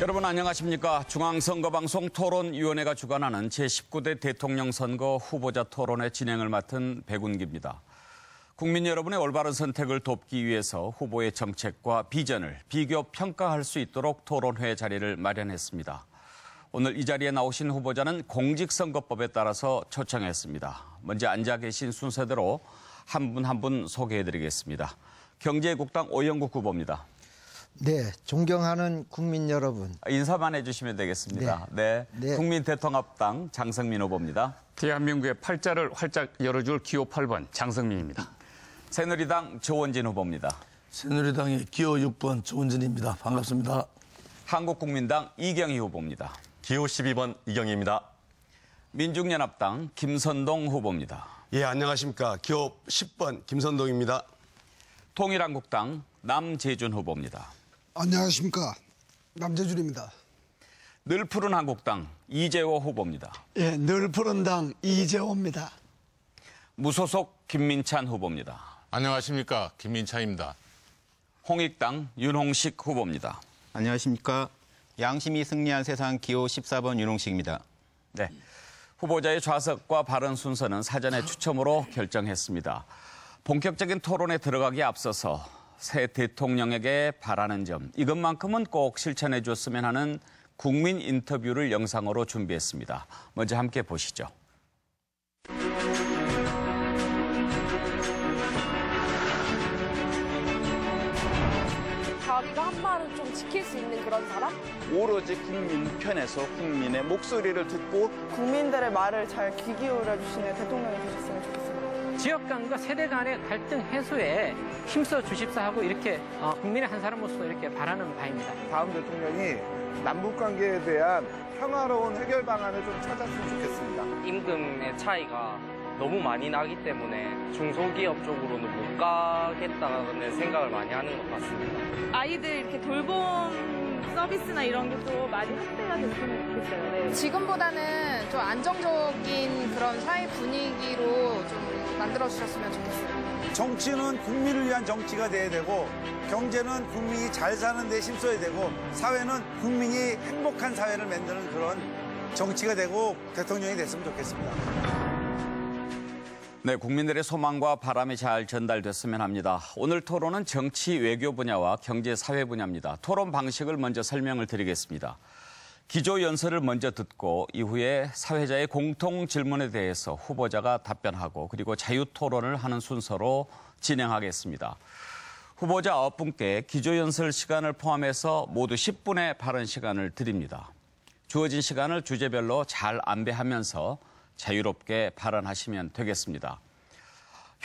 여러분 안녕하십니까? 중앙선거방송 토론위원회가 주관하는 제19대 대통령 선거 후보자 토론회 진행을 맡은 백운기입니다. 국민 여러분의 올바른 선택을 돕기 위해서 후보의 정책과 비전을 비교 평가할 수 있도록 토론회 자리를 마련했습니다. 오늘 이 자리에 나오신 후보자는 공직선거법에 따라서 초청했습니다. 먼저 앉아 계신 순서대로 한 분 한 분 소개해드리겠습니다. 경제국당 오영국 후보입니다. 네, 존경하는 국민 여러분. 인사만 해주시면 되겠습니다. 네. 국민대통합당 장성민 후보입니다. 대한민국의 팔자를 활짝 열어줄 기호 8번 장성민입니다. 새누리당 조원진 후보입니다. 새누리당의 기호 6번 조원진입니다. 반갑습니다. 한국국민당 이경희 후보입니다. 기호 12번 이경희입니다. 민중연합당 김선동 후보입니다. 예, 안녕하십니까. 기호 10번 김선동입니다. 통일한국당 남재준 후보입니다. 안녕하십니까. 남재준입니다. 늘 푸른 한국당 이재호 후보입니다. 예, 늘 푸른 당 이재호입니다. 무소속 김민찬 후보입니다. 안녕하십니까. 김민찬입니다. 홍익당 윤홍식 후보입니다. 안녕하십니까. 양심이 승리한 세상 기호 14번 윤홍식입니다. 네, 후보자의 좌석과 발언 순서는 사전에 추첨으로 결정했습니다. 본격적인 토론에 들어가기에 앞서서 새 대통령에게 바라는 점, 이것만큼은 꼭 실천해 줬으면 하는 국민 인터뷰를 영상으로 준비했습니다. 먼저 함께 보시죠. 자기가 한 말을 좀 지킬 수 있는 그런 사람? 오로지 국민 편에서 국민의 목소리를 듣고 국민들의 말을 잘 귀 기울여 주시는 대통령이 되셨으면 좋겠습니다. 지역 간과 세대 간의 갈등 해소에 힘써 주십사 하고 이렇게 국민의 한 사람으로서 이렇게 바라는 바입니다. 다음 대통령이 남북 관계에 대한 평화로운 해결 방안을 좀 찾았으면 좋겠습니다. 임금의 차이가 너무 많이 나기 때문에 중소기업 쪽으로는 못 가겠다는 생각을 많이 하는 것 같습니다. 아이들 이렇게 돌봄 서비스나 이런 게 또 많이 확대가 됐으면 좋겠어요. 네. 지금보다는 좀 안정적인 그런 사회 분위기로 좀 만들어주셨으면 좋겠어요. 정치는 국민을 위한 정치가 돼야 되고 경제는 국민이 잘 사는 데 힘써야 되고 사회는 국민이 행복한 사회를 만드는 그런 정치가 되고 대통령이 됐으면 좋겠습니다. 네, 국민들의 소망과 바람이 잘 전달됐으면 합니다. 오늘 토론은 정치, 외교 분야와 경제, 사회 분야입니다. 토론 방식을 먼저 설명을 드리겠습니다. 기조연설을 먼저 듣고 이후에 사회자의 공통 질문에 대해서 후보자가 답변하고 그리고 자유토론을 하는 순서로 진행하겠습니다. 후보자 9분께 기조연설 시간을 포함해서 모두 10분의 발언 시간을 드립니다. 주어진 시간을 주제별로 잘 안배하면서 자유롭게 발언하시면 되겠습니다.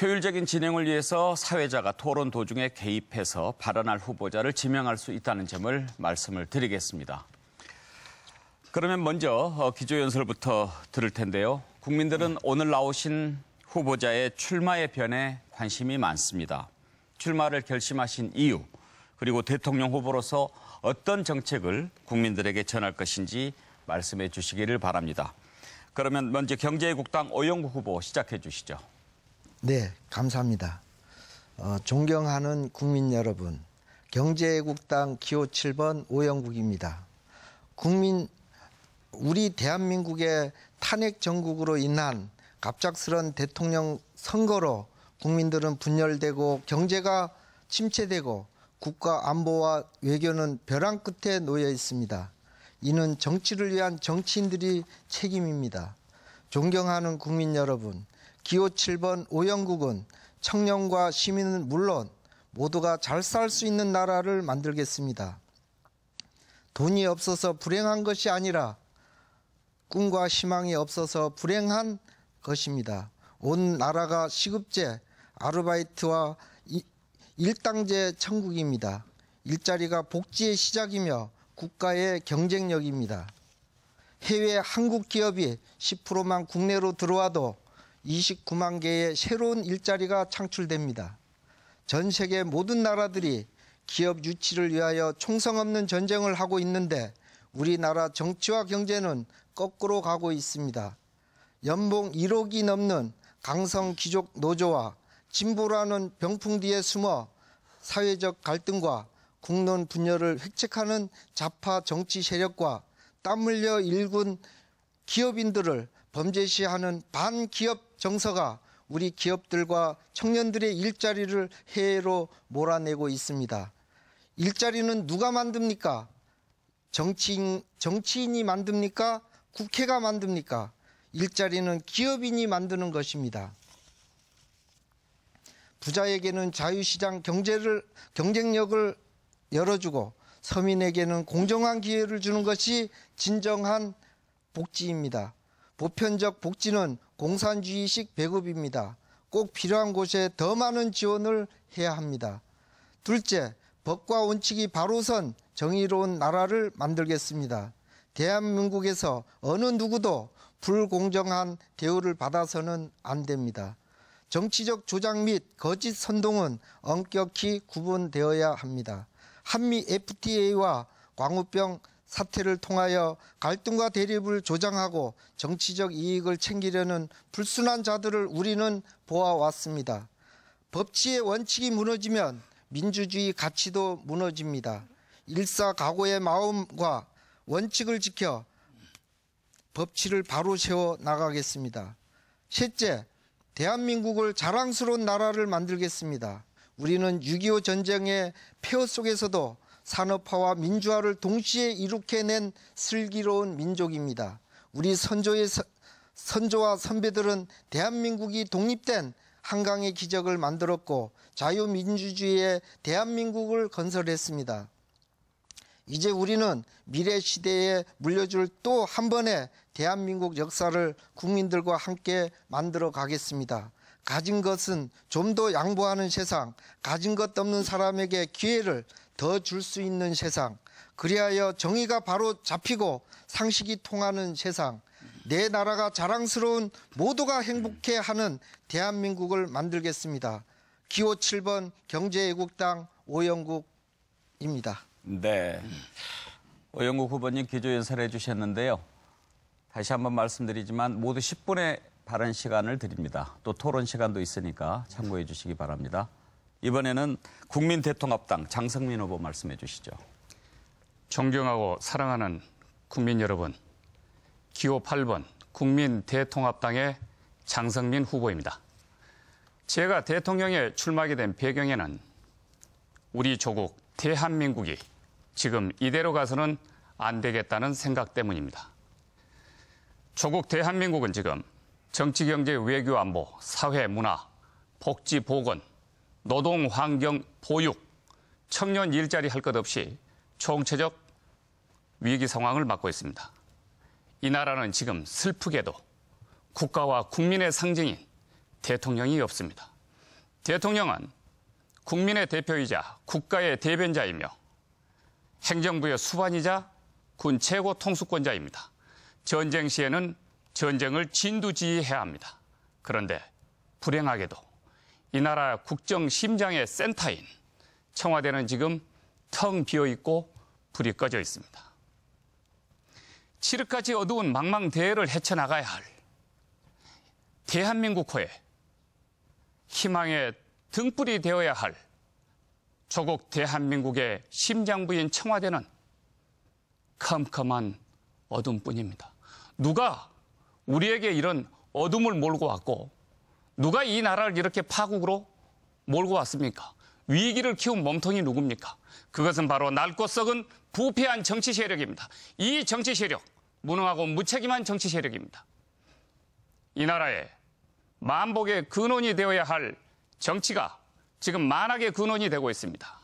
효율적인 진행을 위해서 사회자가 토론 도중에 개입해서 발언할 후보자를 지명할 수 있다는 점을 말씀을 드리겠습니다. 그러면 먼저 기조연설부터 들을 텐데요. 국민들은 오늘 나오신 후보자의 출마의 변에 관심이 많습니다. 출마를 결심하신 이유, 그리고 대통령 후보로서 어떤 정책을 국민들에게 전할 것인지 말씀해 주시기를 바랍니다. 그러면 먼저 경제국당 오영국 후보 시작해 주시죠. 네, 감사합니다. 존경하는 국민 여러분, 경제국당 기호 7번 오영국입니다. 우리 대한민국의 탄핵 정국으로 인한 갑작스런 대통령 선거로 국민들은 분열되고 경제가 침체되고 국가 안보와 외교는 벼랑 끝에 놓여 있습니다. 이는 정치를 위한 정치인들이 책임입니다. 존경하는 국민 여러분, 기호 7번 오영국은 청년과 시민은 물론 모두가 잘 살 수 있는 나라를 만들겠습니다. 돈이 없어서 불행한 것이 아니라 꿈과 희망이 없어서 불행한 것입니다. 온 나라가 시급제, 아르바이트와 일당제 천국입니다. 일자리가 복지의 시작이며 국가의 경쟁력입니다. 해외 한국 기업이 10%만 국내로 들어와도 29만 개의 새로운 일자리가 창출됩니다. 전 세계 모든 나라들이 기업 유치를 위하여 총성 없는 전쟁을 하고 있는데 우리나라 정치와 경제는 거꾸로 가고 있습니다. 연봉 1억이 넘는 강성 귀족 노조와 진보라는 병풍 뒤에 숨어 사회적 갈등과 국론 분열을 획책하는 좌파 정치 세력과 땀 흘려 일군 기업인들을 범죄시하는 반기업 정서가 우리 기업들과 청년들의 일자리를 해외로 몰아내고 있습니다. 일자리는 누가 만듭니까? 정치인이 만듭니까? 국회가 만듭니까? 일자리는 기업인이 만드는 것입니다. 부자에게는 자유시장 경쟁력을 열어주고 서민에게는 공정한 기회를 주는 것이 진정한 복지입니다. 보편적 복지는 공산주의식 배급입니다. 꼭 필요한 곳에 더 많은 지원을 해야 합니다. 둘째, 법과 원칙이 바로 선 정의로운 나라를 만들겠습니다. 대한민국에서 어느 누구도 불공정한 대우를 받아서는 안 됩니다. 정치적 조작 및 거짓 선동은 엄격히 구분되어야 합니다. 한미 FTA와 광우병 사태를 통하여 갈등과 대립을 조장하고 정치적 이익을 챙기려는 불순한 자들을 우리는 보아왔습니다. 법치의 원칙이 무너지면 민주주의 가치도 무너집니다. 일사각오의 마음과 원칙을 지켜 법치를 바로 세워 나가겠습니다. 셋째, 대한민국을 자랑스러운 나라를 만들겠습니다. 우리는 6.25 전쟁의 폐허 속에서도 산업화와 민주화를 동시에 이룩해낸 슬기로운 민족입니다. 우리 선조와 선배들은 대한민국이 독립된 한강의 기적을 만들었고 자유민주주의의 대한민국을 건설했습니다. 이제 우리는 미래 시대에 물려줄 또 한 번의 대한민국 역사를 국민들과 함께 만들어 가겠습니다. 가진 것은 좀 더 양보하는 세상, 가진 것 없는 사람에게 기회를 더 줄 수 있는 세상, 그리하여 정의가 바로 잡히고 상식이 통하는 세상, 내 나라가 자랑스러운 모두가 행복해하는 대한민국을 만들겠습니다. 기호 7번 경제애국당 오영국입니다. 네, 오영국 후보님 기조연설해 주셨는데요. 다시 한번 말씀드리지만 모두 10분의 발언 시간을 드립니다. 또 토론 시간도 있으니까 참고해 주시기 바랍니다. 이번에는 국민대통합당 장성민 후보 말씀해 주시죠. 존경하고 사랑하는 국민 여러분, 기호 8번 국민대통합당의 장성민 후보입니다. 제가 대통령에 출마하게 된 배경에는 우리 조국 대한민국이 지금 이대로 가서는 안 되겠다는 생각 때문입니다. 조국 대한민국은 지금 정치, 경제, 외교, 안보, 사회, 문화, 복지, 보건, 노동, 환경, 보육, 청년 일자리 할 것 없이 총체적 위기 상황을 맞고 있습니다. 이 나라는 지금 슬프게도 국가와 국민의 상징인 대통령이 없습니다. 대통령은 국민의 대표이자 국가의 대변자이며 행정부의 수반이자 군 최고 통수권자입니다. 전쟁 시에는 전쟁을 진두지휘해야 합니다. 그런데 불행하게도 이 나라 국정 심장의 센터인 청와대는 지금 텅 비어있고 불이 꺼져 있습니다. 칠흑같이 어두운 망망대해를 헤쳐나가야 할 대한민국호에 희망의 등불이 되어야 할 조국 대한민국의 심장부인 청와대는 컴컴한 어둠뿐입니다. 누가 우리에게 이런 어둠을 몰고 왔고 누가 이 나라를 이렇게 파국으로 몰고 왔습니까? 위기를 키운 몸통이 누굽니까? 그것은 바로 낡고 썩은 부패한 정치 세력입니다. 이 정치 세력, 무능하고 무책임한 정치 세력입니다. 이 나라에 만복의 근원이 되어야 할 정치가 지금 만악의 근원이 되고 있습니다.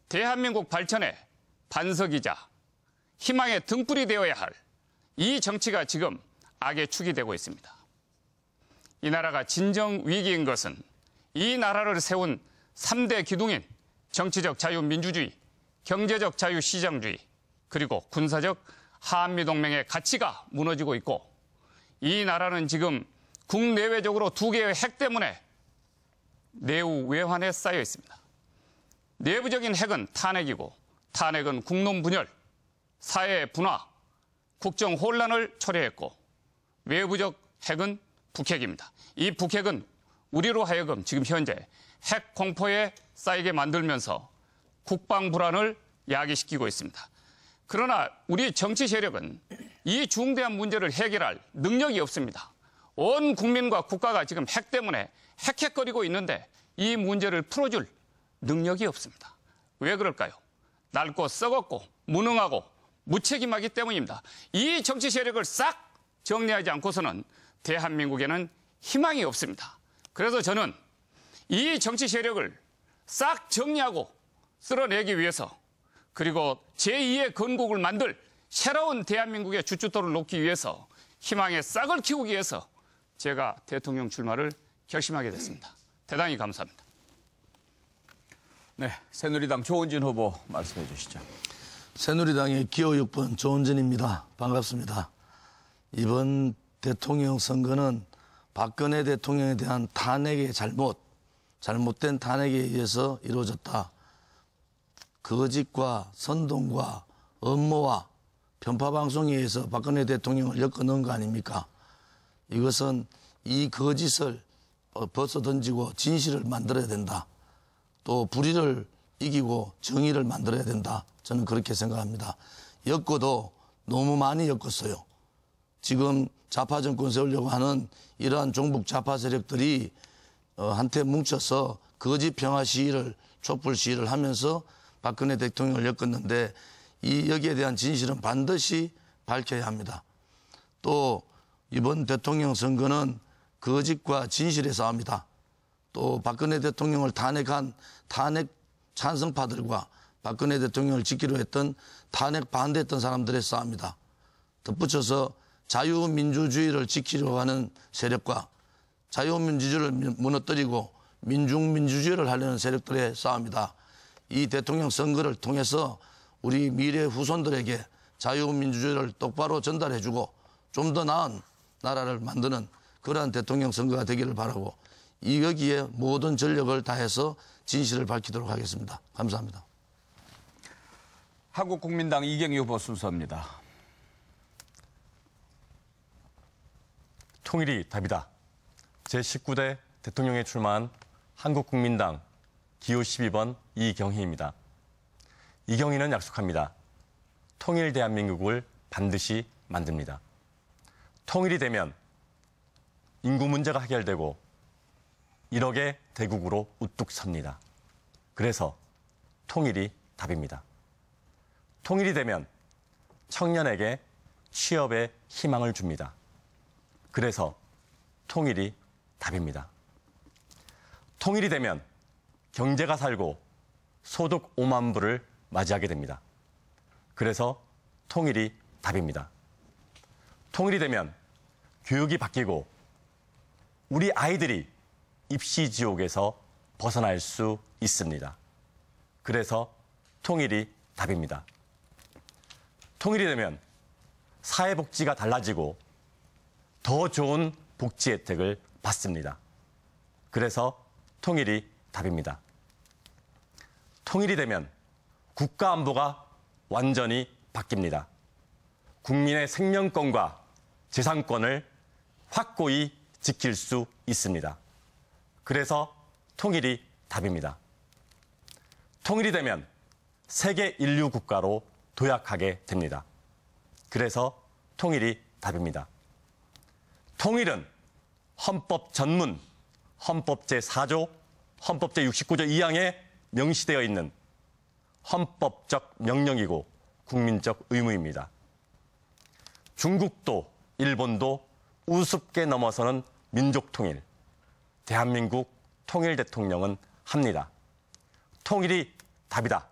대한민국 발전의 반석이자 희망의 등불이 되어야 할 이 정치가 지금 악의 축이 되고 있습니다. 이 나라가 진정 위기인 것은 이 나라를 세운 3대 기둥인 정치적 자유민주주의, 경제적 자유시장주의, 그리고 군사적 한미동맹의 가치가 무너지고 있고 이 나라는 지금 국내외적으로 2개의 핵 때문에 내후 외환에 쌓여 있습니다. 내부적인 핵은 탄핵이고 탄핵은 국론 분열, 사회 분화, 국정 혼란을 초래했고 외부적 핵은 북핵입니다. 이 북핵은 우리로 하여금 지금 현재 핵 공포에 쌓이게 만들면서 국방 불안을 야기시키고 있습니다. 그러나 우리 정치 세력은 이 중대한 문제를 해결할 능력이 없습니다. 온 국민과 국가가 지금 핵 때문에 헥헥거리고 있는데 이 문제를 풀어줄 능력이 없습니다. 왜 그럴까요? 낡고 썩었고 무능하고 무책임하기 때문입니다. 이 정치 세력을 싹 정리하지 않고서는 대한민국에는 희망이 없습니다. 그래서 저는 이 정치 세력을 싹 정리하고 쓸어내기 위해서 그리고 제2의 건국을 만들 새로운 대한민국의 주춧돌을 놓기 위해서 희망의 싹을 키우기 위해서 제가 대통령 출마를 결심하게 됐습니다. 대단히 감사합니다. 네, 새누리당 조은진 후보 말씀해 주시죠. 새누리당의 기호 6번 조은진입니다. 반갑습니다. 이번 대통령 선거는 박근혜 대통령에 대한 탄핵의 잘못된 탄핵에 의해서 이루어졌다. 거짓과 선동과 음모와 편파방송에 의해서 박근혜 대통령을 엮어넣은 거 아닙니까? 이것은 이 거짓을 벗어던지고 진실을 만들어야 된다. 또 불의를 이기고 정의를 만들어야 된다. 저는 그렇게 생각합니다. 엮어도 너무 많이 엮었어요. 지금 좌파 정권 세우려고 하는 이러한 종북 좌파 세력들이 한테 뭉쳐서 거짓 평화 시위를 촛불 시위를 하면서 박근혜 대통령을 엮었는데 여기에 대한 진실은 반드시 밝혀야 합니다. 또 이번 대통령 선거는 거짓과 진실의 싸움이다. 또 박근혜 대통령을 탄핵한 탄핵 찬성파들과 박근혜 대통령을 지키려 했던 탄핵 반대했던 사람들의 싸움이다. 덧붙여서 자유민주주의를 지키려고 하는 세력과 자유민주주의를 무너뜨리고 민중민주주의를 하려는 세력들의 싸움이다. 이 대통령 선거를 통해서 우리 미래 후손들에게 자유민주주의를 똑바로 전달해주고 좀 더 나은 나라를 만드는 그러한 대통령 선거가 되기를 바라고 여기에 모든 전력을 다해서 진실을 밝히도록 하겠습니다. 감사합니다. 한국국민당 이경희 후보 순서입니다. 통일이 답이다. 제19대 대통령에 출마한 한국국민당 기호 12번 이경희입니다. 이경희는 약속합니다. 통일 대한민국을 반드시 만듭니다. 통일이 되면 인구 문제가 해결되고 1억의 대국으로 우뚝 섭니다. 그래서 통일이 답입니다. 통일이 되면 청년에게 취업의 희망을 줍니다. 그래서 통일이 답입니다. 통일이 되면 경제가 살고 소득 5만 불을 맞이하게 됩니다. 그래서 통일이 답입니다. 통일이 되면 교육이 바뀌고 우리 아이들이 입시 지옥에서 벗어날 수 있습니다. 그래서 통일이 답입니다. 통일이 되면 사회복지가 달라지고 더 좋은 복지 혜택을 받습니다. 그래서 통일이 답입니다. 통일이 되면 국가안보가 완전히 바뀝니다. 국민의 생명권과 재산권을 확고히 지킬 수 있습니다. 그래서 통일이 답입니다. 통일이 되면 세계 인류 국가로 도약하게 됩니다. 그래서 통일이 답입니다. 통일은 헌법 전문, 헌법 제4조, 헌법 제69조 2항에 명시되어 있는 헌법적 명령이고 국민적 의무입니다. 중국도 일본도 우습게 넘어서는 민족 통일, 대한민국 통일 대통령은 합니다. 통일이 답이다.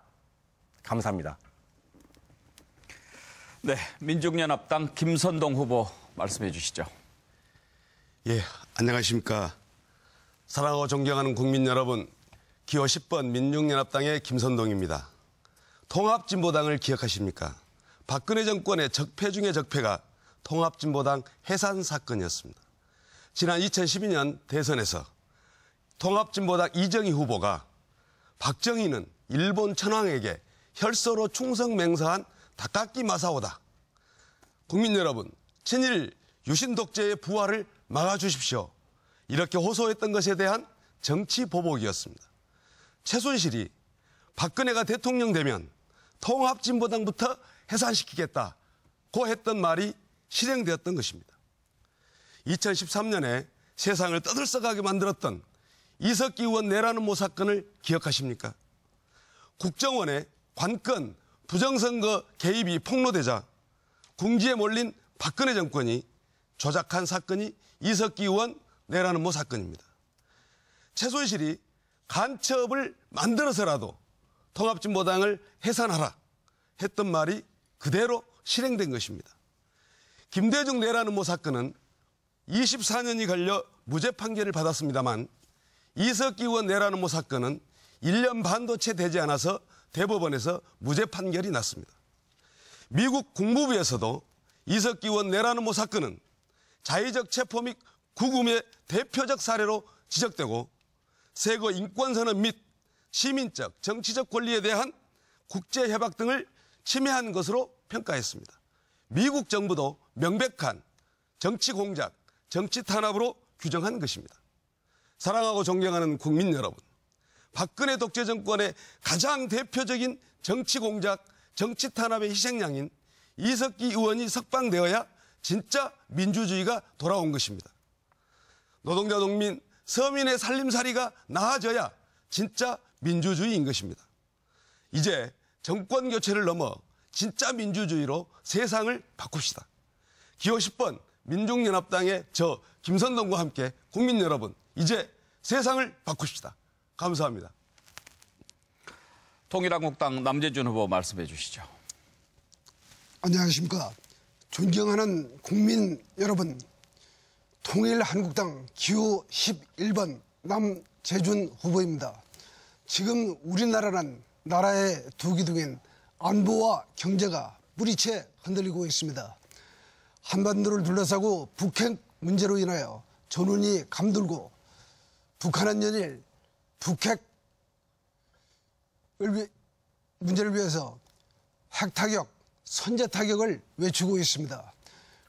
감사합니다. 네, 민중연합당 김선동 후보 말씀해 주시죠. 예, 안녕하십니까. 사랑하고 존경하는 국민 여러분, 기호 10번 민중연합당의 김선동입니다. 통합진보당을 기억하십니까? 박근혜 정권의 적폐 중의 적폐가 통합진보당 해산 사건이었습니다. 지난 2012년 대선에서 통합진보당 이정희 후보가 박정희는 일본 천황에게 혈서로 충성 맹세한 다카키 마사오다. 국민 여러분, 친일 유신 독재의 부활을 막아주십시오. 이렇게 호소했던 것에 대한 정치 보복이었습니다. 최순실이 박근혜가 대통령 되면 통합진보당부터 해산시키겠다고 했던 말이 실행되었던 것입니다. 2013년에 세상을 떠들썩하게 만들었던 이석기 의원 내라는 모 사건을 기억하십니까? 국정원의 관건 부정선거 개입이 폭로되자 궁지에 몰린 박근혜 정권이 조작한 사건이 이석기 의원 내라는 모 사건입니다. 최순실이 간첩을 만들어서라도 통합진보당을 해산하라 했던 말이 그대로 실행된 것입니다. 김대중 내라는 모 사건은 24년이 걸려 무죄 판결을 받았습니다만 이석기 의원 내라는 모 사건은 1년 반도 채 되지 않아서 대법원에서 무죄 판결이 났습니다. 미국 국무부에서도 이석기 의원 내라는 모 사건은 자의적 체포 및 구금의 대표적 사례로 지적되고 세계 인권선언 및 시민적, 정치적 권리에 대한 국제협약 등을 침해한 것으로 평가했습니다. 미국 정부도 명백한 정치 공작, 정치 탄압으로 규정한 것입니다. 사랑하고 존경하는 국민 여러분, 박근혜 독재 정권의 가장 대표적인 정치 공작, 정치 탄압의 희생양인 이석기 의원이 석방되어야 진짜 민주주의가 돌아온 것입니다. 노동자, 농민, 서민의 살림살이가 나아져야 진짜 민주주의인 것입니다. 이제 정권 교체를 넘어 진짜 민주주의로 세상을 바꿉시다. 기호 10번 민중연합당의 저 김선동과 함께 국민 여러분, 이제 세상을 바꿉시다. 감사합니다. 통일한국당 남재준 후보 말씀해 주시죠. 안녕하십니까. 존경하는 국민 여러분, 통일한국당 기호 11번 남재준 후보입니다. 지금 우리나라는 나라의 두 기둥인 안보와 경제가 뿌리채 흔들리고 있습니다. 한반도를 둘러싸고 북핵 문제로 인하여 전운이 감돌고 북한은 연일 북핵 문제를 위해서 핵타격, 선제타격을 외치고 있습니다.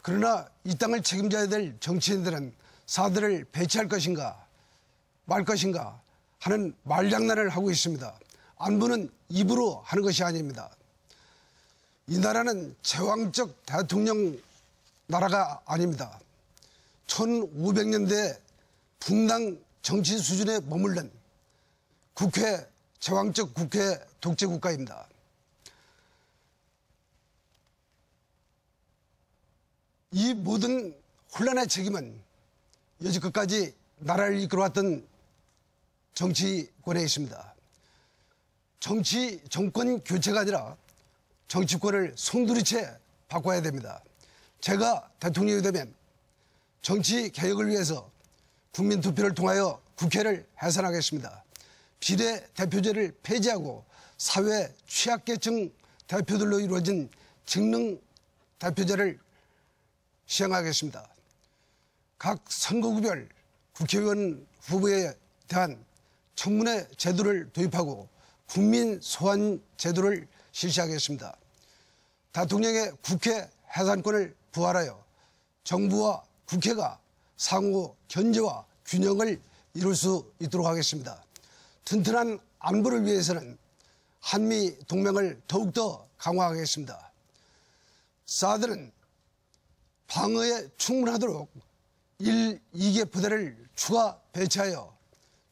그러나 이 땅을 책임져야 될 정치인들은 사드를 배치할 것인가 말 것인가 하는 말장난을 하고 있습니다. 안보는 입으로 하는 것이 아닙니다. 이 나라는 제왕적 대통령 나라가 아닙니다. 1500년대 분당 정치 수준에 머물른 국회, 제왕적 국회 독재 국가입니다. 이 모든 혼란의 책임은 여지껏까지 나라를 이끌어왔던 정치권에 있습니다. 정권 교체가 아니라 정치권을 송두리째 바꿔야 됩니다. 제가 대통령이 되면 정치 개혁을 위해서 국민 투표를 통하여 국회를 해산하겠습니다. 비례대표제를 폐지하고 사회 취약계층 대표들로 이루어진 직능 대표제를 시행하겠습니다. 각 선거구별 국회의원 후보에 대한 청문회 제도를 도입하고 국민 소환 제도를 실시하겠습니다. 대통령의 국회 해산권을 부활하여 정부와 국회가 상호 견제와 균형을 이룰 수 있도록 하겠습니다. 튼튼한 안보를 위해서는 한미 동맹을 더욱더 강화하겠습니다. 사드는 방어에 충분하도록 1, 2개 부대를 추가 배치하여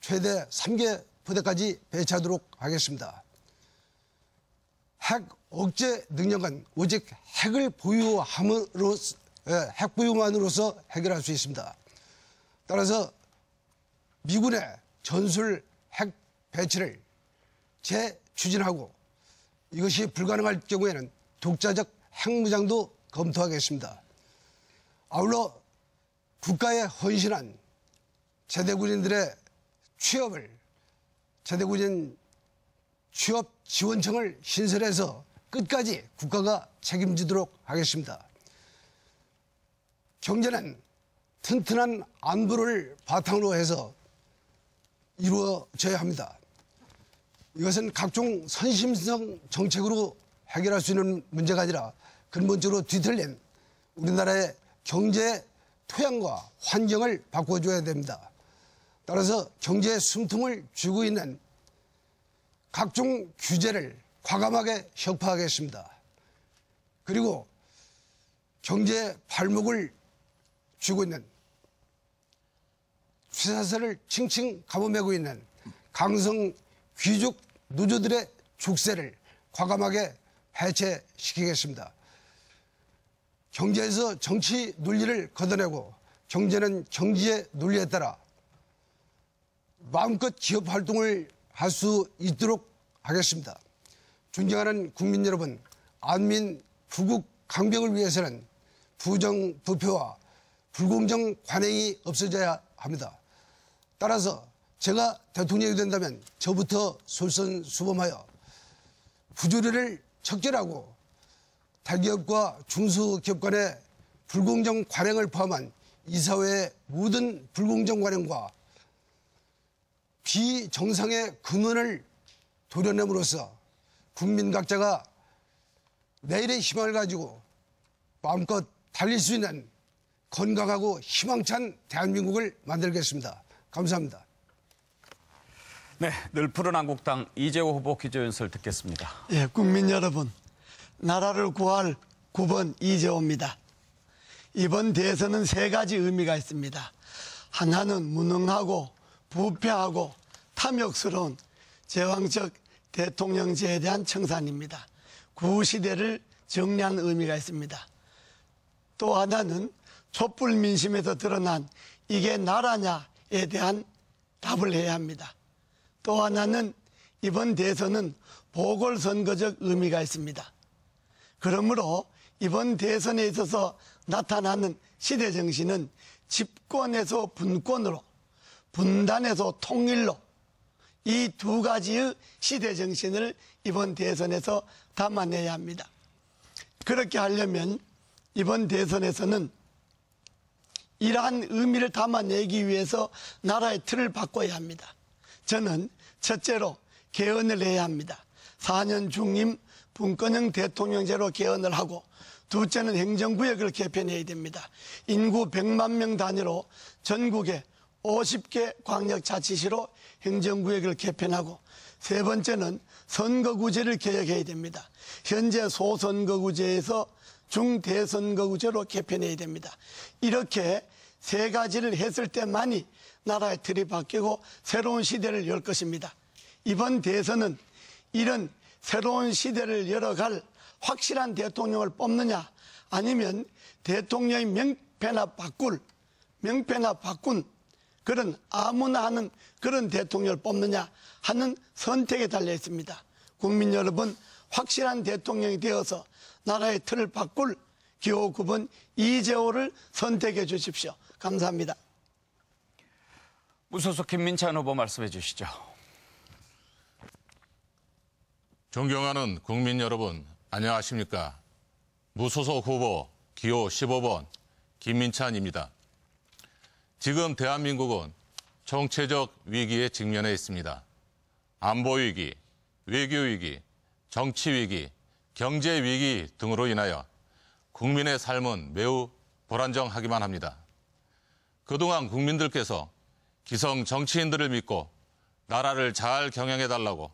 최대 3개 부대까지 배치하도록 하겠습니다. 핵 억제 능력은 오직 핵을 핵 보유만으로서 해결할 수 있습니다. 따라서 미군의 전술 핵 배치를 재추진하고 이것이 불가능할 경우에는 독자적 핵무장도 검토하겠습니다. 아울러 국가에 헌신한 제대군인들의 제대군인 취업 지원청을 신설해서 끝까지 국가가 책임지도록 하겠습니다. 경제는 튼튼한 안보를 바탕으로 해서 이루어져야 합니다. 이것은 각종 선심성 정책으로 해결할 수 있는 문제가 아니라 근본적으로 뒤틀린 우리나라의 경제 토양과 환경을 바꿔줘야 됩니다. 따라서 경제에 숨통을 쥐고 있는 각종 규제를 과감하게 혁파하겠습니다. 그리고 경제 발목을 쥐고 있는 쇠사슬을 칭칭 감아매고 있는 강성 귀족 노조들의 족쇄를 과감하게 해체시키겠습니다. 경제에서 정치 논리를 걷어내고 경제는 경제의 논리에 따라 마음껏 기업 활동을 할 수 있도록 하겠습니다. 존경하는 국민 여러분, 안민 부국 강병을 위해서는 부정부패와 불공정 관행이 없어져야 합니다. 따라서 제가 대통령이 된다면 저부터 솔선수범하여 부조리를 척결하고 대기업과 중소기업 간의 불공정 관행을 포함한 이 사회의 모든 불공정 관행과 비정상의 근원을 도려냄으로써 국민 각자가 내일의 희망을 가지고 마음껏 달릴 수 있는 건강하고 희망찬 대한민국을 만들겠습니다. 감사합니다. 네, 늘 푸른 한국당 이재호 후보 기조연설 듣겠습니다. 예, 국민 여러분, 나라를 구할 9번 이재호입니다. 이번 대선은 3가지 의미가 있습니다. 하나는 무능하고 부패하고 탐욕스러운 제왕적 대통령제에 대한 청산입니다. 구시대를 정리하는 의미가 있습니다. 또 하나는 촛불 민심에서 드러난 이게 나라냐에 대한 답을 해야 합니다. 또 하나는 이번 대선은 보궐선거적 의미가 있습니다. 그러므로 이번 대선에 있어서 나타나는 시대정신은 집권에서 분권으로, 분단에서 통일로 이 2가지의 시대정신을 이번 대선에서 담아내야 합니다. 그렇게 하려면 이번 대선에서는 이러한 의미를 담아내기 위해서 나라의 틀을 바꿔야 합니다. 저는 첫째로 개헌을 해야 합니다. 4년 중임 분권형 대통령제로 개헌을 하고, 둘째는 행정구역을 개편해야 됩니다. 인구 100만 명 단위로 전국에 50개 광역자치시로 행정구역을 개편하고, 세 번째는 선거구제를 개혁해야 됩니다. 현재 소선거구제에서 중대선거구제로 개편해야 됩니다. 이렇게 3가지를 했을 때만이 나라의 틀이 바뀌고 새로운 시대를 열 것입니다. 이번 대선은 이런 새로운 시대를 열어갈 확실한 대통령을 뽑느냐, 아니면 대통령의 명패나 바꾼 그런 아무나 하는 그런 대통령을 뽑느냐 하는 선택에 달려 있습니다. 국민 여러분, 확실한 대통령이 되어서 나라의 틀을 바꿀 기호 9번 이재호를 선택해 주십시오. 감사합니다. 무소속 김민찬 후보 말씀해 주시죠. 존경하는 국민 여러분, 안녕하십니까? 무소속 후보 기호 15번 김민찬입니다. 지금 대한민국은 정체적 위기에 직면해 있습니다. 안보 위기, 외교 위기, 정치 위기, 경제 위기 등으로 인하여 국민의 삶은 매우 불안정하기만 합니다. 그동안 국민들께서 기성 정치인들을 믿고 나라를 잘 경영해달라고,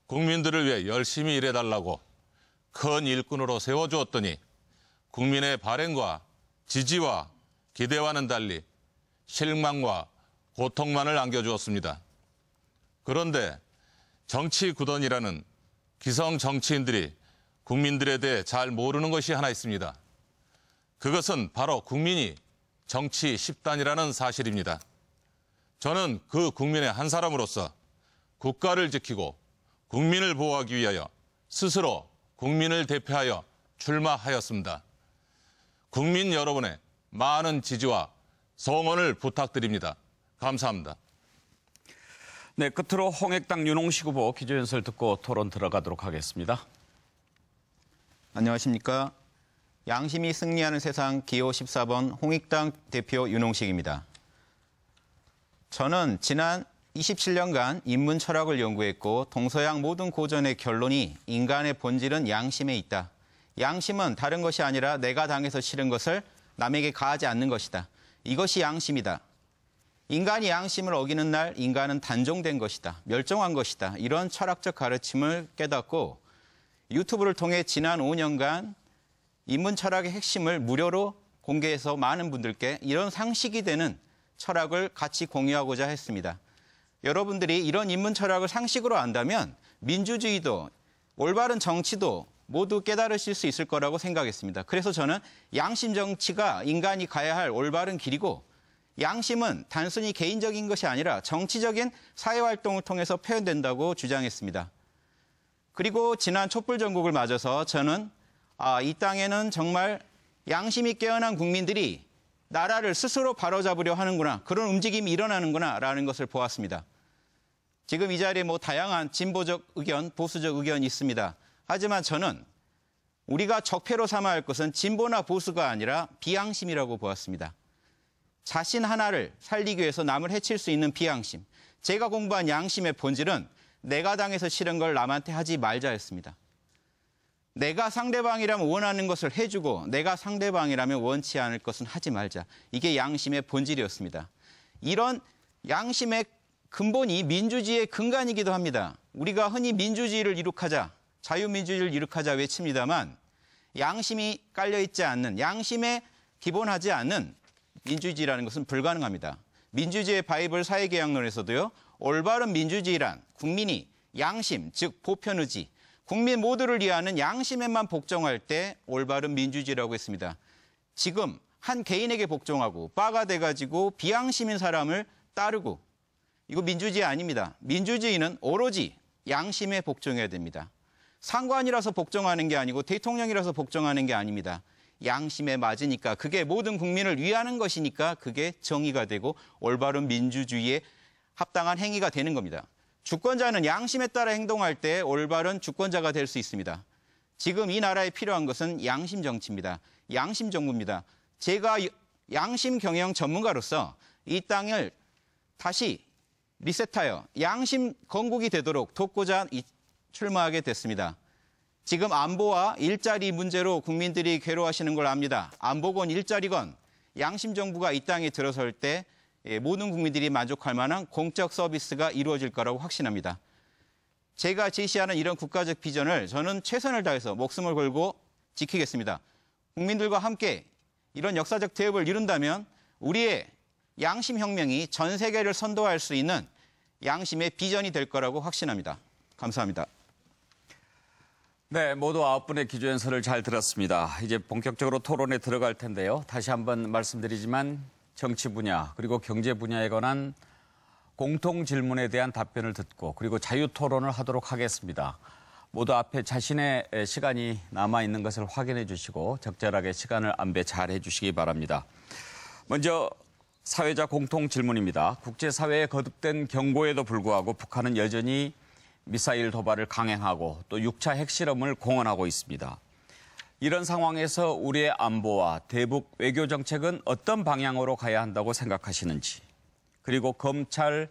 국민들을 위해 열심히 일해달라고 큰 일꾼으로 세워주었더니 국민의 발행과 지지와 기대와는 달리 실망과 고통만을 안겨주었습니다. 그런데 정치 구던이라는 기성 정치인들이 국민들에 대해 잘 모르는 것이 하나 있습니다. 그것은 바로 국민이 정치 10단이라는 사실입니다. 저는 그 국민의 한 사람으로서 국가를 지키고 국민을 보호하기 위하여 스스로 국민을 대표하여 출마하였습니다. 국민 여러분의 많은 지지와 성원을 부탁드립니다. 감사합니다. 네, 끝으로 홍익당 윤홍식 후보 기조연설 듣고 토론 들어가도록 하겠습니다. 안녕하십니까? 양심이 승리하는 세상 기호 14번 홍익당 대표 윤홍식입니다. 저는 지난 27년간 인문 철학을 연구했고, 동서양 모든 고전의 결론이 인간의 본질은 양심에 있다. 양심은 다른 것이 아니라 내가 당해서 싫은 것을 남에게 가하지 않는 것이다. 이것이 양심이다. 인간이 양심을 어기는 날 인간은 단종된 것이다. 멸종한 것이다. 이런 철학적 가르침을 깨닫고 유튜브를 통해 지난 5년간 인문 철학의 핵심을 무료로 공개해서 많은 분들께 이런 상식이 되는 철학을 같이 공유하고자 했습니다. 여러분들이 이런 인문 철학을 상식으로 안다면 민주주의도 올바른 정치도 모두 깨달으실 수 있을 거라고 생각했습니다. 그래서 저는 양심 정치가 인간이 가야 할 올바른 길이고 양심은 단순히 개인적인 것이 아니라 정치적인 사회활동을 통해서 표현된다고 주장했습니다. 그리고 지난 촛불 전국을 맞아서 저는 이 땅에는 정말 양심이 깨어난 국민들이 나라를 스스로 바로잡으려 하는구나, 그런 움직임이 일어나는구나 라는 것을 보았습니다. 지금 이 자리에 다양한 진보적 의견, 보수적 의견이 있습니다. 하지만 저는 우리가 적폐로 삼아야 할 것은 진보나 보수가 아니라 비양심이라고 보았습니다. 자신 하나를 살리기 위해서 남을 해칠 수 있는 비양심. 제가 공부한 양심의 본질은 내가 당해서 싫은 걸 남한테 하지 말자였습니다. 내가 상대방이라면 원하는 것을 해주고 내가 상대방이라면 원치 않을 것은 하지 말자. 이게 양심의 본질이었습니다. 이런 양심의 근본이 민주주의의 근간이기도 합니다. 우리가 흔히 민주주의를 이룩하자, 자유민주주의를 이룩하자 외칩니다만 양심이 깔려있지 않는, 양심에 기본하지 않는 민주주의라는 것은 불가능합니다. 민주주의의 바이블 사회개혁론에서도요, 올바른 민주주의란 국민이 양심, 즉 보편의지, 국민 모두를 위하는 양심에만 복종할 때 올바른 민주주의라고 했습니다. 지금 한 개인에게 복종하고 빠가 돼가지고 비양심인 사람을 따르고, 이거 민주주의 아닙니다. 민주주의는 오로지 양심에 복종해야 됩니다. 상관이라서 복종하는 게 아니고 대통령이라서 복종하는 게 아닙니다. 양심에 맞으니까, 그게 모든 국민을 위하는 것이니까 그게 정의가 되고 올바른 민주주의에 합당한 행위가 되는 겁니다. 주권자는 양심에 따라 행동할 때 올바른 주권자가 될 수 있습니다. 지금 이 나라에 필요한 것은 양심 정치입니다. 양심 정부입니다. 제가 양심 경영 전문가로서 이 땅을 다시 리셋하여 양심 건국이 되도록 돕고자 출마하게 됐습니다. 지금 안보와 일자리 문제로 국민들이 괴로워하시는 걸 압니다. 안보건 일자리건 양심 정부가 이 땅에 들어설 때 모든 국민들이 만족할 만한 공적 서비스가 이루어질 거라고 확신합니다. 제가 제시하는 이런 국가적 비전을 저는 최선을 다해서 목숨을 걸고 지키겠습니다. 국민들과 함께 이런 역사적 대업을 이룬다면 우리의 양심혁명이 전 세계를 선도할 수 있는 양심의 비전이 될 거라고 확신합니다. 감사합니다. 네, 모두 9분의 기조연설을 잘 들었습니다. 이제 본격적으로 토론에 들어갈 텐데요. 다시 한번 말씀드리지만 정치 분야 그리고 경제 분야에 관한 공통 질문에 대한 답변을 듣고 그리고 자유 토론을 하도록 하겠습니다. 모두 앞에 자신의 시간이 남아있는 것을 확인해 주시고 적절하게 시간을 안배 잘 해주시기 바랍니다. 먼저 사회자 공통 질문입니다. 국제사회의 거듭된 경고에도 불구하고 북한은 여전히 미사일 도발을 강행하고 또 6차 핵실험을 공언하고 있습니다. 이런 상황에서 우리의 안보와 대북 외교 정책은 어떤 방향으로 가야 한다고 생각하시는지, 그리고 검찰,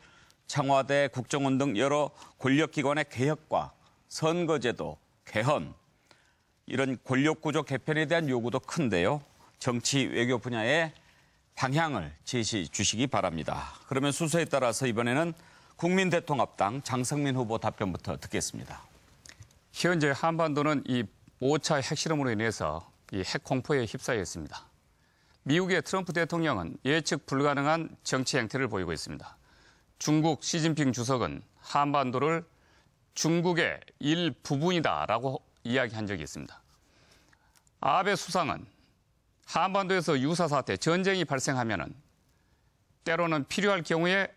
청와대, 국정원 등 여러 권력기관의 개혁과 선거제도, 개헌, 이런 권력구조 개편에 대한 요구도 큰데요. 정치, 외교 분야의 방향을 제시해 주시기 바랍니다. 그러면 순서에 따라서 이번에는 국민대통합당 장성민 후보 답변부터 듣겠습니다. 현재 한반도는 이 5차 핵실험으로 인해서 이 핵공포에 휩싸여 있습니다. 미국의 트럼프 대통령은 예측 불가능한 정치 행태를 보이고 있습니다. 중국 시진핑 주석은 한반도를 중국의 일부분이다라고 이야기한 적이 있습니다. 아베 수상은 한반도에서 유사사태, 전쟁이 발생하면은 때로는 필요할 경우에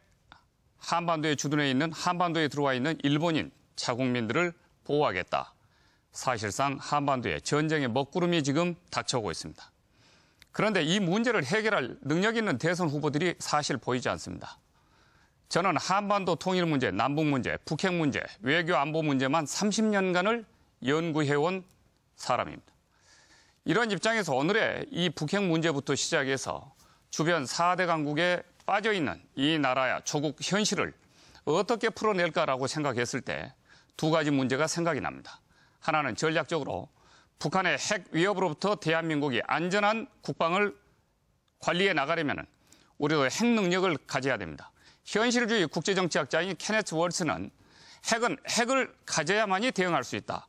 한반도에 주둔해 있는, 한반도에 들어와 있는 일본인 자국민들을 보호하겠다. 사실상 한반도에 전쟁의 먹구름이 지금 닥쳐오고 있습니다. 그런데 이 문제를 해결할 능력 있는 대선 후보들이 사실 보이지 않습니다. 저는 한반도 통일 문제, 남북 문제, 북핵 문제, 외교 안보 문제만 30년간을 연구해온 사람입니다. 이런 입장에서 오늘의 이 북핵 문제부터 시작해서 주변 4대 강국에 빠져있는 이 나라야 조국 현실을 어떻게 풀어낼까라고 생각했을 때 두 가지 문제가 생각이 납니다. 하나는 전략적으로 북한의 핵 위협으로부터 대한민국이 안전한 국방을 관리해 나가려면 우리도 핵 능력을 가져야 됩니다. 현실주의 국제정치학자인 케네스 월츠는 핵을 가져야만이 대응할 수 있다.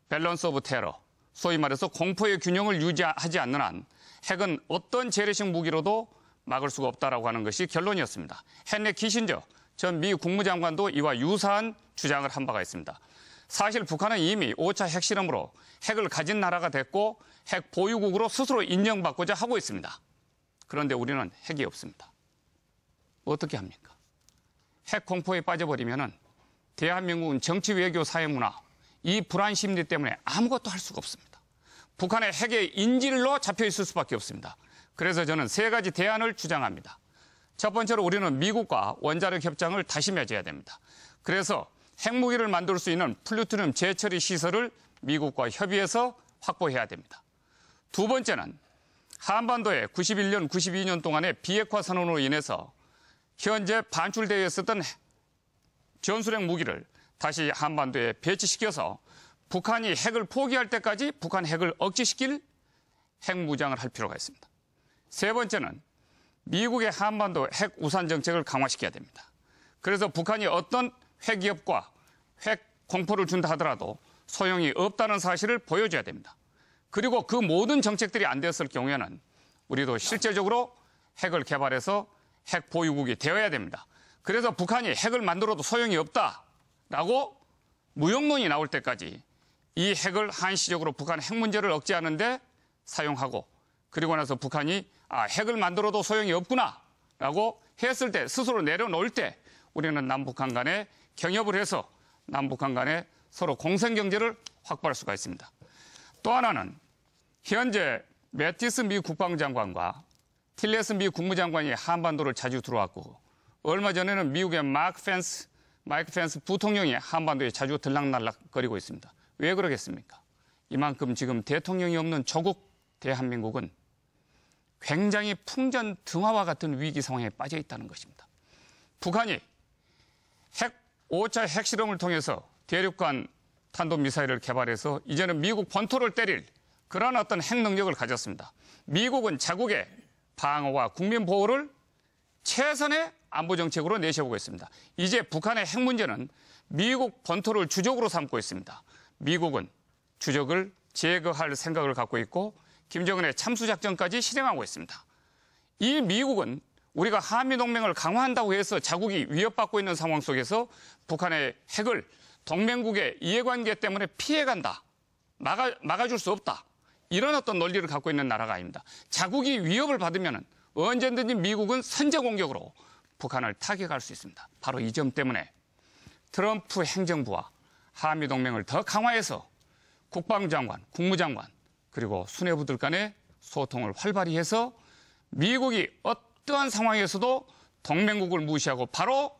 밸런스 오브 테러, 소위 말해서 공포의 균형을 유지하지 않는 한 핵은 어떤 재래식 무기로도 막을 수가 없다라고 하는 것이 결론이었습니다. 헨리 키신저 전 미 국무장관도 이와 유사한 주장을 한 바가 있습니다. 사실 북한은 이미 5차 핵실험으로 핵을 가진 나라가 됐고 핵 보유국으로 스스로 인정받고자 하고 있습니다. 그런데 우리는 핵이 없습니다. 어떻게 합니까? 핵 공포에 빠져버리면은 대한민국은 정치, 외교, 사회문화 이 불안 심리 때문에 아무것도 할 수가 없습니다. 북한의 핵의 인질로 잡혀 있을 수밖에 없습니다. 그래서 저는 3가지 대안을 주장합니다. 첫 번째로 우리는 미국과 원자력 협정을 다시 맺어야 됩니다. 그래서 핵무기를 만들 수 있는 플루토늄 재처리 시설을 미국과 협의해서 확보해야 됩니다. 두 번째는 한반도에 91년, 92년 동안의 비핵화 선언으로 인해서 현재 반출되어 있었던 전술핵 무기를 다시 한반도에 배치시켜서 북한이 핵을 포기할 때까지 북한 핵을 억제시킬 핵무장을 할 필요가 있습니다. 세 번째는 미국의 한반도 핵 우산 정책을 강화시켜야 됩니다. 그래서 북한이 어떤 핵위협과 핵 공포를 준다 하더라도 소용이 없다는 사실을 보여줘야 됩니다. 그리고 그 모든 정책들이 안 됐을 경우에는 우리도 실제적으로 핵을 개발해서 핵 보유국이 되어야 됩니다. 그래서 북한이 핵을 만들어도 소용이 없다라고 무용론이 나올 때까지 이 핵을 한시적으로 북한 핵 문제를 억제하는데 사용하고 그리고 나서 북한이 핵을 만들어도 소용이 없구나라고 했을 때 스스로 내려놓을 때 우리는 남북한 간에 경협을 해서 남북한 간에 서로 공생경제를 확보할 수가 있습니다. 또 하나는 현재 매티스 미 국방장관과 틸레스 미 국무장관이 한반도를 자주 들어왔고 얼마 전에는 미국의 마이크 펜스 부통령이 한반도에 자주 들락날락거리고 있습니다. 왜 그러겠습니까? 이만큼 지금 대통령이 없는 조국 대한민국은 굉장히 풍전등화와 같은 위기 상황에 빠져 있다는 것입니다. 북한이 5차 핵실험을 통해서 대륙간 탄도미사일을 개발해서 이제는 미국 본토를 때릴 그런 어떤 핵 능력을 가졌습니다. 미국은 자국의 방어와 국민 보호를 최선의 안보 정책으로 내세우고 있습니다. 이제 북한의 핵 문제는 미국 본토를 주적으로 삼고 있습니다. 미국은 주적을 제거할 생각을 갖고 있고 김정은의 참수작전까지 실행하고 있습니다. 이 미국은 우리가 한미동맹을 강화한다고 해서 자국이 위협받고 있는 상황 속에서 북한의 핵을 동맹국의 이해관계 때문에 피해간다. 막아줄 수 없다. 이런 어떤 논리를 갖고 있는 나라가 아닙니다. 자국이 위협을 받으면 언제든지 미국은 선제 공격으로 북한을 타격할 수 있습니다. 바로 이 점 때문에 트럼프 행정부와 한미동맹을 더 강화해서 국방장관, 국무장관 그리고 수뇌부들 간의 소통을 활발히 해서 미국이 어떠한 상황에서도 동맹국을 무시하고 바로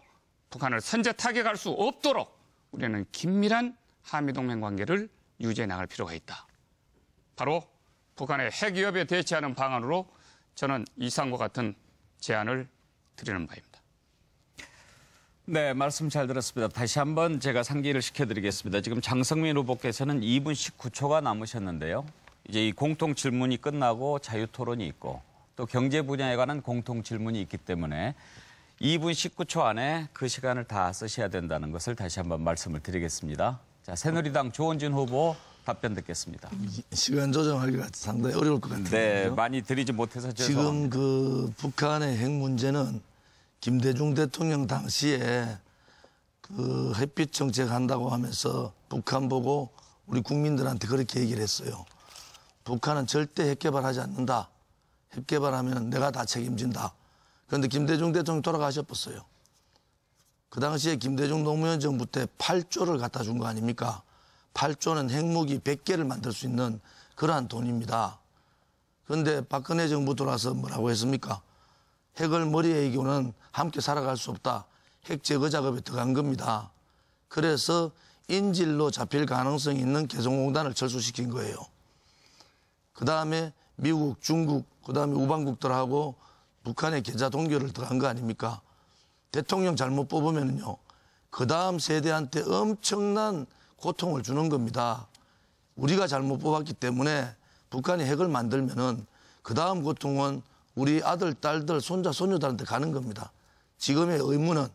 북한을 선제 타격할 수 없도록 우리는 긴밀한 한미동맹 관계를 유지해 나갈 필요가 있다. 바로 북한의 핵 위협에 대처하는 방안으로 저는 이상과 같은 제안을 드리는 바입니다. 네, 말씀 잘 들었습니다. 다시 한번 제가 상기를 시켜드리겠습니다. 지금 장성민 후보께서는 2분 19초가 남으셨는데요. 이제 이 공통 질문이 끝나고 자유토론이 있고 또 경제 분야에 관한 공통 질문이 있기 때문에 2분 19초 안에 그 시간을 다 쓰셔야 된다는 것을 다시 한번 말씀을 드리겠습니다. 자, 새누리당 조원진 후보 답변 듣겠습니다. 시간 조정하기가 상당히 어려울 것 같은데요. 네, 많이 드리지 못해서 죄송합니다. 지금 그 북한의 핵 문제는 김대중 대통령 당시에 그 햇빛 정책 한다고 하면서 북한 보고 우리 국민들한테 그렇게 얘기를 했어요. 북한은 절대 핵 개발하지 않는다. 핵 개발하면 내가 다 책임진다. 그런데 김대중 대통령이 돌아가셨었어요. 그 당시에 김대중 노무현 정부 때 8조를 갖다 준 거 아닙니까? 8조는 핵무기 100개를 만들 수 있는 그러한 돈입니다. 그런데 박근혜 정부 들어와서 뭐라고 했습니까? 핵을 머리에 이기고는 함께 살아갈 수 없다. 핵 제거 작업에 들어간 겁니다. 그래서 인질로 잡힐 가능성이 있는 개성공단을 철수시킨 거예요. 그 다음에 미국, 중국, 그 다음에 우방국들하고 북한의 계좌 동결을 들어간 거 아닙니까? 대통령 잘못 뽑으면요, 그 다음 세대한테 엄청난 고통을 주는 겁니다. 우리가 잘못 뽑았기 때문에 북한이 핵을 만들면은 그 다음 고통은 우리 아들, 딸들, 손자, 손녀들한테 가는 겁니다. 지금의 의무는,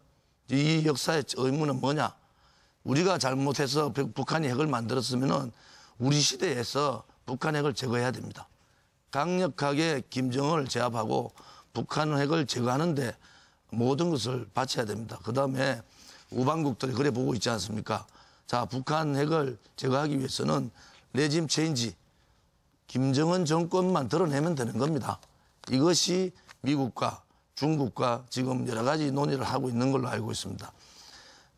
이 역사의 의무는 뭐냐? 우리가 잘못해서 북한이 핵을 만들었으면은 우리 시대에서 북한 핵을 제거해야 됩니다. 강력하게 김정은을 제압하고 북한 핵을 제거하는데 모든 것을 바쳐야 됩니다. 그다음에 우방국들이 그래 보고 있지 않습니까? 자, 북한 핵을 제거하기 위해서는 레짐 체인지, 김정은 정권만 드러내면 되는 겁니다. 이것이 미국과 중국과 지금 여러 가지 논의를 하고 있는 걸로 알고 있습니다.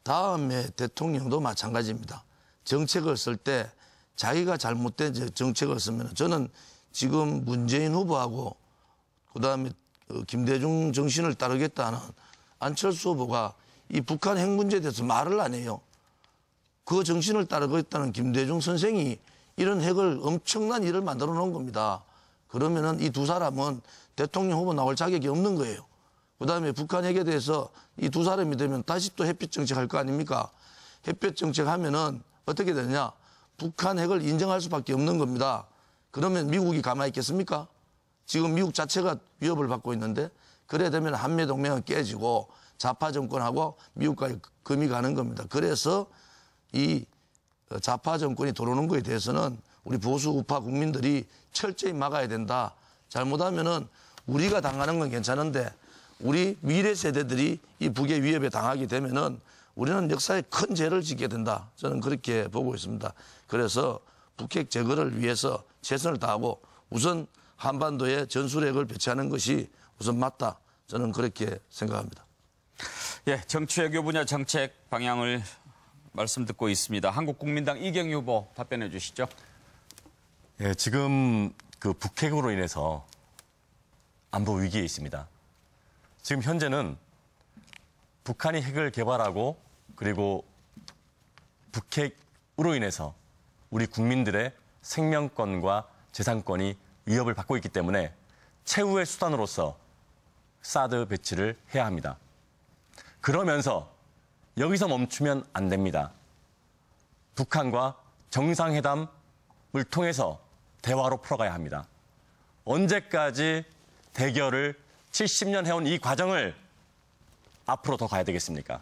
다음에 대통령도 마찬가지입니다. 정책을 쓸 때 자기가 잘못된 정책을 쓰면 저는 지금 문재인 후보하고 그다음에 김대중 정신을 따르겠다는 안철수 후보가 이 북한 핵 문제에 대해서 말을 안 해요. 그 정신을 따르겠다는 김대중 선생이 이런 핵을 엄청난 일을 만들어 놓은 겁니다. 그러면은 이 두 사람은 대통령 후보 나올 자격이 없는 거예요. 그다음에 북한 핵에 대해서 이 두 사람이 되면 다시 또 햇볕 정책 할 거 아닙니까? 햇볕 정책 하면은 어떻게 되느냐? 북한 핵을 인정할 수밖에 없는 겁니다. 그러면 미국이 가만히 있겠습니까? 지금 미국 자체가 위협을 받고 있는데 그래 되면 한미동맹은 깨지고 좌파 정권하고 미국과의 금이 가는 겁니다. 그래서 이 좌파 정권이 들어오는 거에 대해서는 우리 보수 우파 국민들이 철저히 막아야 된다. 잘못하면은 우리가 당하는 건 괜찮은데 우리 미래 세대들이 이 북의 위협에 당하게 되면은 우리는 역사에 큰 죄를 짓게 된다. 저는 그렇게 보고 있습니다. 그래서 북핵 제거를 위해서 최선을 다하고 우선 한반도에 전술핵을 배치하는 것이 우선 맞다. 저는 그렇게 생각합니다. 예, 정치 외교 분야 정책 방향을 말씀 듣고 있습니다. 한국국민당 이경희 후보 답변해 주시죠. 예, 지금 그 북핵으로 인해서 안보 위기에 있습니다. 지금 현재는 북한이 핵을 개발하고 그리고 북핵으로 인해서 우리 국민들의 생명권과 재산권이 위협을 받고 있기 때문에 최후의 수단으로서 사드 배치를 해야 합니다. 그러면서 여기서 멈추면 안 됩니다. 북한과 정상회담을 통해서 대화로 풀어가야 합니다. 언제까지 대결을 70년 해온 이 과정을 앞으로 더 가야 되겠습니까?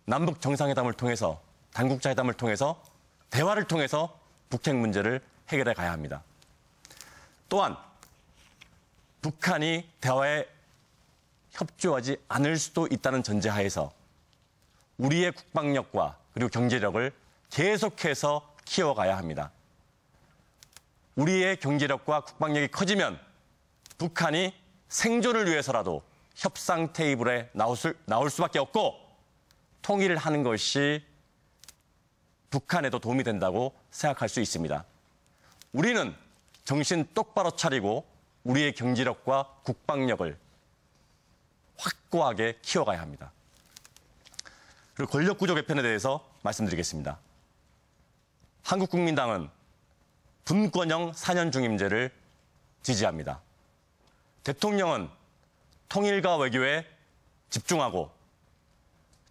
남북 정상회담을 통해서 단국자 회담을 통해서 대화를 통해서 북핵 문제를 해결해 가야 합니다. 또한 북한이 대화에 협조하지 않을 수도 있다는 전제하에서 우리의 국방력과 그리고 경제력을 계속해서 키워가야 합니다. 우리의 경제력과 국방력이 커지면 북한이 생존을 위해서라도 협상 테이블에 나올 수밖에 없고 통일을 하는 것이 북한에도 도움이 된다고 생각할 수 있습니다. 우리는 정신 똑바로 차리고 우리의 경제력과 국방력을 확고하게 키워가야 합니다. 그리고 권력구조 개편에 대해서 말씀드리겠습니다. 한국국민당은 분권형 4년 중임제를 지지합니다. 대통령은 통일과 외교에 집중하고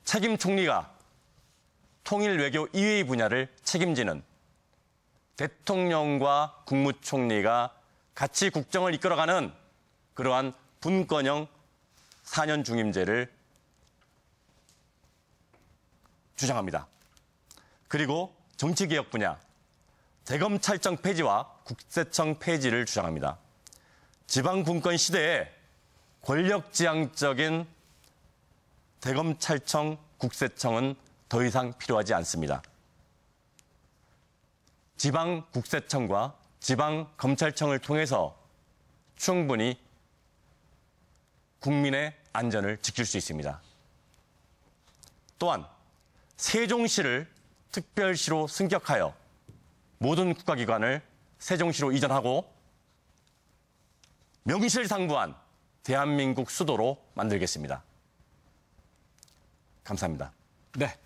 책임 총리가 통일 외교 이외의 분야를 책임지는 대통령과 국무총리가 같이 국정을 이끌어가는 그러한 분권형 4년 중임제를 주장합니다. 그리고 정치개혁 분야, 대검찰청 폐지와 국세청 폐지를 주장합니다. 지방분권 시대에 권력지향적인 대검찰청, 국세청은 더 이상 필요하지 않습니다. 지방국세청과 지방검찰청을 통해서 충분히 국민의 안전을 지킬 수 있습니다. 또한 세종시를 특별시로 승격하여 모든 국가기관을 세종시로 이전하고 명실상부한 대한민국 수도로 만들겠습니다. 감사합니다. 네,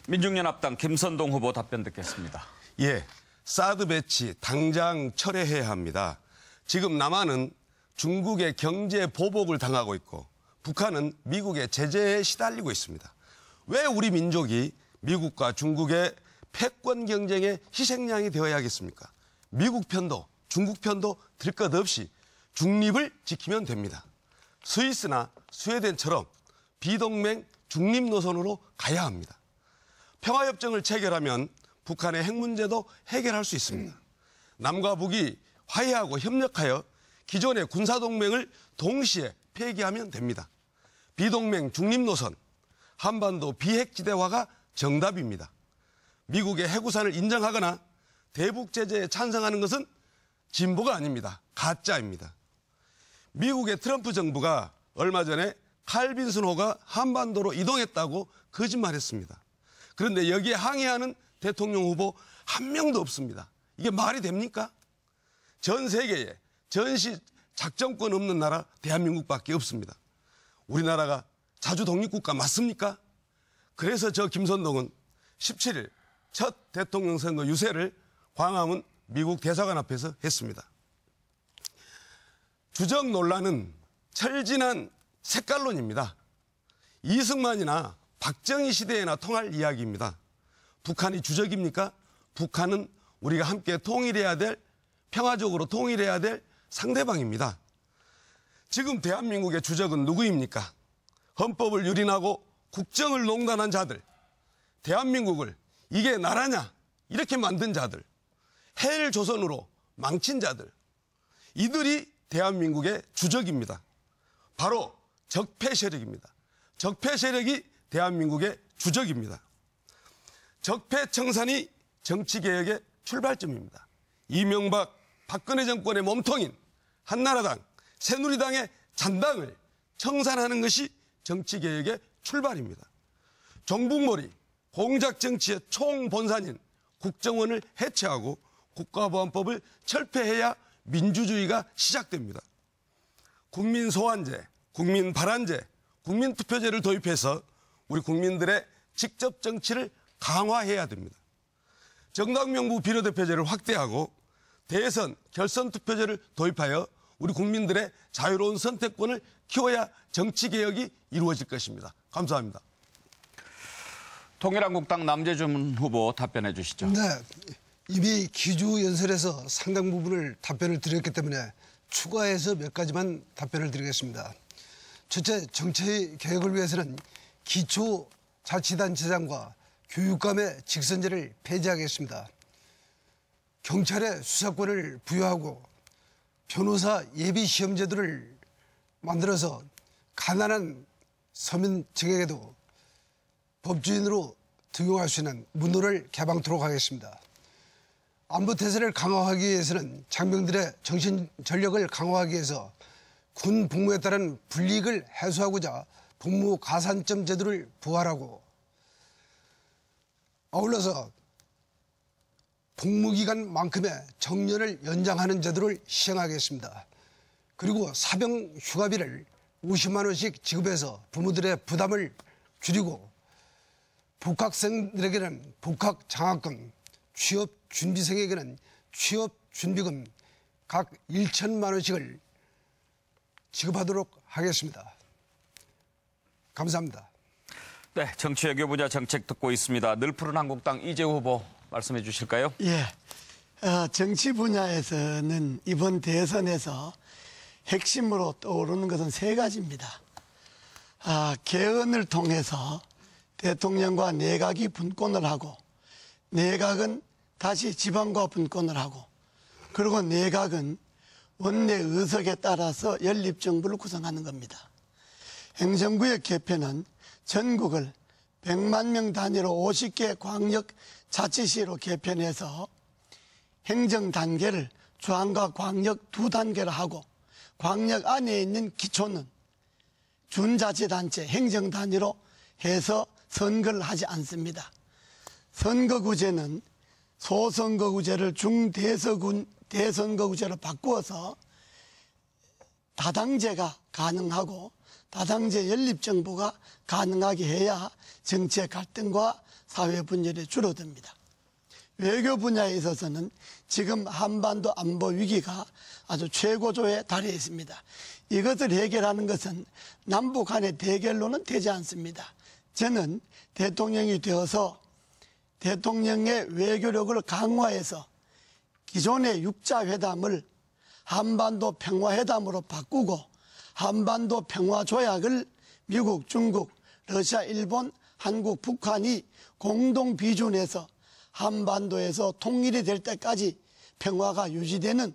민중연합당 김선동 후보 답변 듣겠습니다. 예, 사드 배치 당장 철회해야 합니다. 지금 남한은 중국의 경제 보복을 당하고 있고 북한은 미국의 제재에 시달리고 있습니다. 왜 우리 민족이 미국과 중국의 패권 경쟁의 희생양이 되어야 하겠습니까? 미국 편도 중국 편도 들 것 없이 중립을 지키면 됩니다. 스위스나 스웨덴처럼 비동맹 중립 노선으로 가야 합니다. 평화협정을 체결하면 북한의 핵 문제도 해결할 수 있습니다. 남과 북이 화해하고 협력하여 기존의 군사동맹을 동시에 폐기하면 됩니다. 비동맹 중립 노선, 한반도 비핵지대화가 정답입니다. 미국의 해구산을 인정하거나 대북 제재에 찬성하는 것은 진보가 아닙니다. 가짜입니다. 미국의 트럼프 정부가 얼마 전에 칼 빈슨호가 한반도로 이동했다고 거짓말했습니다. 그런데 여기에 항의하는 대통령 후보 한 명도 없습니다. 이게 말이 됩니까? 전 세계에 전시 작전권 없는 나라 대한민국밖에 없습니다. 우리나라가 자주 독립국가 맞습니까? 그래서 저 김선동은 17일 첫 대통령 선거 유세를 광화문 미국 대사관 앞에서 했습니다. 주적 논란은 철진한 색깔론입니다. 이승만이나 박정희 시대에나 통할 이야기입니다. 북한이 주적입니까? 북한은 우리가 함께 통일해야 될, 평화적으로 통일해야 될 상대방입니다. 지금 대한민국의 주적은 누구입니까? 헌법을 유린하고 국정을 농단한 자들, 대한민국을 이게 나라냐 이렇게 만든 자들, 헬조선으로 망친 자들, 이들이 대한민국의 주적입니다. 바로 적폐 세력입니다. 적폐 세력이 대한민국의 주적입니다. 적폐 청산이 정치개혁의 출발점입니다. 이명박, 박근혜 정권의 몸통인 한나라당, 새누리당의 잔당을 청산하는 것이 정치개혁의 출발입니다. 종북몰이, 공작정치의 총본산인 국정원을 해체하고 국가보안법을 철폐해야 민주주의가 시작됩니다. 국민소환제, 국민발안제, 국민투표제를 도입해서 우리 국민들의 직접 정치를 강화해야 됩니다. 정당명부 비례대표제를 확대하고 대선, 결선투표제를 도입하여 우리 국민들의 자유로운 선택권을 키워야 정치개혁이 이루어질 것입니다. 감사합니다. 통일한국당 남재준 후보 답변해 주시죠. 네, 이미 기조연설에서 상당 부분을 답변을 드렸기 때문에 추가해서 몇 가지만 답변을 드리겠습니다. 첫째, 정치 개혁을 위해서는 기초자치단체장과 교육감의 직선제를 폐지하겠습니다. 경찰에 수사권을 부여하고 변호사 예비시험 제도를 만들어서 가난한 서민층에게도 법주인으로 등용할 수 있는 문호를 개방토록 하겠습니다. 안보태세를 강화하기 위해서는 장병들의 정신전력을 강화하기 위해서 군 복무에 따른 불이익을 해소하고자 복무 가산점 제도를 부활하고 아울러서 복무기간만큼의 정년을 연장하는 제도를 시행하겠습니다. 그리고 사병 휴가비를 50만 원씩 지급해서 부모들의 부담을 줄이고 복학생들에게는 복학장학금, 취업준비생에게는 취업준비금 각 1천만 원씩을 지급하도록 하겠습니다. 감사합니다. 네, 정치외교 분야 정책 듣고 있습니다. 늘 푸른 한국당 이재호 후보 말씀해 주실까요? 예, 정치 분야에서는 이번 대선에서 핵심으로 떠오르는 것은 세 가지입니다. 개헌을 통해서 대통령과 내각이 분권을 하고 내각은 다시 지방과 분권을 하고 그리고 내각은 원내 의석에 따라서 연립정부를 구성하는 겁니다. 행정구역 개편은 전국을 100만 명 단위로 50개 광역자치시로 개편해서 행정 단계를 중앙과 광역 두 단계로 하고 광역 안에 있는 기초는 준자치단체 행정 단위로 해서 선거를 하지 않습니다. 선거구제는 소선거구제를 대선거구제로 바꾸어서 다당제가 가능하고 다당제 연립정부가 가능하게 해야 정치의 갈등과 사회 분열이 줄어듭니다. 외교 분야에 있어서는 지금 한반도 안보 위기가 아주 최고조에 달해 있습니다. 이것을 해결하는 것은 남북 간의 대결로는 되지 않습니다. 저는 대통령이 되어서 대통령의 외교력을 강화해서 기존의 육자회담을 한반도 평화회담으로 바꾸고 한반도 평화조약을 미국, 중국, 러시아, 일본, 한국, 북한이 공동 비준해서 한반도에서 통일이 될 때까지 평화가 유지되는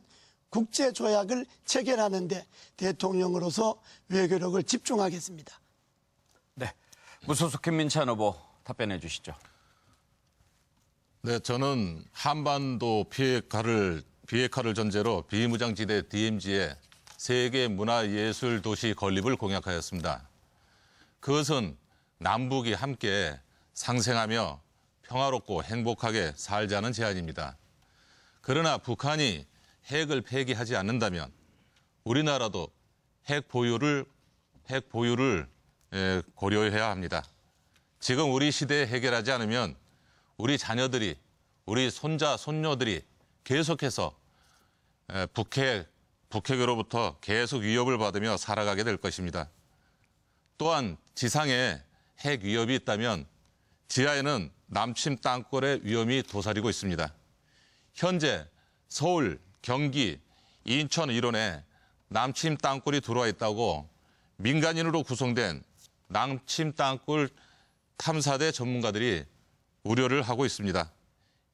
국제조약을 체결하는 데 대통령으로서 외교력을 집중하겠습니다. 네, 무소속 김민찬 후보 답변해 주시죠. 네, 저는 한반도 비핵화를 전제로 비무장지대 DMZ의 세계 문화예술 도시 건립을 공약하였습니다. 그것은 남북이 함께 상생하며 평화롭고 행복하게 살자는 제안입니다. 그러나 북한이 핵을 폐기하지 않는다면 우리나라도 핵 보유를 고려해야 합니다. 지금 우리 시대에 해결하지 않으면 우리 자녀들이, 우리 손자, 손녀들이 계속해서 북핵으로부터 계속 위협을 받으며 살아가게 될 것입니다. 또한 지상에 핵 위협이 있다면 지하에는 남침 땅굴의 위험이 도사리고 있습니다. 현재 서울, 경기, 인천 일원에 남침 땅굴이 들어와 있다고 민간인으로 구성된 남침 땅굴 탐사대 전문가들이 우려를 하고 있습니다.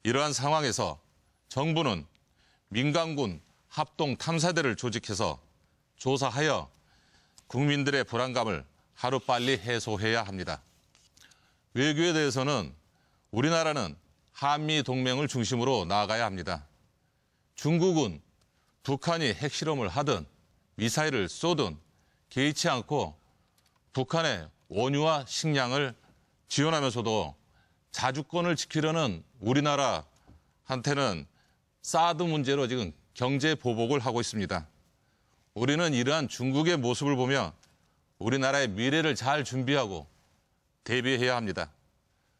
이러한 상황에서 정부는 민간군 합동 탐사대를 조직해서 조사하여 국민들의 불안감을 하루빨리 해소해야 합니다. 외교에 대해서는 우리나라는 한미 동맹을 중심으로 나아가야 합니다. 중국은 북한이 핵실험을 하든 미사일을 쏘든 개의치 않고 북한의 원유와 식량을 지원하면서도 자주권을 지키려는 우리나라한테는 사드 문제로 지금 경제 보복을 하고 있습니다. 우리는 이러한 중국의 모습을 보며 우리나라의 미래를 잘 준비하고 대비해야 합니다.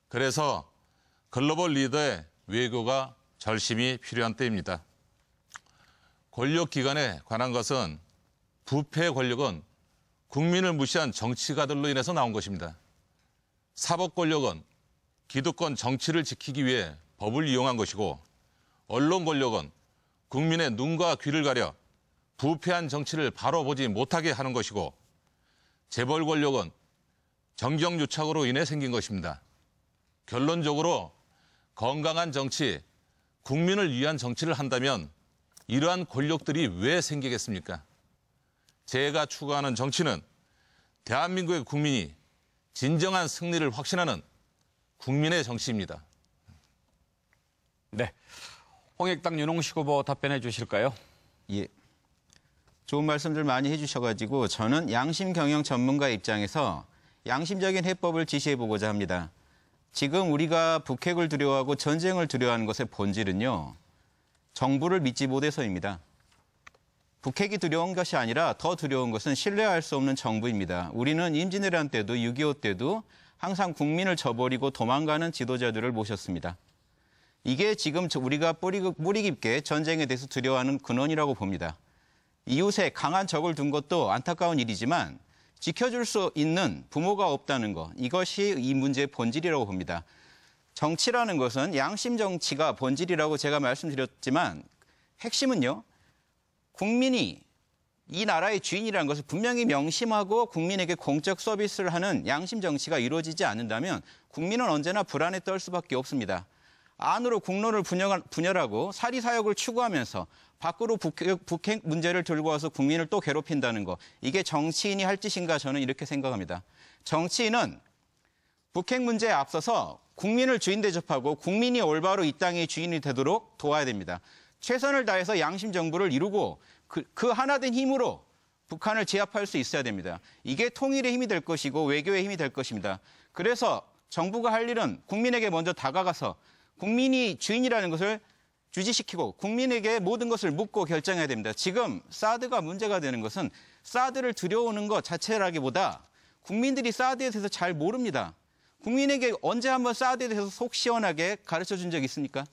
그래서 글로벌 리더의 외교가 절실히 필요한 때입니다. 권력기관에 관한 것은 부패 권력은 국민을 무시한 정치가들로 인해서 나온 것입니다. 사법 권력은 기득권 정치를 지키기 위해 법을 이용한 것이고 언론 권력은 국민의 눈과 귀를 가려 부패한 정치를 바로 보지 못하게 하는 것이고 재벌 권력은 정경유착으로 인해 생긴 것입니다. 결론적으로 건강한 정치, 국민을 위한 정치를 한다면 이러한 권력들이 왜 생기겠습니까? 제가 추구하는 정치는 대한민국의 국민이 진정한 승리를 확신하는 국민의 정치입니다. 네, 홍익당 윤홍식 후보 답변해 주실까요? 예. 좋은 말씀들 많이 해주셔가지고 저는 양심 경영 전문가 입장에서 양심적인 해법을 지시해보고자 합니다. 지금 우리가 북핵을 두려워하고 전쟁을 두려워하는 것의 본질은요. 정부를 믿지 못해서입니다. 북핵이 두려운 것이 아니라 더 두려운 것은 신뢰할 수 없는 정부입니다. 우리는 임진왜란 때도 6.25 때도 항상 국민을 저버리고 도망가는 지도자들을 모셨습니다. 이게 지금 우리가 뿌리 깊게 전쟁에 대해서 두려워하는 근원이라고 봅니다. 이웃에 강한 적을 둔 것도 안타까운 일이지만 지켜줄 수 있는 부모가 없다는 것, 이것이 이 문제의 본질이라고 봅니다. 정치라는 것은 양심 정치가 본질이라고 제가 말씀드렸지만 핵심은요. 국민이 이 나라의 주인이라는 것을 분명히 명심하고 국민에게 공적 서비스를 하는 양심 정치가 이루어지지 않는다면 국민은 언제나 불안에 떨 수밖에 없습니다. 안으로 국론을 분열하고 사리사욕을 추구하면서 밖으로 북핵 문제를 들고 와서 국민을 또 괴롭힌다는 거. 이게 정치인이 할 짓인가 저는 이렇게 생각합니다. 정치인은 북핵 문제에 앞서서 국민을 주인 대접하고 국민이 올바로 이 땅의 주인이 되도록 도와야 됩니다. 최선을 다해서 양심 정부를 이루고 그 하나된 힘으로 북한을 제압할 수 있어야 됩니다. 이게 통일의 힘이 될 것이고 외교의 힘이 될 것입니다. 그래서 정부가 할 일은 국민에게 먼저 다가가서 국민이 주인이라는 것을 주지시키고 국민에게 모든 것을 묻고 결정해야 됩니다. 지금 사드가 문제가 되는 것은 사드를 들여오는 것 자체라기보다 국민들이 사드에 대해서 잘 모릅니다. 국민에게 언제 한번 사드에 대해서 속 시원하게 가르쳐준 적 있습니까?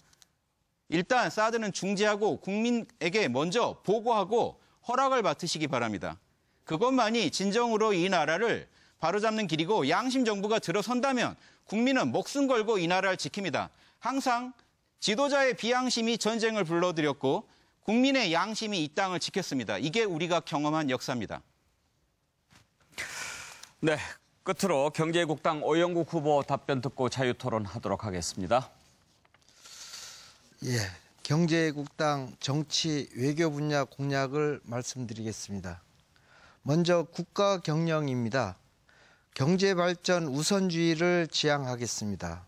일단 사드는 중지하고 국민에게 먼저 보고하고 허락을 받으시기 바랍니다. 그것만이 진정으로 이 나라를 바로잡는 길이고 양심 정부가 들어선다면 국민은 목숨 걸고 이 나라를 지킵니다. 항상 지도자의 비양심이 전쟁을 불러들였고 국민의 양심이 이 땅을 지켰습니다. 이게 우리가 경험한 역사입니다. 네, 끝으로 경제국당 오영국 후보 답변 듣고 자유토론하도록 하겠습니다. 예, 경제국당 정치 외교 분야 공약을 말씀드리겠습니다. 먼저 국가 경영입니다. 경제 발전 우선주의를 지향하겠습니다.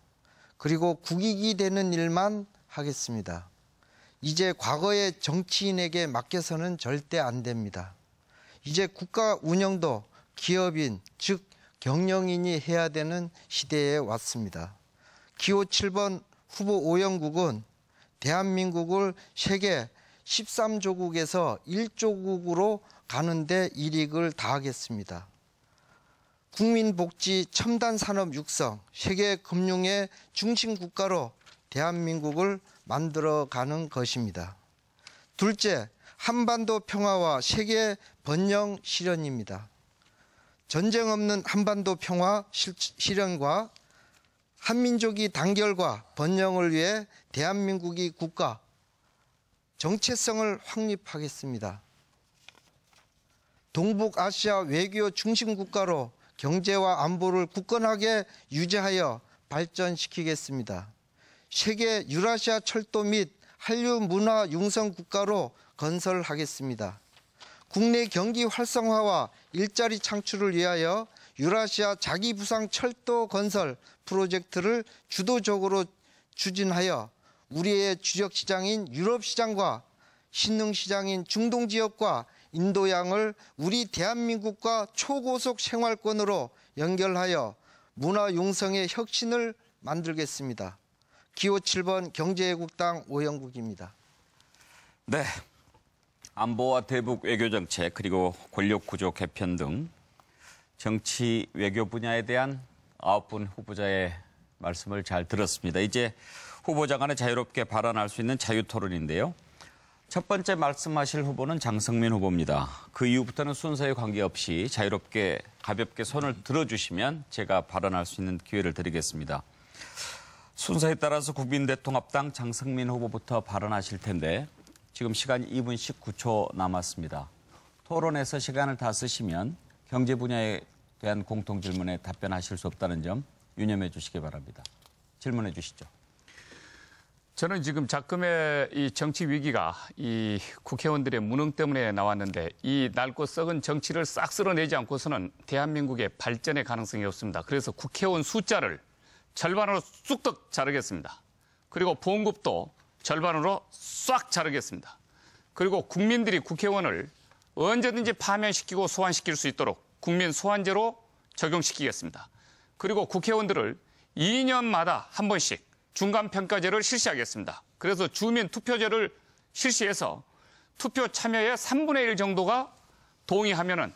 그리고 국익이 되는 일만 하겠습니다. 이제 과거의 정치인에게 맡겨서는 절대 안 됩니다. 이제 국가 운영도 기업인, 즉 경영인이 해야 되는 시대에 왔습니다. 기호 7번 후보 오영국은 대한민국을 세계 13조국에서 1조국으로 가는데 일익을 다하겠습니다. 국민복지 첨단 산업 육성, 세계 금융의 중심 국가로 대한민국을 만들어가는 것입니다. 둘째, 한반도 평화와 세계 번영 실현입니다. 전쟁 없는 한반도 평화 실현과 한민족이 단결과 번영을 위해 대한민국이 국가 정체성을 확립하겠습니다. 동북아시아 외교 중심 국가로 경제와 안보를 굳건하게 유지하여 발전시키겠습니다. 세계 유라시아 철도 및 한류 문화 융성 국가로 건설하겠습니다. 국내 경기 활성화와 일자리 창출을 위하여 유라시아 자기부상 철도 건설 프로젝트를 주도적으로 추진하여 우리의 주력 시장인 유럽 시장과 신흥 시장인 중동 지역과 인도양을 우리 대한민국과 초고속 생활권으로 연결하여 문화 융성의 혁신을 만들겠습니다. 기호 7번 경제국당 오영국입니다. 네, 안보와 대북 외교 정책 그리고 권력 구조 개편 등 정치 외교 분야에 대한 9분 후보자의 말씀을 잘 들었습니다. 이제 후보자 간에 자유롭게 발언할 수 있는 자유토론인데요. 첫 번째 말씀하실 후보는 장성민 후보입니다. 그 이후부터는 순서에 관계없이 자유롭게 가볍게 손을 들어주시면 제가 발언할 수 있는 기회를 드리겠습니다. 순서에 따라서 국민대통합당 장성민 후보부터 발언하실 텐데 지금 시간이 2분 19초 남았습니다. 토론에서 시간을 다 쓰시면 경제 분야에 대한 공통질문에 답변하실 수 없다는 점 유념해 주시기 바랍니다. 질문해 주시죠. 저는 지금 작금의 이 정치 위기가 이 국회의원들의 무능 때문에 나왔는데 이 낡고 썩은 정치를 싹 쓸어내지 않고서는 대한민국의 발전의 가능성이 없습니다. 그래서 국회의원 숫자를 절반으로 쑥떡 자르겠습니다. 그리고 보험급도 절반으로 싹 자르겠습니다. 그리고 국민들이 국회의원을 언제든지 파면시키고 소환시킬 수 있도록 국민 소환제로 적용시키겠습니다. 그리고 국회의원들을 2년마다 한 번씩 중간평가제를 실시하겠습니다. 그래서 주민 투표제를 실시해서 투표 참여의 3분의 1 정도가 동의하면은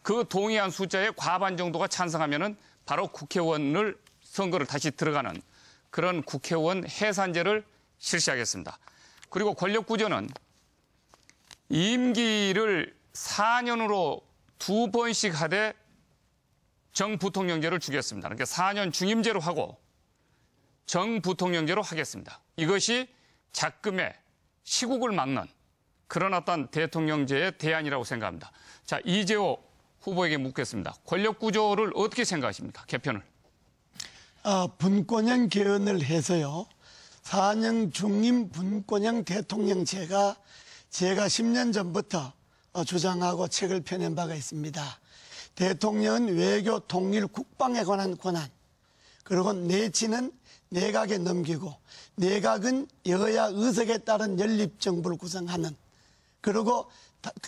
그 동의한 숫자의 과반 정도가 찬성하면은 바로 국회의원을 선거를 다시 들어가는 그런 국회의원 해산제를 실시하겠습니다. 그리고 권력구조는 임기를 4년으로 2번씩 하되 정부통령제를 주겠습니다. 그러니까 4년 중임제로 하고 정부통령제로 하겠습니다. 이것이 작금의 시국을 막는 그런 어떤 대통령제의 대안이라고 생각합니다. 자, 이재호 후보에게 묻겠습니다. 권력구조를 어떻게 생각하십니까? 개편을. 분권형 개헌을 해서요. 4년 중임 분권형 대통령제가 제가 10년 전부터 주장하고 책을 펴낸 바가 있습니다. 대통령은 외교, 통일, 국방에 관한 권한, 그리고 내치는 내각에 넘기고 내각은 여야 의석에 따른 연립정부를 구성하는, 그리고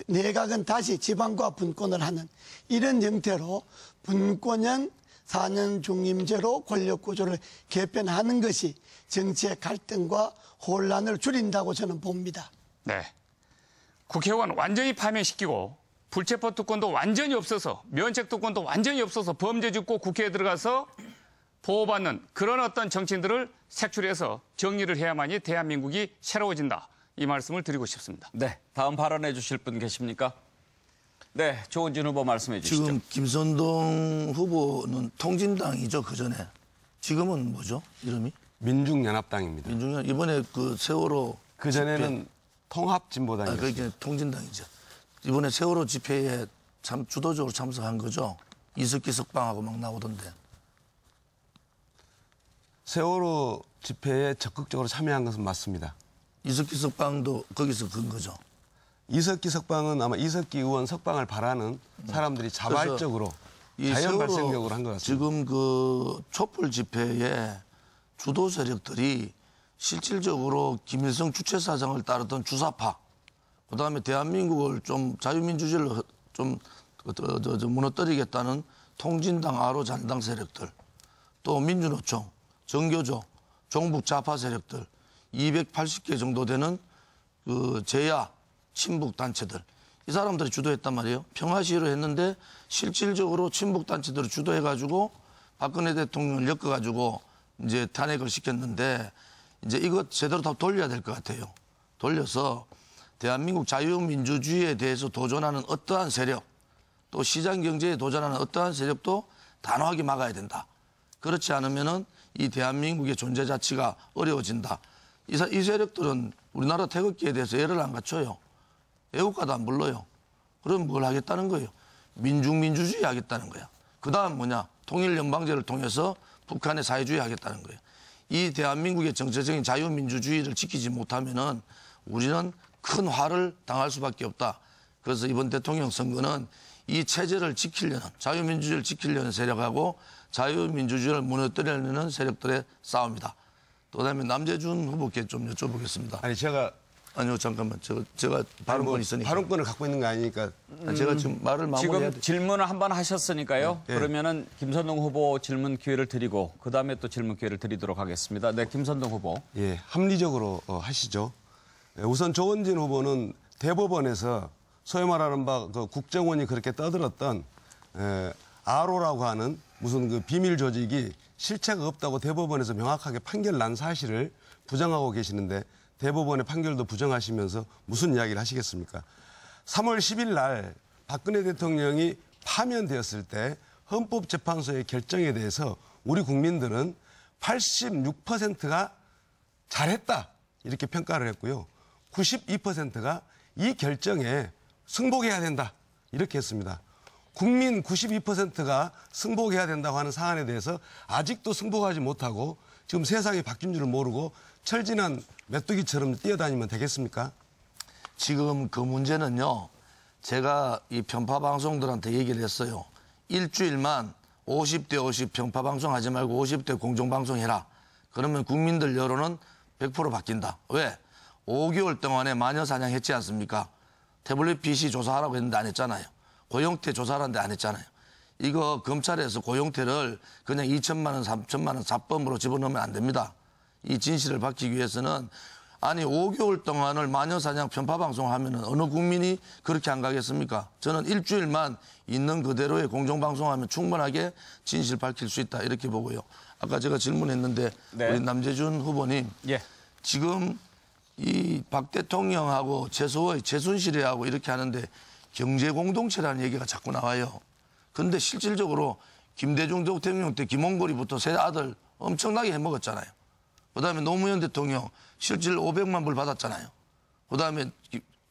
내각은 다시 지방과 분권을 하는 이런 형태로 분권형 4년 중임제로 권력구조를 개편하는 것이 정치의 갈등과 혼란을 줄인다고 저는 봅니다. 네, 국회의원 완전히 파면시키고 불체포 특권도 완전히 없어서 면책 특권도 완전히 없어서 범죄 짓고 국회에 들어가서 보호받는 그런 어떤 정치인들을 색출해서 정리를 해야만이 대한민국이 새로워진다. 이 말씀을 드리고 싶습니다. 네, 다음 발언해 주실 분 계십니까? 네, 조은진 후보 말씀해 주시죠. 지금 김선동 후보는 통진당이죠, 그전에. 지금은 뭐죠, 이름이? 민중연합당입니다. 민중연합, 이번에 그 세월호. 그전에는 통합진보당이었습니다. 그게 통진당이죠. 이번에 세월호 집회에 참 주도적으로 참석한 거죠. 이석기 석방하고 막 나오던데. 세월호 집회에 적극적으로 참여한 것은 맞습니다. 이석기 석방도 거기서 건 거죠. 이석기 석방은 아마 이석기 의원 석방을 바라는 사람들이 자발적으로 자연 발생적으로 한 것 같습니다. 지금 그 촛불 집회에 주도 세력들이 실질적으로 김일성 주체사상을 따르던 주사파, 그다음에 대한민국을 좀 자유민주주의를 좀 무너뜨리겠다는 통진당 아로 잔당 세력들, 또 민주노총, 정교조, 종북 좌파 세력들 280개 정도 되는 그 제야 친북 단체들, 이 사람들이 주도했단 말이에요. 평화 시위를 했는데 실질적으로 친북 단체들을 주도해가지고 박근혜 대통령을 엮어가지고 이제 탄핵을 시켰는데, 이제 이거 제대로 다 돌려야 될 것 같아요. 돌려서 대한민국 자유민주주의에 대해서 도전하는 어떠한 세력, 또 시장 경제에 도전하는 어떠한 세력도 단호하게 막아야 된다. 그렇지 않으면은 이 대한민국의 존재 자체가 어려워진다. 이 세력들은 우리나라 태극기에 대해서 예를 안 갖춰요. 애국가도 안 불러요. 그럼 뭘 하겠다는 거예요? 민중민주주의 하겠다는 거야. 그 다음 뭐냐? 통일연방제를 통해서 북한의 사회주의 하겠다는 거예요. 이 대한민국의 정체적인 자유민주주의를 지키지 못하면은 우리는 큰 화를 당할 수밖에 없다. 그래서 이번 대통령 선거는 이 체제를 지키려는, 자유민주주의를 지키려는 세력하고 자유민주주의를 무너뜨리려는 세력들의 싸움이다. 또 그다음에 남재준 후보께 좀 여쭤보겠습니다. 아니요, 잠깐만. 제가 발언권이 있으니까. 발언권을 갖고 있는 거 아니니까. 제가 지금 말을 마무리해야 지금 질문을 한번 하셨으니까요. 네. 그러면은 김선동 후보 질문 기회를 드리고 그다음에 또 질문 기회를 드리도록 하겠습니다. 네, 김선동 후보. 예, 합리적으로 하시죠. 우선 조원진 후보는 대법원에서 소위 말하는 바 그 국정원이 그렇게 떠들었던 아로라고 하는 무슨 그 비밀 조직이 실체가 없다고 대법원에서 명확하게 판결 난 사실을 부정하고 계시는데, 대법원의 판결도 부정하시면서 무슨 이야기를 하시겠습니까? 3월 10일 날 박근혜 대통령이 파면되었을 때 헌법재판소의 결정에 대해서 우리 국민들은 86%가 잘했다 이렇게 평가를 했고요. 92%가 이 결정에 승복해야 된다 이렇게 했습니다. 국민 92%가 승복해야 된다고 하는 사안에 대해서 아직도 승복하지 못하고 지금 세상이 바뀐 줄을 모르고 철진한 메뚜기처럼 뛰어다니면 되겠습니까? 지금 그 문제는요, 제가 이 편파 방송들한테 얘기를 했어요. 일주일만 50대 50 편파 방송 하지 말고 50대 공정 방송 해라. 그러면 국민들 여론은 100% 바뀐다. 왜? 5개월 동안에 마녀 사냥했지 않습니까? 태블릿 PC 조사하라고 했는데 안 했잖아요. 고용태 조사하라는데 안 했잖아요. 이거 검찰에서 고용태를 그냥 2천만 원, 3천만 원 사범으로 집어넣으면 안 됩니다. 이 진실을 밝히기 위해서는, 아니 5개월 동안을 마녀사냥 편파방송하면 어느 국민이 그렇게 안 가겠습니까? 저는 일주일만 있는 그대로의 공정방송하면 충분하게 진실 밝힐 수 있다 이렇게 보고요. 아까 제가 질문했는데 네. 우리 남재준 후보님, 예. 지금 이 박 대통령하고 최순실이하고 이렇게 하는데 경제공동체라는 얘기가 자꾸 나와요. 그런데 실질적으로 김대중 대통령 때 김홍거리부터 세 아들 엄청나게 해먹었잖아요. 그다음에 노무현 대통령 실질 500만 불 받았잖아요. 그다음에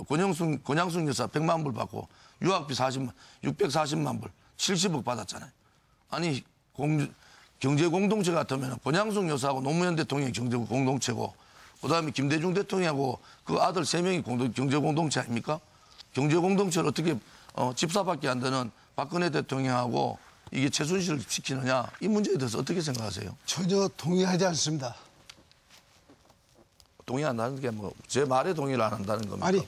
권양숙 여사 100만 불 받고 유학비 640만 불, 70억 받았잖아요. 아니 경제공동체 같으면 권양숙 여사하고 노무현 대통령이 경제공동체고, 그다음에 김대중 대통령하고 그 아들 3명이 경제공동체 아닙니까? 경제공동체를 어떻게 집사밖에 안 되는 박근혜 대통령하고 이게 최순실을 시키느냐, 이 문제에 대해서 어떻게 생각하세요? 전혀 동의하지 않습니다. 동의 안 하는 게 뭐 제 말에 동의를 안 한다는 겁니까? 아니,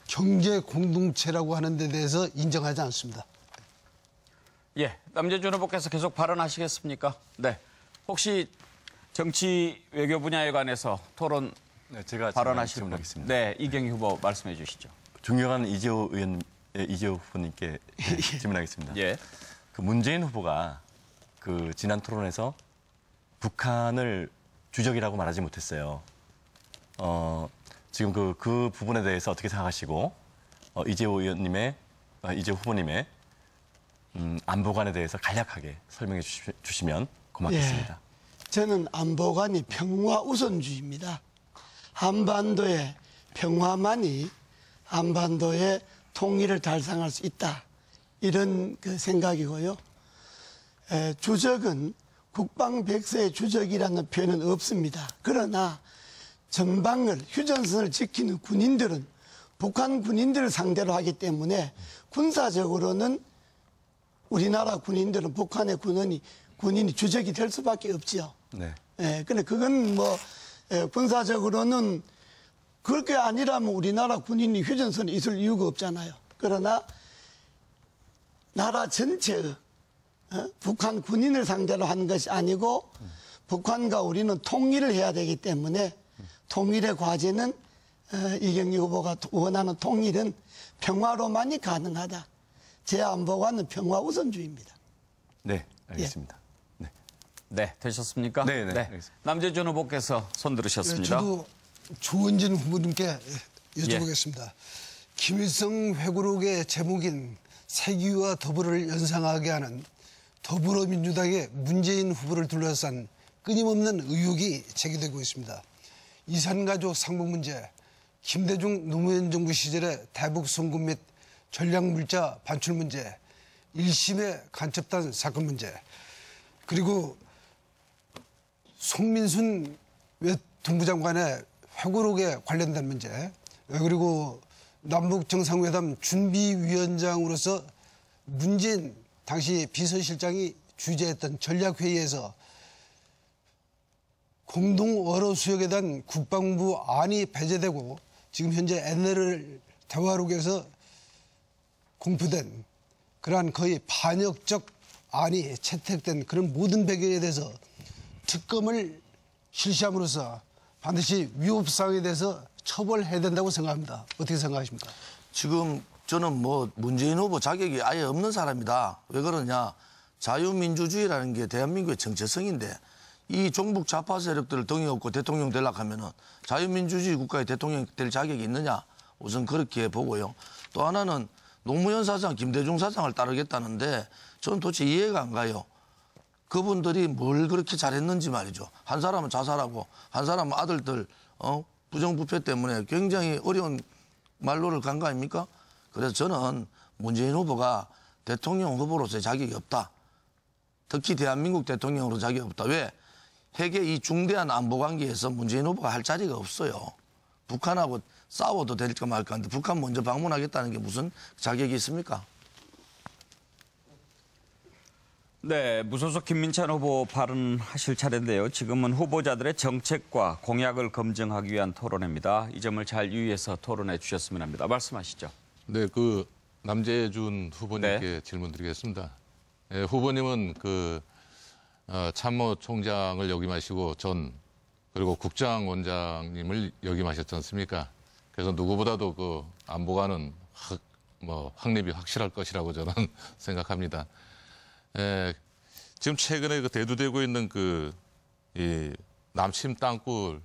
경제 공동체라고 하는 데 대해서 인정하지 않습니다. 예, 남재준 후보께서 계속 발언하시겠습니까? 네. 혹시 정치 외교 분야에 관해서 토론 제가 발언하실 분? 질문하겠습니다. 네, 이경희 후보 말씀해 주시죠. 존경하는 이재호 후보님께 질문하겠습니다. 예. 그 문재인 후보가 그 지난 토론에서 북한을 주적이라고 말하지 못했어요. 지금 그 부분에 대해서 어떻게 생각하시고 이재호 후보님의 안보관에 대해서 간략하게 설명해 주시면 고맙겠습니다. 예, 저는 안보관이 평화 우선주의입니다. 한반도에 평화만이 한반도의 통일을 달성할 수 있다. 이런 그 생각이고요. 주적은 국방백서의 주적이라는 표현은 없습니다. 그러나 전방을 휴전선을 지키는 군인들은 북한 군인들을 상대로 하기 때문에 군사적으로는 우리나라 군인들은 북한의 군인이 주적이 될 수밖에 없죠. 네. 근데 그건 뭐 군사적으로는 그렇게 아니라면 우리나라 군인이 휴전선에 있을 이유가 없잖아요. 그러나 나라 전체의 북한 군인을 상대로 하는 것이 아니고 북한과 우리는 통일을 해야 되기 때문에 통일의 과제는 이경희 후보가 원하는 통일은 평화로만이 가능하다. 제 안보관은 평화 우선주의입니다. 네, 알겠습니다. 네, 되셨습니까? 네, 알겠습니다. 남재준 후보께서 손 들으셨습니다. 저도 조은진 후보님께 여쭤보겠습니다. 김일성 회고록의 제목인 세기와 더불어를 연상하게 하는 더불어민주당의 문재인 후보를 둘러싼 끊임없는 의혹이 제기되고 있습니다. 이산가족 상봉 문제, 김대중 노무현 정부 시절의 대북 송금 및 전략물자 반출 문제, 1심의 간첩단 사건 문제, 그리고 송민순 외통부 장관의 회고록에 관련된 문제, 그리고 남북 정상회담 준비위원장으로서 문재인 당시 비서실장이 주재했던 전략회의에서 공동어로 수역에 대한 국방부 안이 배제되고 지금 현재 NL 대화록에서 공표된 그러한 거의 반역적 안이 채택된 그런 모든 배경에 대해서 특검을 실시함으로써 반드시 위법사항에 대해서 처벌해야 된다고 생각합니다. 어떻게 생각하십니까? 지금 저는 뭐 문재인 후보 자격이 아예 없는 사람이다. 왜 그러냐. 자유민주주의라는 게 대한민국의 정체성인데 이 종북 좌파 세력들을 등에 업고 대통령 되려고 하면은 자유민주주의 국가의 대통령 될 자격이 있느냐. 우선 그렇게 보고요. 또 하나는 노무현 사장, 김대중 사장을 따르겠다는데 저는 도대체 이해가 안 가요. 그분들이 뭘 그렇게 잘했는지 말이죠. 한 사람은 자살하고 한 사람은 아들들 부정부패 때문에 굉장히 어려운 말로를 간 거 아닙니까? 그래서 저는 문재인 후보가 대통령 후보로서의 자격이 없다. 특히 대한민국 대통령으로 자격이 없다. 왜? 핵의 이 중대한 안보 관계에서 문재인 후보가 할 자리가 없어요. 북한하고 싸워도 될까 말까 하는데 북한 먼저 방문하겠다는 게 무슨 자격이 있습니까? 네, 무소속 김민찬 후보 발언하실 차례인데요. 지금은 후보자들의 정책과 공약을 검증하기 위한 토론회입니다. 이 점을 잘 유의해서 토론해 주셨으면 합니다. 말씀하시죠. 네, 남재준 후보님께 질문드리겠습니다. 후보님은 참모총장을 역임하시고 그리고 국장원장님을 역임하셨지 않습니까? 그래서 누구보다도 안보관은 확립이 확실할 것이라고 저는 생각합니다. 지금 최근에 대두되고 있는 이 남침 땅굴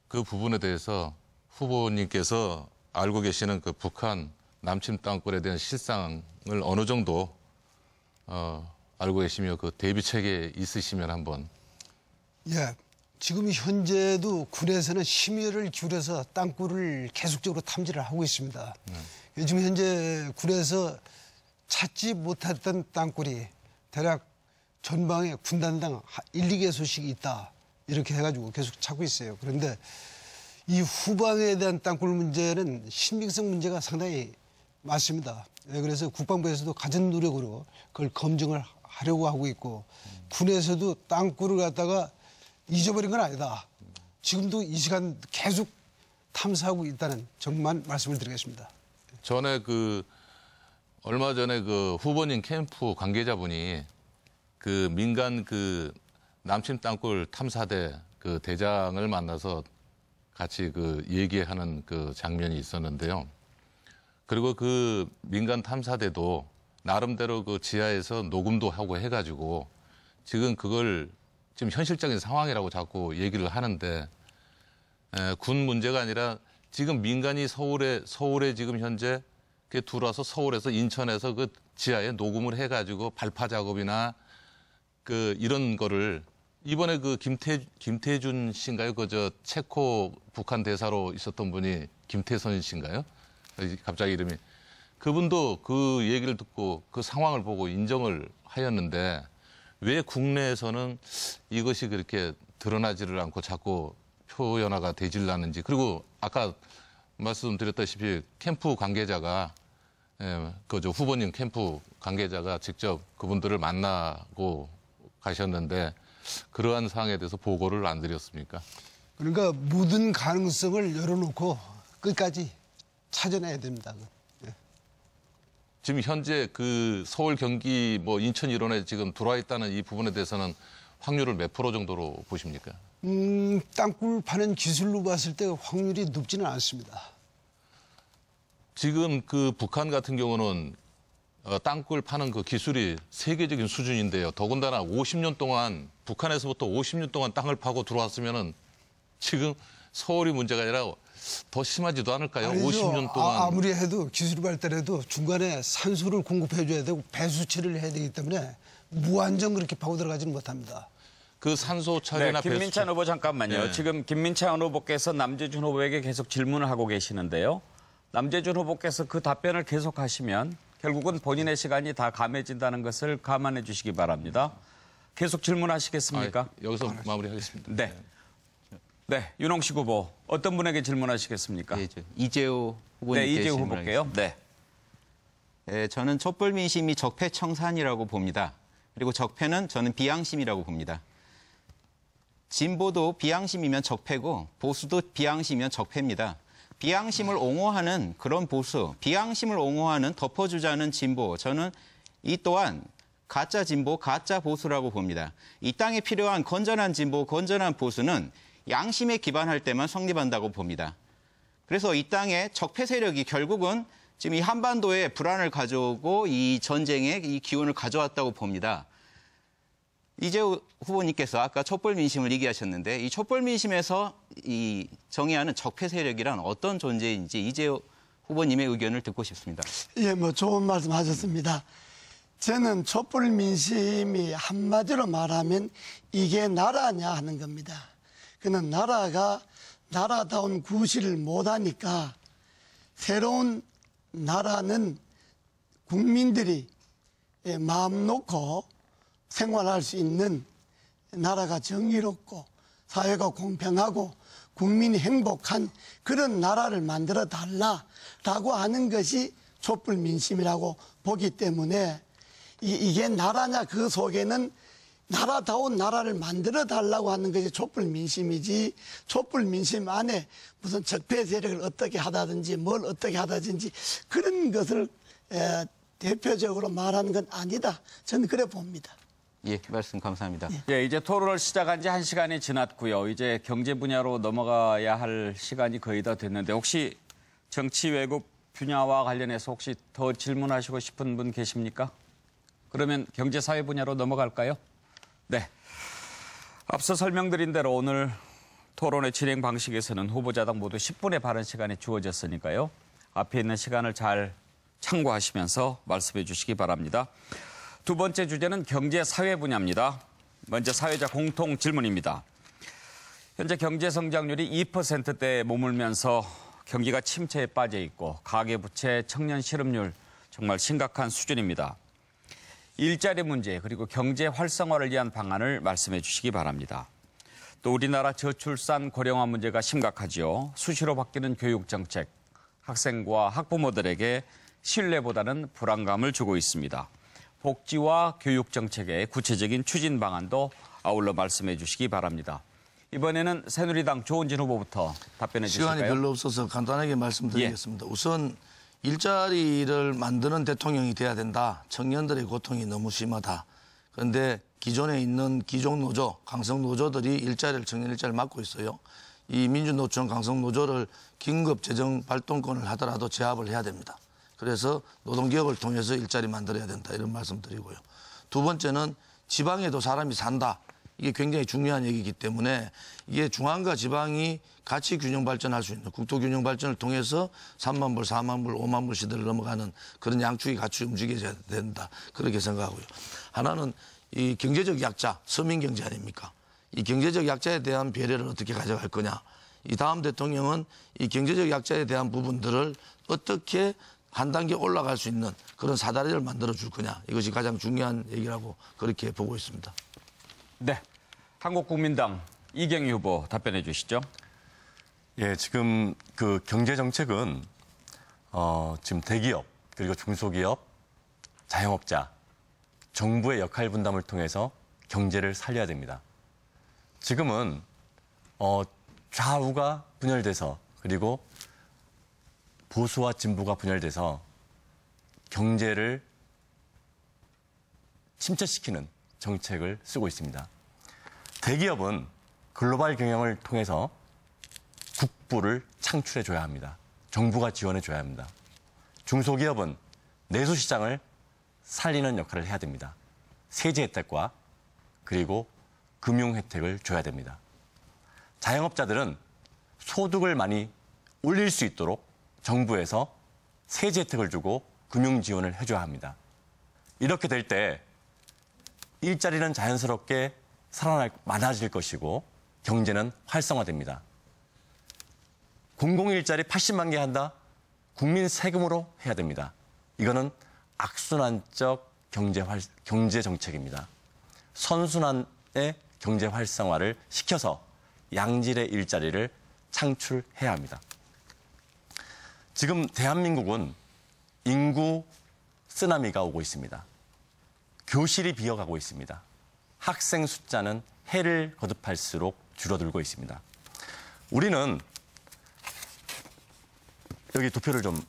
그 부분에 대해서 후보님께서 알고 계시는 북한 남침 땅굴에 대한 실상을 어느 정도 알고 계시며 대비책에 있으시면 한번. 예. 지금 현재도 군에서는 심혈을 기울여서 땅굴을 계속적으로 탐지를 하고 있습니다. 지금 현재 군에서 찾지 못했던 땅굴이 대략 전방에 군단당 1, 2개 소식이 있다. 이렇게 해가지고 계속 찾고 있어요. 그런데 이 후방에 대한 땅굴 문제는 신빙성 문제가 상당히 많습니다. 그래서 국방부에서도 갖은 노력으로 그걸 검증을 하려고 하고 있고 군에서도 땅굴을 갖다가 잊어버린 건 아니다. 지금도 이 시간 계속 탐사하고 있다는 점만 말씀을 드리겠습니다. 전에 얼마 전에 후보님 캠프 관계자분이 민간 남침 땅굴 탐사대 대장을 만나서 같이 얘기하는 장면이 있었는데요. 그리고 민간 탐사대도 나름대로 지하에서 녹음도 하고 해가지고 지금 그걸 지금 현실적인 상황이라고 자꾸 얘기를 하는데 군 문제가 아니라 지금 민간이 서울에 지금 현재 들어와서 서울에서 인천에서 지하에 녹음을 해가지고 발파 작업이나 이런 거를 이번에 김태준 씨인가요? 체코 북한 대사로 있었던 분이 김태선 씨인가요? 갑자기 이름이. 그분도 그 얘기를 듣고 그 상황을 보고 인정을 하였는데 왜 국내에서는 이것이 그렇게 드러나지를 않고 자꾸 표현화가 되질 않는지. 그리고 아까 말씀드렸다시피 캠프 관계자가 그저 후보님 캠프 관계자가 직접 그분들을 만나고 가셨는데 그러한 사항에 대해서 보고를 안 드렸습니까? 그러니까 모든 가능성을 열어놓고 끝까지 찾아내야 됩니다. 지금 현재 그 서울, 경기, 뭐 인천 일원에 지금 들어와 있다는 이 부분에 대해서는 확률을 몇 프로 정도로 보십니까? 땅굴 파는 기술로 봤을 때 확률이 높지는 않습니다. 지금 그 북한 같은 경우는 땅굴 파는 그 기술이 세계적인 수준인데요. 더군다나 50년 동안 북한에서부터 50년 동안 땅을 파고 들어왔으면은 지금 서울이 문제가 아니라 더 심하지도 않을까요? 아니죠. 50년 동안. 아무리 해도 기술이 발달해도 중간에 산소를 공급해줘야 되고 배수 처리를 해야 되기 때문에 무한정 그렇게 파고 들어가지는 못합니다. 그 산소 처리나 네, 김민찬 후보 잠깐만요. 네. 지금 김민찬 후보께서 남재준 후보에게 계속 질문을 하고 계시는데요. 남재준 후보께서 그 답변을 계속하시면 결국은 본인의 시간이 다 감해진다는 것을 감안해 주시기 바랍니다. 계속 질문하시겠습니까? 여기서 마무리하겠습니다. 네. 네, 윤홍식 후보 어떤 분에게 질문하시겠습니까? 네, 이재호 후보님께 네, 이재호 후보께요. 네. 네, 저는 촛불 민심이 적폐 청산이라고 봅니다. 그리고 적폐는 저는 비양심이라고 봅니다. 진보도 비양심이면 적폐고 보수도 비양심이면 적폐입니다. 비양심을 옹호하는 그런 보수, 비양심을 옹호하는 덮어주자는 진보, 저는 이 또한 가짜 진보, 가짜 보수라고 봅니다. 이 땅에 필요한 건전한 진보, 건전한 보수는 양심에 기반할 때만 성립한다고 봅니다. 그래서 이 땅에 적폐 세력이 결국은 지금 이 한반도에 불안을 가져오고 이 전쟁에 이 기운을 가져왔다고 봅니다. 이재호 후보님께서 아까 촛불 민심을 얘기하셨는데 이 촛불 민심에서 이 정의하는 적폐 세력이란 어떤 존재인지 이재호 후보님의 의견을 듣고 싶습니다. 예, 뭐 좋은 말씀 하셨습니다. 저는 촛불 민심이 한마디로 말하면 이게 나라냐 하는 겁니다. 그는 나라가 나라다운 구실을 못하니까 새로운 나라는 국민들이 마음 놓고 생활할 수 있는 나라가 정의롭고 사회가 공평하고 국민이 행복한 그런 나라를 만들어 달라라고 하는 것이 촛불 민심이라고 보기 때문에 이게 나라냐 그 속에는 나라다운 나라를 만들어 달라고 하는 것이 촛불 민심이지 촛불 민심 안에 무슨 적폐 세력을 어떻게 하다든지 뭘 어떻게 하다든지 그런 것을 대표적으로 말하는 건 아니다. 저는 그래 봅니다. 예, 말씀 감사합니다. 예, 이제 토론을 시작한 지 1시간이 지났고요. 이제 경제 분야로 넘어가야 할 시간이 거의 다 됐는데 혹시 정치 외교 분야와 관련해서 혹시 더 질문하시고 싶은 분 계십니까? 그러면 경제 사회 분야로 넘어갈까요? 네. 앞서 설명드린 대로 오늘 토론의 진행 방식에서는 후보자당 모두 10분의 발언 시간이 주어졌으니까요. 앞에 있는 시간을 잘 참고하시면서 말씀해 주시기 바랍니다. 두 번째 주제는 경제 사회 분야입니다. 먼저 사회자 공통 질문입니다. 현재 경제 성장률이 2%대에 머물면서 경기가 침체에 빠져 있고 가계부채, 청년 실업률 정말 심각한 수준입니다. 일자리 문제 그리고 경제 활성화를 위한 방안을 말씀해 주시기 바랍니다. 또 우리나라 저출산 고령화 문제가 심각하지요. 수시로 바뀌는 교육 정책, 학생과 학부모들에게 신뢰보다는 불안감을 주고 있습니다. 복지와 교육 정책의 구체적인 추진 방안도 아울러 말씀해 주시기 바랍니다. 이번에는 새누리당 조은진 후보부터 답변해 주실까요? 시간이 별로 없어서 간단하게 말씀드리겠습니다. 우선 일자리를 만드는 대통령이 돼야 된다. 청년들의 고통이 너무 심하다. 그런데 기존에 있는 기종노조, 강성노조들이 청년 일자리를 맡고 있어요. 이 민주노총 강성노조를 긴급 재정 발동권을 하더라도 제압을 해야 됩니다. 그래서 노동개혁을 통해서 일자리 만들어야 된다. 이런 말씀 드리고요. 두 번째는 지방에도 사람이 산다. 이게 굉장히 중요한 얘기이기 때문에 이게 중앙과 지방이 같이 균형 발전할 수 있는 국토 균형 발전을 통해서 3만 불, 4만 불, 5만 불 시대를 넘어가는 그런 양축이 같이 움직여야 된다. 그렇게 생각하고요. 하나는 이 경제적 약자, 서민 경제 아닙니까? 이 경제적 약자에 대한 배려를 어떻게 가져갈 거냐. 이 다음 대통령은 이 경제적 약자에 대한 부분들을 어떻게 한 단계 올라갈 수 있는 그런 사다리를 만들어 줄 거냐. 이것이 가장 중요한 얘기라고 그렇게 보고 있습니다. 네. 한국국민당 이경희 후보 답변해 주시죠. 예, 지금 그 경제 정책은 지금 대기업 그리고 중소기업, 자영업자, 정부의 역할 분담을 통해서 경제를 살려야 됩니다. 지금은 좌우가 분열돼서 그리고 보수와 진보가 분열돼서 경제를 침체시키는 정책을 쓰고 있습니다. 대기업은 글로벌 경영을 통해서 국부를 창출해줘야 합니다. 정부가 지원해줘야 합니다. 중소기업은 내수시장을 살리는 역할을 해야 됩니다. 세제 혜택과 그리고 금융 혜택을 줘야 됩니다. 자영업자들은 소득을 많이 올릴 수 있도록 정부에서 세제 혜택을 주고 금융 지원을 해줘야 합니다. 이렇게 될 때 일자리는 자연스럽게 많아질 것이고 경제는 활성화됩니다. 공공일자리 80만 개 한다? 국민 세금으로 해야 됩니다. 이거는 악순환적 경제 정책입니다. 선순환의 경제 활성화를 시켜서 양질의 일자리를 창출해야 합니다. 지금 대한민국은 인구 쓰나미가 오고 있습니다. 교실이 비어가고 있습니다. 학생 숫자는 해를 거듭할수록 줄어들고 있습니다. 우리는 여기 도표를 좀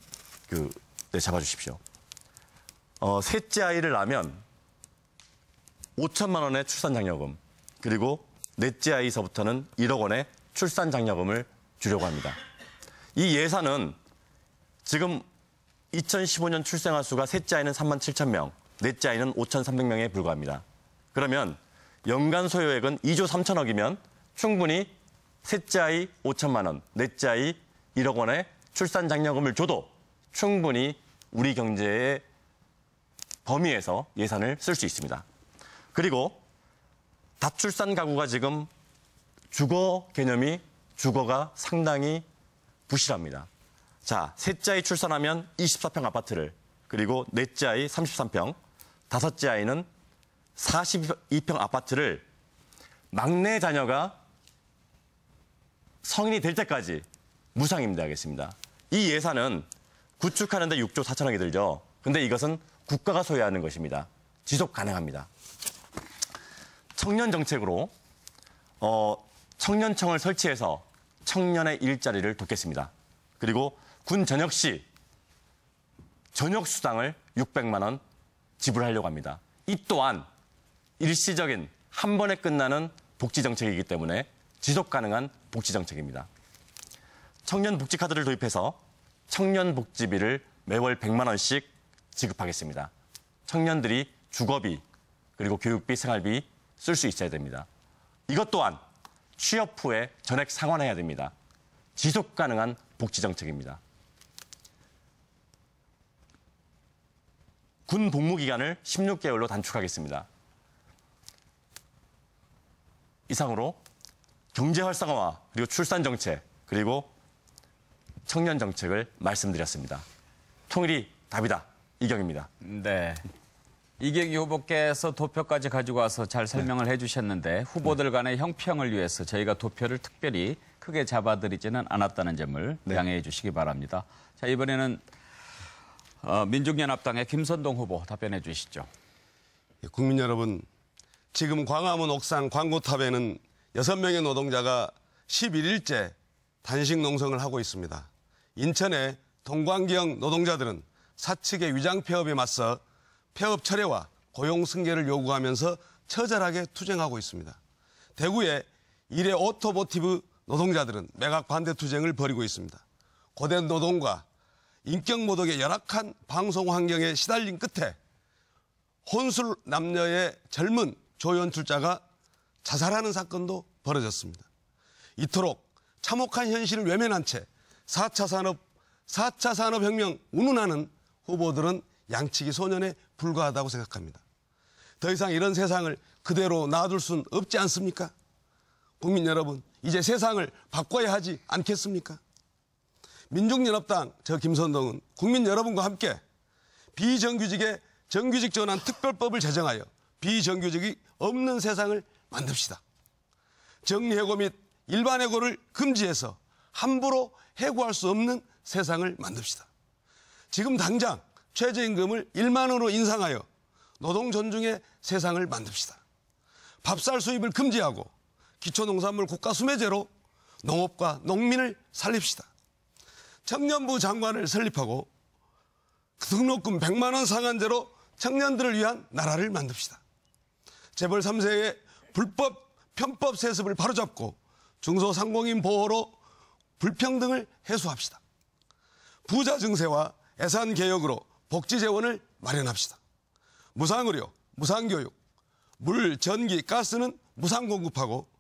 잡아주십시오. 셋째 아이를 낳으면 5천만 원의 출산장려금, 그리고 넷째 아이서부터는 1억 원의 출산장려금을 주려고 합니다. 이 예산은 지금 2015년 출생아 수가 셋째 아이는 3만 7천 명, 넷째 아이는 5,300명에 불과합니다. 그러면 연간 소요액은 2조 3천억이면 충분히 셋째 아이 5천만 원, 넷째 아이 1억 원의 출산장려금을 줘도 충분히 우리 경제의 범위에서 예산을 쓸 수 있습니다. 그리고 다출산 가구가 지금 주거가 상당히 부실합니다. 자, 셋째 아이 출산하면 24평 아파트를, 그리고 넷째 아이 33평, 다섯째 아이는 42평 아파트를 막내 자녀가 성인이 될 때까지 무상임대하겠습니다. 이 예산은 구축하는 데 6조 4천억이 들죠. 근데 이것은 국가가 소유하는 것입니다. 지속 가능합니다. 청년 정책으로 청년청을 설치해서 청년의 일자리를 돕겠습니다. 그리고 군 전역 시 전역 수당을 600만 원 지불하려고 합니다. 이 또한 일시적인 한 번에 끝나는 복지 정책이기 때문에 지속 가능한 복지 정책입니다. 청년 복지 카드를 도입해서 청년 복지비를 매월 100만 원씩 지급하겠습니다. 청년들이 주거비 그리고 교육비, 생활비 쓸 수 있어야 됩니다. 이것 또한 취업 후에 전액 상환해야 됩니다. 지속 가능한 복지 정책입니다. 군 복무 기간을 16개월로 단축하겠습니다. 이상으로 경제 활성화와 그리고 출산 정책 그리고 청년 정책을 말씀드렸습니다. 통일이 답이다. 이경입니다. 네. 이경희 후보께서 도표까지 가지고 와서 잘 설명을 해주셨는데 후보들 간의 형평을 위해서 저희가 도표를 특별히 크게 잡아드리지는 않았다는 점을 양해해 주시기 바랍니다. 자, 이번에는 민중연합당의 김선동 후보 답변해 주시죠. 국민 여러분, 지금 광화문 옥상 광고탑에는 6명의 노동자가 11일째 단식 농성을 하고 있습니다. 인천의 동광기형 노동자들은 사측의 위장 폐업에 맞서 폐업 철회와 고용 승계를 요구하면서 처절하게 투쟁하고 있습니다. 대구의 일회 오토모티브 노동자들은 매각 반대 투쟁을 벌이고 있습니다. 고된 노동과 인격 모독의 열악한 방송 환경에 시달린 끝에 혼술 남녀의 젊은 조연출자가 자살하는 사건도 벌어졌습니다. 이토록 참혹한 현실을 외면한 채 4차 산업혁명 운운하는 후보들은 양치기 소년에 불과하다고 생각합니다. 더 이상 이런 세상을 그대로 놔둘 수는 없지 않습니까? 국민 여러분, 이제 세상을 바꿔야 하지 않겠습니까? 민중연합당 저 김선동은 국민 여러분과 함께 비정규직의 정규직 전환 특별법을 제정하여 비정규직이 없는 세상을 만듭시다. 정리해고 및 일반해고를 금지해서 함부로 해고할 수 없는 세상을 만듭시다. 지금 당장 최저임금을 1만 원으로 인상하여 노동 존중의 세상을 만듭시다. 밥쌀 수입을 금지하고 기초농산물 국가수매제로 농업과 농민을 살립시다. 청년부 장관을 설립하고 등록금 100만 원 상한제로 청년들을 위한 나라를 만듭시다. 재벌 3세의 불법 편법 세습을 바로잡고 중소상공인 보호로 불평등을 해소합시다. 부자 증세와 예산 개혁으로 복지 재원을 마련합시다. 무상의료, 무상교육, 물, 전기, 가스는 무상 공급하고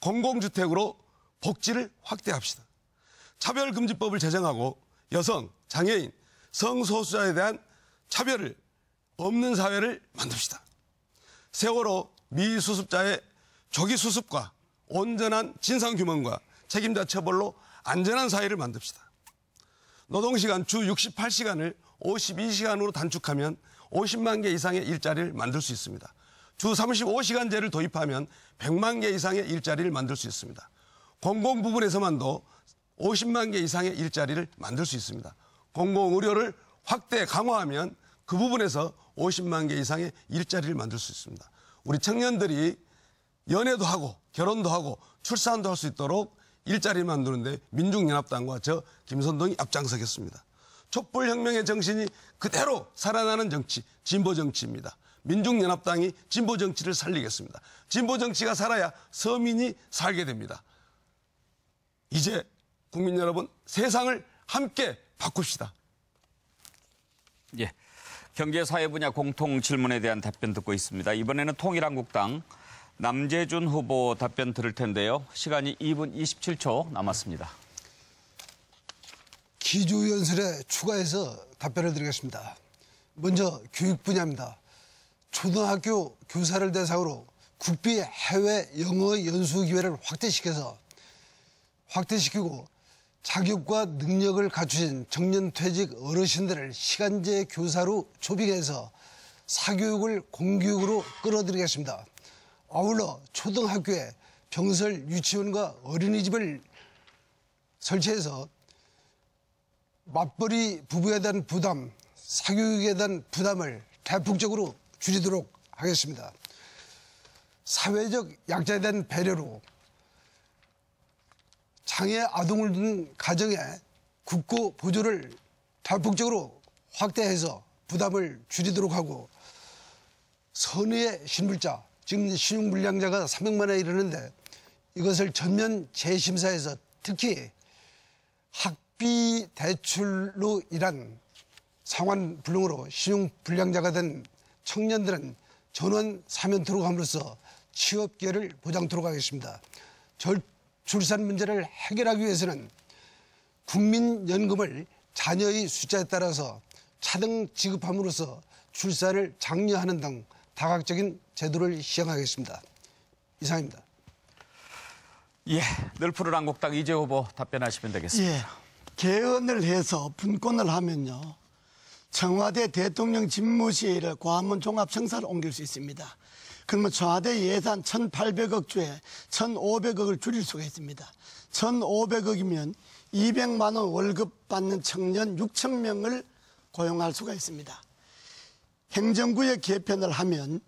공공주택으로 복지를 확대합시다. 차별금지법을 제정하고 여성, 장애인, 성소수자에 대한 차별을 없는 사회를 만듭시다. 세월호 미수습자의 조기 수습과 온전한 진상규명과 책임자 처벌로 안전한 사회를 만듭시다. 노동시간 주 68시간을 52시간으로 단축하면 50만 개 이상의 일자리를 만들 수 있습니다. 주 35시간제를 도입하면 100만 개 이상의 일자리를 만들 수 있습니다. 공공 부분에서만도 50만 개 이상의 일자리를 만들 수 있습니다. 공공의료를 확대 강화하면 그 부분에서 50만 개 이상의 일자리를 만들 수 있습니다. 우리 청년들이 연애도 하고 결혼도 하고 출산도 할 수 있도록 일자리 만드는데 민중연합당과 저 김선동이 앞장서겠습니다. 촛불혁명의 정신이 그대로 살아나는 정치, 진보정치입니다. 민중연합당이 진보정치를 살리겠습니다. 진보정치가 살아야 서민이 살게 됩니다. 이제 국민 여러분, 세상을 함께 바꿉시다. 예, 경제사회 분야 공통 질문에 대한 답변 듣고 있습니다. 이번에는 통일한국당 남재준 후보 답변 들을 텐데요. 시간이 2분 27초 남았습니다. 기조연설에 추가해서 답변을 드리겠습니다. 먼저 교육 분야입니다. 초등학교 교사를 대상으로 국비 해외 영어 연수 기회를 확대시키고 자격과 능력을 갖추신 정년퇴직 어르신들을 시간제 교사로 초빙해서 사교육을 공교육으로 끌어들이겠습니다. 아울러 초등학교에 병설 유치원과 어린이집을 설치해서 맞벌이 부부에 대한 부담, 사교육에 대한 부담을 대폭적으로 줄이도록 하겠습니다. 사회적 약자에 대한 배려로 장애 아동을 둔 가정에 국고 보조를 대폭적으로 확대해서 부담을 줄이도록 하고 선의의 신불자, 지금 신용불량자가 300만에 이르는데 이것을 전면 재심사해서 특히 학비 대출로 인한 상환불능으로 신용불량자가 된 청년들은 전원 사면토록 함으로써 취업 기회를 보장토록 하겠습니다. 저출산 문제를 해결하기 위해서는 국민연금을 자녀의 숫자에 따라서 차등 지급함으로써 출산을 장려하는 등 다각적인 제도를 시행하겠습니다. 이상입니다. 예, 늘 푸른 한국당 이재 후보 답변하시면 되겠습니다. 예, 개헌을 해서 분권을 하면요, 청와대 대통령 집무실을 광화문 종합청사로 옮길 수 있습니다. 그러면 청와대 예산 1,800억 주에 1,500억을 줄일 수가 있습니다. 1,500억이면 200만 원 월급 받는 청년 6천 명을 고용할 수가 있습니다. 행정구역 개편을 하면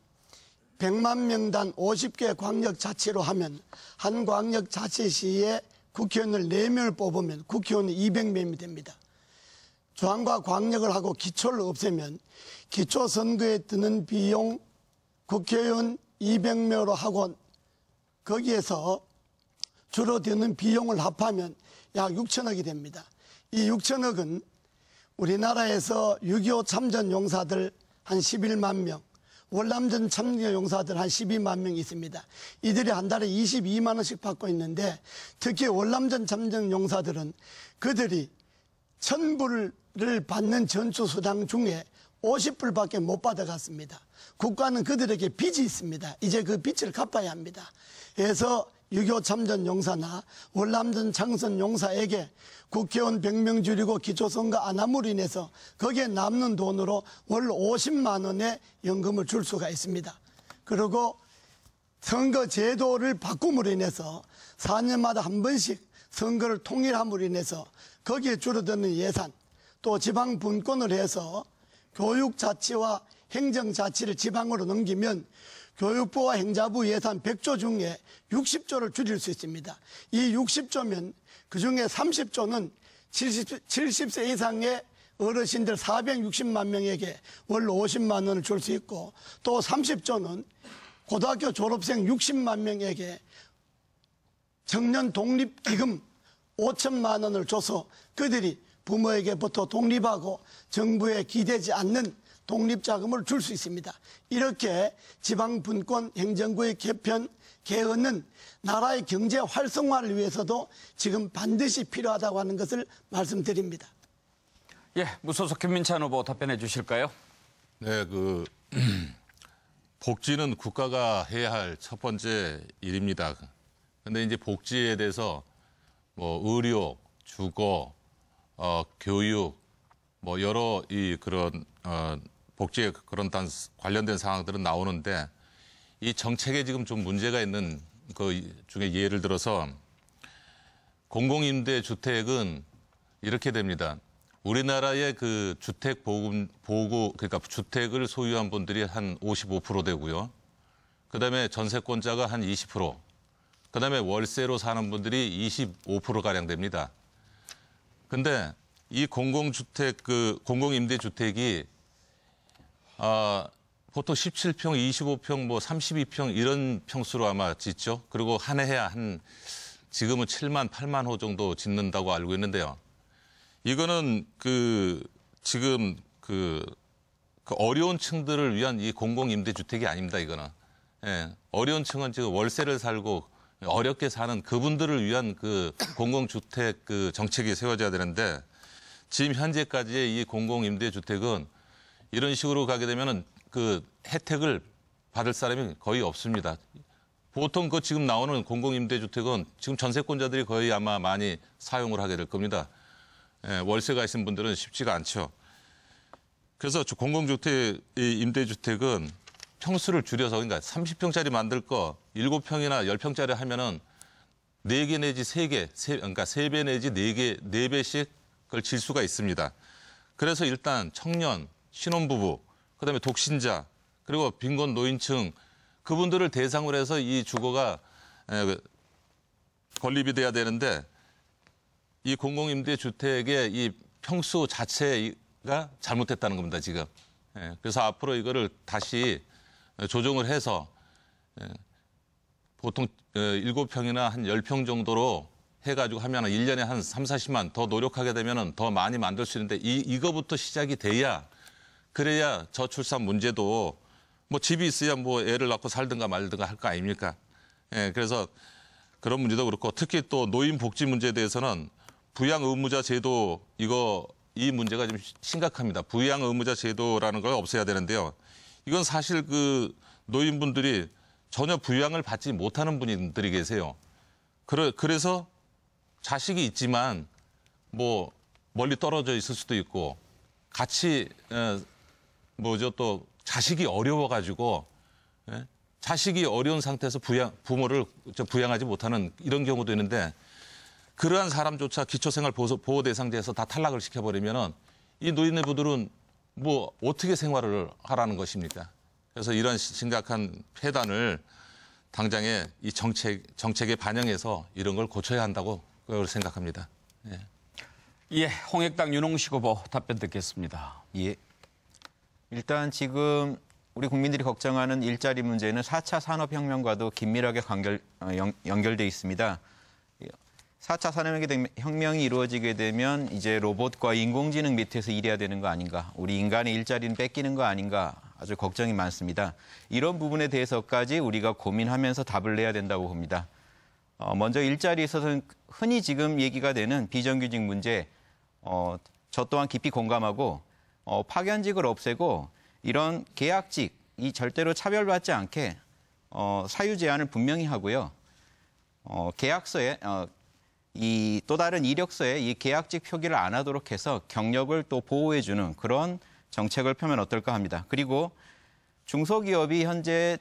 100만 명당 50개 광역자치로 하면 한 광역자치시에 국회의원을 4명을 뽑으면 국회의원이 200명이 됩니다. 중앙과 광역을 하고 기초를 없애면 기초선거에 드는 비용 국회의원 200명으로 하고 거기에서 주로 드는 비용을 합하면 약 6천억이 됩니다. 이 6천억은 우리나라에서 6.25 참전 용사들 한 11만 명, 월남전 참전 용사들 한 12만 명 있습니다. 이들이 한 달에 22만 원씩 받고 있는데 특히 월남전 참전 용사들은 그들이 1,000불을 받는 전투수당 중에 50불밖에 못 받아갔습니다. 국가는 그들에게 빚이 있습니다. 이제 그 빚을 갚아야 합니다. 그래서 6.25 참전 용사나 월남전 창선 용사에게 국회의원 100명 줄이고 기초선거 안 함으로 인해서 거기에 남는 돈으로 월 50만 원의 연금을 줄 수가 있습니다. 그리고 선거 제도를 바꿈으로 인해서 4년마다 한 번씩 선거를 통일함으로 인해서 거기에 줄어드는 예산, 또 지방 분권을 해서 교육자치와 행정자치를 지방으로 넘기면 교육부와 행자부 예산 100조 중에 60조를 줄일 수 있습니다. 이 60조면 그중에 30조는 70세 이상의 어르신들 460만 명에게 월 50만 원을 줄 수 있고, 또 30조는 고등학교 졸업생 60만 명에게 청년 독립기금 5천만 원을 줘서 그들이 부모에게부터 독립하고 정부에 기대지 않는 독립자금을 줄 수 있습니다. 이렇게 지방분권 행정구의 개편, 개헌은 나라의 경제 활성화를 위해서도 지금 반드시 필요하다고 하는 것을 말씀드립니다. 예, 무소속 김민찬 후보 답변해 주실까요? 네, 복지는 국가가 해야 할 첫 번째 일입니다. 근데 이제 복지에 대해서 뭐 의료, 주거, 교육, 뭐 여러 그런 복지에 그런 관련된 상황들은 나오는데, 이 정책에 지금 좀 문제가 있는 그 중에 예를 들어서 공공임대주택은 이렇게 됩니다. 우리나라의 그 주택 보고 그러니까 주택을 소유한 분들이 한 55% 되고요. 그다음에 전세권자가 한 20%, 그다음에 월세로 사는 분들이 25%가량 됩니다. 근데 이 공공주택 공공임대주택이 보통 17평, 25평, 뭐 32평 이런 평수로 아마 짓죠. 그리고 한 해야 지금은 7만, 8만 호 정도 짓는다고 알고 있는데요. 이거는 지금 어려운 층들을 위한 이 공공임대주택이 아닙니다, 이거는. 예, 어려운 층은 지금 월세를 살고 어렵게 사는 그분들을 위한 공공주택 정책이 세워져야 되는데, 지금 현재까지의 이 공공임대주택은 이런 식으로 가게 되면은 혜택을 받을 사람이 거의 없습니다. 보통 지금 나오는 공공임대주택은 지금 전세권자들이 거의 아마 많이 사용을 하게 될 겁니다. 예, 월세가 있는 분들은 쉽지가 않죠. 그래서 공공주택, 임대주택은 평수를 줄여서, 그러니까 30평짜리 만들 거 7평이나 10평짜리 하면은 4개 내지 3개, 그러니까 3배 내지 4배씩 그걸 질 수가 있습니다. 그래서 일단 청년, 신혼부부, 그다음에 독신자, 그리고 빈곤 노인층, 그분들을 대상으로 해서 이 주거가 건립이 돼야 되는데, 이 공공임대주택의 이 평수 자체가 잘못됐다는 겁니다, 지금. 그래서 앞으로 이거를 다시 조정을 해서 보통 7평이나 한 10평 정도로 해가지고 하면 1년에 한 3, 40만 더 노력하게 되면 더 많이 만들 수 있는데, 이거부터 시작이 돼야, 그래야 저출산 문제도 뭐 집이 있어야 뭐 애를 낳고 살든가 말든가 할 거 아닙니까? 예, 그래서 그런 문제도 그렇고, 특히 또 노인 복지 문제에 대해서는 부양 의무자 제도, 이 문제가 좀 심각합니다. 부양 의무자 제도라는 걸 없애야 되는데요. 이건 사실 노인분들이 전혀 부양을 받지 못하는 분들이 계세요. 그래서 자식이 있지만 뭐 멀리 떨어져 있을 수도 있고, 같이 또 자식이 어려워가지고, 자식이 어려운 상태에서 부모를 부양하지 못하는 이런 경우도 있는데, 그러한 사람조차 기초생활보호 대상자에서 다 탈락을 시켜버리면은 이 노인네분들은 뭐 어떻게 생활을 하라는 것입니까? 그래서 이런 심각한 폐단을 당장에 이 정책에 반영해서 이런 걸 고쳐야 한다고 생각합니다. 예. 예, 홍익당 윤홍식 후보 답변 듣겠습니다. 예. 일단 지금 우리 국민들이 걱정하는 일자리 문제는 4차 산업혁명과도 긴밀하게 연결돼 있습니다. 4차 산업혁명이 이루어지게 되면 이제 로봇과 인공지능 밑에서 일해야 되는 거 아닌가, 우리 인간의 일자리는 뺏기는 거 아닌가, 아주 걱정이 많습니다. 이런 부분에 대해서까지 우리가 고민하면서 답을 내야 된다고 봅니다. 먼저 일자리에 있어서는 흔히 지금 얘기가 되는 비정규직 문제, 저 또한 깊이 공감하고, 파견직을 없애고 이런 계약직, 이 절대로 차별받지 않게 사유 제한을 분명히 하고요. 계약서에 이 또 다른 이력서에 이 계약직 표기를 안 하도록 해서 경력을 또 보호해주는 그런 정책을 펴면 어떨까 합니다. 그리고 중소기업이 현재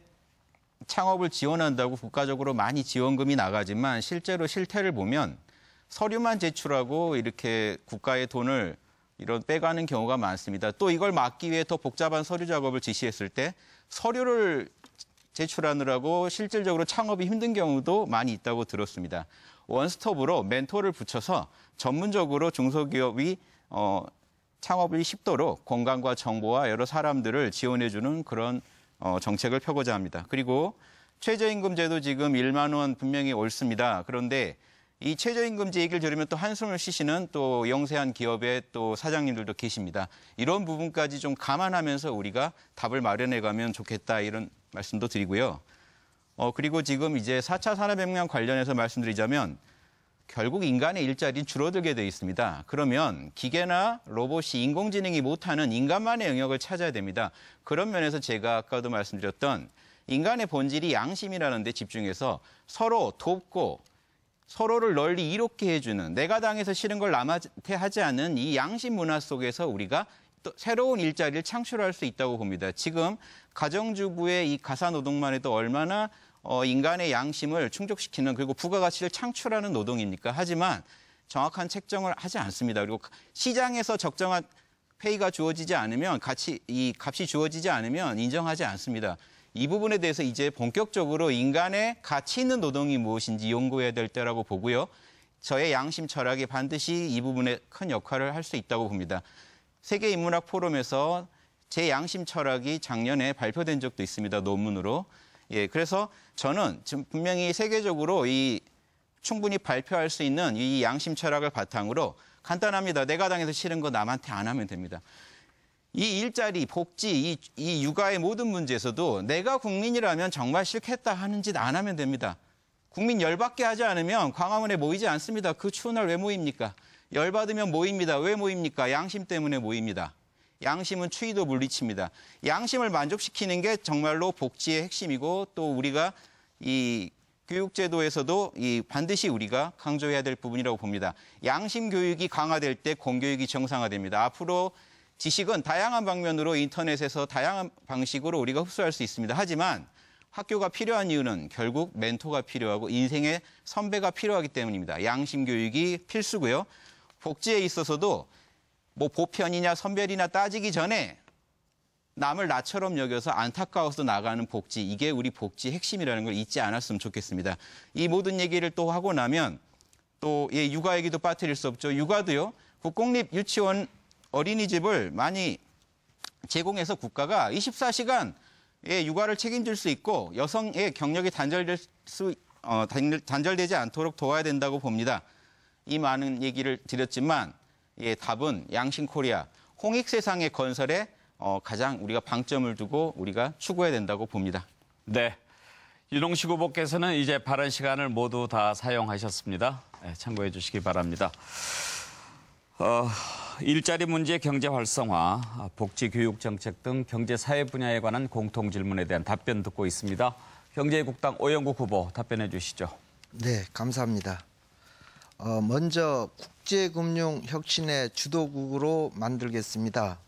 창업을 지원한다고 국가적으로 많이 지원금이 나가지만 실제로 실태를 보면 서류만 제출하고 이렇게 국가의 돈을 이런 빼가는 경우가 많습니다. 또 이걸 막기 위해 더 복잡한 서류 작업을 지시했을 때 서류를 제출하느라고 실질적으로 창업이 힘든 경우도 많이 있다고 들었습니다. 원스톱으로 멘토를 붙여서 전문적으로 중소기업이 창업이 쉽도록 공간과 정보와 여러 사람들을 지원해주는 그런 정책을 펴고자 합니다. 그리고 최저임금제도 지금 1만 원 분명히 옳습니다. 그런데 이 최저임금제 얘기를 들으면 또 한숨을 쉬시는 또 영세한 기업의 또 사장님들도 계십니다. 이런 부분까지 좀 감안하면서 우리가 답을 마련해가면 좋겠다 이런 말씀도 드리고요. 그리고 지금 이제 4차 산업혁명 관련해서 말씀드리자면 결국 인간의 일자리는 줄어들게 돼 있습니다. 그러면 기계나 로봇이 인공지능이 못하는 인간만의 영역을 찾아야 됩니다. 그런 면에서 제가 아까도 말씀드렸던 인간의 본질이 양심이라는 데 집중해서 서로 돕고 서로를 널리 이롭게 해주는 내가 당해서 싫은 걸 남한테 하지 않는 이 양심 문화 속에서 우리가 또 새로운 일자리를 창출할 수 있다고 봅니다. 지금 가정주부의 이 가사노동만 해도 얼마나 인간의 양심을 충족시키는 그리고 부가가치를 창출하는 노동입니까? 하지만 정확한 책정을 하지 않습니다. 그리고 시장에서 적정한 페이가 주어지지 않으면 이 값이 주어지지 않으면 인정하지 않습니다. 이 부분에 대해서 이제 본격적으로 인간의 가치 있는 노동이 무엇인지 연구해야 될 때라고 보고요. 저의 양심 철학이 반드시 이 부분에 큰 역할을 할 수 있다고 봅니다. 세계인문학 포럼에서 제 양심 철학이 작년에 발표된 적도 있습니다. 논문으로. 예, 그래서 저는 지금 분명히 세계적으로 충분히 발표할 수 있는 이 양심 철학을 바탕으로 간단합니다. 내가 당해서 싫은 거 남한테 안 하면 됩니다. 이 일자리, 복지, 이 육아의 모든 문제에서도 내가 국민이라면 정말 싫겠다 하는 짓 안 하면 됩니다. 국민 열받게 하지 않으면 광화문에 모이지 않습니다. 그 추운 날 왜 모입니까? 열받으면 모입니다. 왜 모입니까? 양심 때문에 모입니다. 양심은 추위도 물리칩니다. 양심을 만족시키는 게 정말로 복지의 핵심이고 또 우리가 이 교육제도에서도 반드시 우리가 강조해야 될 부분이라고 봅니다. 양심 교육이 강화될 때 공교육이 정상화됩니다. 앞으로 지식은 다양한 방면으로 인터넷에서 다양한 방식으로 우리가 흡수할 수 있습니다. 하지만 학교가 필요한 이유는 결국 멘토가 필요하고 인생의 선배가 필요하기 때문입니다. 양심 교육이 필수고요. 복지에 있어서도 뭐 보편이냐 선별이냐 따지기 전에 남을 나처럼 여겨서 안타까워서 나가는 복지, 이게 우리 복지의 핵심이라는 걸 잊지 않았으면 좋겠습니다. 이 모든 얘기를 또 하고 나면 또 육아 얘기도 빠뜨릴 수 없죠. 육아도요. 국공립 유치원 어린이집을 많이 제공해서 국가가 24시간 육아를 책임질 수 있고 여성의 경력이 단절되지 않도록 도와야 된다고 봅니다. 이 많은 얘기를 드렸지만 답은 양심코리아, 홍익세상의 건설에 가장 우리가 방점을 두고 우리가 추구해야 된다고 봅니다. 네, 윤홍식 후보께서는 이제 발언 시간을 모두 다 사용하셨습니다. 네, 참고해 주시기 바랍니다. 일자리 문제, 경제 활성화, 복지, 교육 정책 등 경제 사회 분야에 관한 공통 질문에 대한 답변 듣고 있습니다. 경제국당 오영국 후보 답변해 주시죠. 네, 감사합니다. 먼저 국제금융혁신의 주도국으로 만들겠습니다.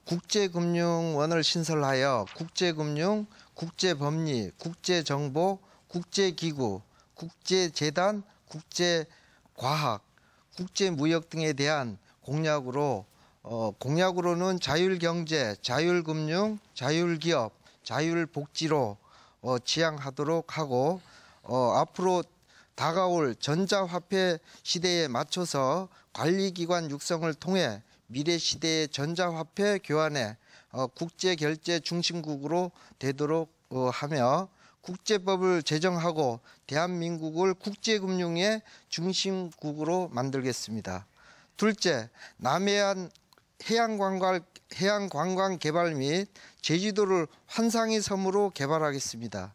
국제금융원을 신설하여 국제금융, 국제법리, 국제정보, 국제기구, 국제재단, 국제과학, 국제무역 등에 대한 공약으로는 자율경제, 자율금융, 자율기업, 자율복지로 지향하도록 하고 앞으로 다가올 전자화폐 시대에 맞춰서 관리기관 육성을 통해 미래 시대의 전자화폐 교환에 국제결제 중심국으로 되도록 하며 국제법을 제정하고 대한민국을 국제금융의 중심국으로 만들겠습니다. 둘째, 남해안 해양관광 개발 및 제주도를 환상의 섬으로 개발하겠습니다.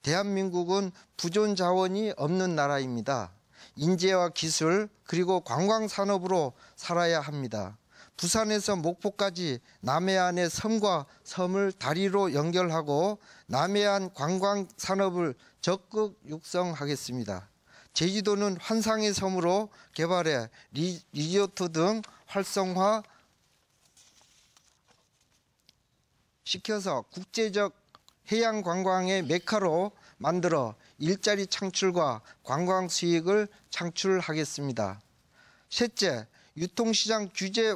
대한민국은 부존 자원이 없는 나라입니다. 인재와 기술 그리고 관광산업으로 살아야 합니다. 부산에서 목포까지 남해안의 섬과 섬을 다리로 연결하고 남해안 관광 산업을 적극 육성하겠습니다. 제주도는 환상의 섬으로 개발해 리조트 등 활성화 시켜서 국제적 해양 관광의 메카로 만들어 일자리 창출과 관광 수익을 창출하겠습니다. 셋째, 유통시장 규제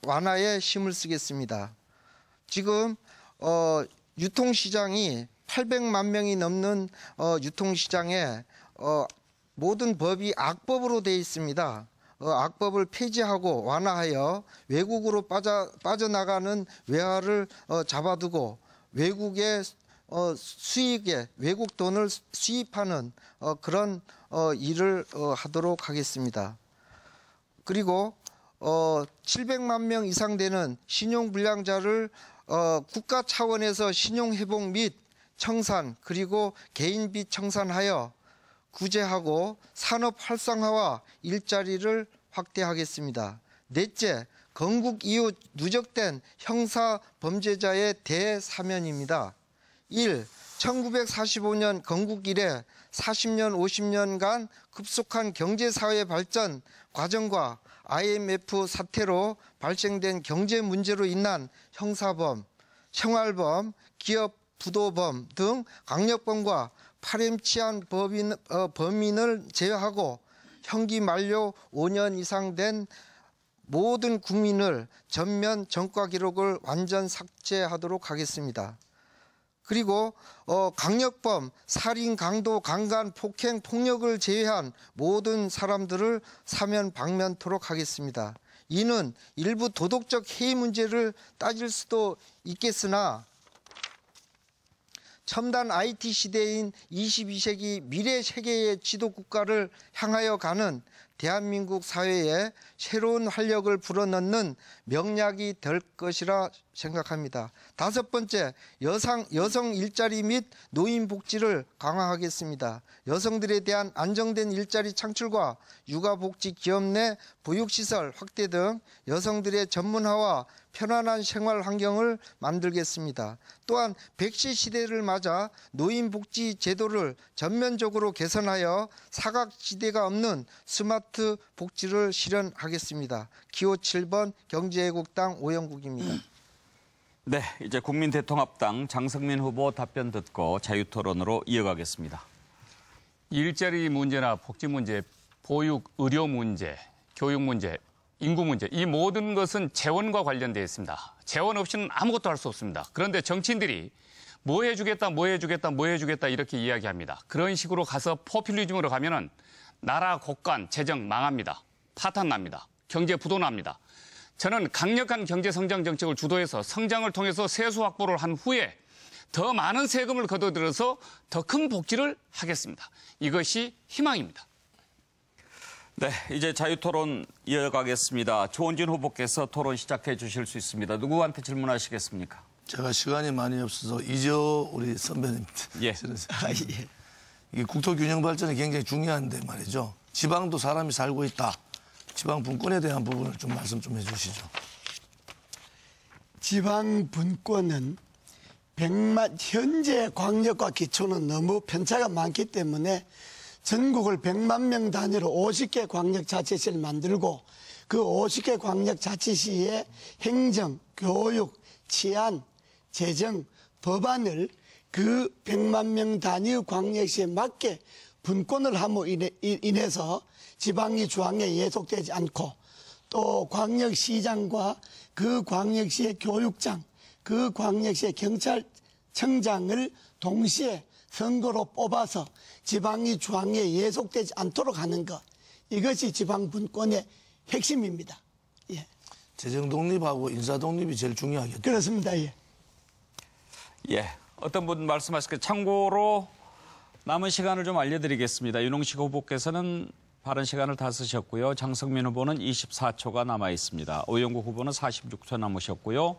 완화에 힘을 쓰겠습니다. 지금 유통시장이 800만 명이 넘는 유통시장에 모든 법이 악법으로 되어 있습니다. 악법을 폐지하고 완화하여 외국으로 빠져나가는 외화를 잡아두고 외국의 수익에 외국 돈을 수입하는 그런 일을 하도록 하겠습니다. 그리고 700만 명 이상 되는 신용불량자를 국가 차원에서 신용회복 및 청산 그리고 개인빚 청산하여 구제하고 산업 활성화와 일자리를 확대하겠습니다. 넷째, 건국 이후 누적된 형사 범죄자의 대사면입니다. 1. 1945년 건국 이래 40년, 50년간 급속한 경제사회 발전 과정과 IMF 사태로 발생된 경제 문제로 인한 형사범, 생활범, 기업 부도범 등 강력범과 파렴치한 범인을 제외하고 형기 만료 5년 이상 된 모든 국민을 전면 전과 기록을 완전 삭제하도록 하겠습니다. 그리고 강력범, 살인, 강도, 강간, 폭행, 폭력을 제외한 모든 사람들을 사면 방면토록 하겠습니다. 이는 일부 도덕적 해이 문제를 따질 수도 있겠으나 첨단 IT 시대인 22세기 미래 세계의 지도 국가를 향하여 가는 대한민국 사회에 새로운 활력을 불어넣는 명약이 될 것이라 생각합니다. 다섯 번째, 여성 일자리 및 노인 복지를 강화하겠습니다. 여성들에 대한 안정된 일자리 창출과 육아복지 기업 내 보육시설 확대 등 여성들의 전문화와 편안한 생활 환경을 만들겠습니다. 또한 100세 시대를 맞아 노인복지 제도를 전면적으로 개선하여 사각지대가 없는 스마트 복지를 실현하겠습니다. 기호 7번 경제애국당 오영국입니다. 네, 이제 국민대통합당 장성민 후보 답변 듣고 자유토론으로 이어가겠습니다. 일자리 문제나 복지 문제, 보육, 의료 문제, 교육 문제, 인구 문제, 이 모든 것은 재원과 관련되어 있습니다. 재원 없이는 아무것도 할 수 없습니다. 그런데 정치인들이 뭐 해주겠다, 뭐 해주겠다, 뭐 해주겠다 이렇게 이야기합니다. 그런 식으로 가서 포퓰리즘으로 가면은 나라 곳간 재정 망합니다. 파탄 납니다. 경제 부도 납니다. 저는 강력한 경제 성장 정책을 주도해서 성장을 통해서 세수 확보를 한 후에 더 많은 세금을 걷어들여서 더 큰 복지를 하겠습니다. 이것이 희망입니다. 네, 이제 자유토론 이어가겠습니다. 조원진 후보께서 토론 시작해 주실 수 있습니다. 누구한테 질문하시겠습니까? 제가 시간이 많이 없어서 이재호 우리 선배님. 예. 이게 국토 균형 발전이 굉장히 중요한데 말이죠. 지방도 사람이 살고 있다. 지방 분권에 대한 부분을 좀 말씀 좀 해주시죠. 지방 분권은 현재 광역과 기초는 너무 편차가 많기 때문에 전국을 100만 명 단위로 50개 광역자치시를 만들고 그 50개 광역자치시의 행정, 교육, 치안, 재정, 법안을 그 100만 명 단위 광역시에 맞게 분권을 함으로 인해서 지방이 중앙에 예속되지 않고 또 광역시장과 그 광역시의 교육장, 그 광역시의 경찰청장을 동시에 선거로 뽑아서 지방이 중앙에 예속되지 않도록 하는 것. 이것이 지방 분권의 핵심입니다. 예. 재정 독립하고 인사 독립이 제일 중요하겠죠. 그렇습니다. 예. 예. 어떤 분 말씀하실까요? 참고로 남은 시간을 좀 알려드리겠습니다. 윤홍식 후보께서는 발언 시간을 다 쓰셨고요. 장성민 후보는 24초가 남아 있습니다. 오영국 후보는 46초 남으셨고요.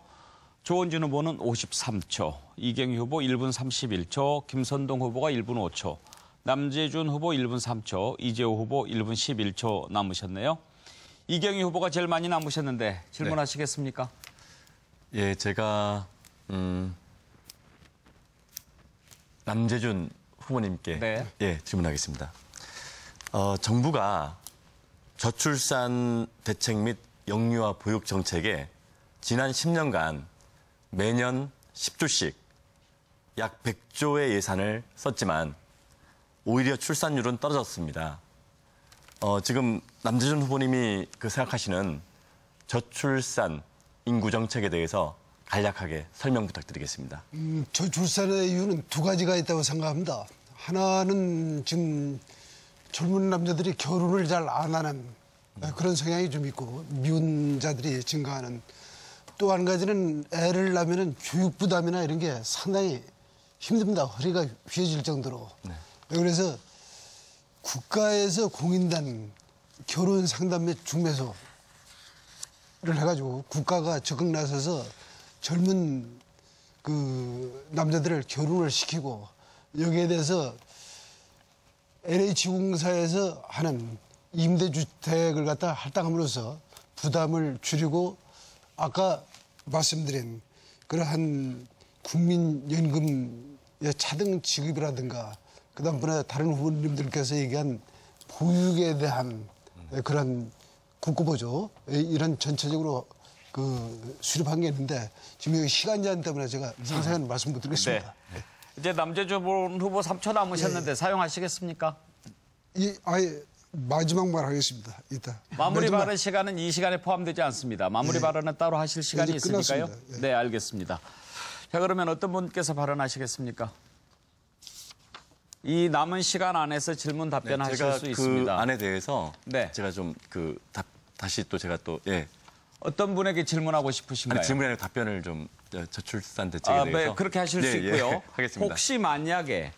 조원진 후보는 53초, 이경희 후보 1분 31초, 김선동 후보가 1분 5초, 남재준 후보 1분 3초, 이재호 후보 1분 11초 남으셨네요. 이경희 후보가 제일 많이 남으셨는데 질문하시겠습니까? 예, 제가 남재준 후보님께 네. 예, 질문하겠습니다. 정부가 저출산 대책 및 영유아 보육 정책에 지난 10년간 매년 10조씩 약 100조의 예산을 썼지만 오히려 출산율은 떨어졌습니다. 지금 남재준 후보님이 생각하시는 저출산 인구 정책에 대해서 간략하게 설명 부탁드리겠습니다. 저출산의 이유는 두 가지가 있다고 생각합니다. 하나는 지금 젊은 남자들이 결혼을 잘 안 하는 그런 성향이 좀 있고 미혼자들이 증가하는, 또 한 가지는 애를 낳으면 교육 부담이나 이런 게 상당히 힘듭니다. 허리가 휘어질 정도로. 그래서 국가에서 공인된 결혼 상담 및 중매소를 해가지고 국가가 적극 나서서 젊은 남자들을 결혼을 시키고, 여기에 대해서 LH공사에서 하는 임대주택을 갖다 할당함으로써 부담을 줄이고, 아까 말씀드린 그러한 국민연금의 차등 지급이라든가, 그다음번에 다른 후보님들께서 얘기한 보육에 대한 그런 국고보조, 이런 전체적으로 수립한 게 있는데, 지금 여기 시간 제한 때문에 제가 상세한 말씀 못 드리겠습니다. 네. 이제 남재준 후보 3초 남으셨는데 사용하시겠습니까? 아예 마지막 말 하겠습니다. 이따. 마무리 발언 시간은 이 시간에 포함되지 않습니다. 마무리 발언은 따로 하실 시간이 있으니까요. 네, 알겠습니다. 자, 그러면 어떤 분께서 발언하시겠습니까? 이 남은 시간 안에서 질문 답변하실 수 있습니다. 제가 그 안에 대해서 제가 좀 다시 또 제가 또 어떤 분에게 질문하고 싶으신가요? 아니, 질문이 아니라 답변을 좀 저출산 대책에 대해서. 네, 그렇게 하실 수 있고요. 하겠습니다. 혹시 만약에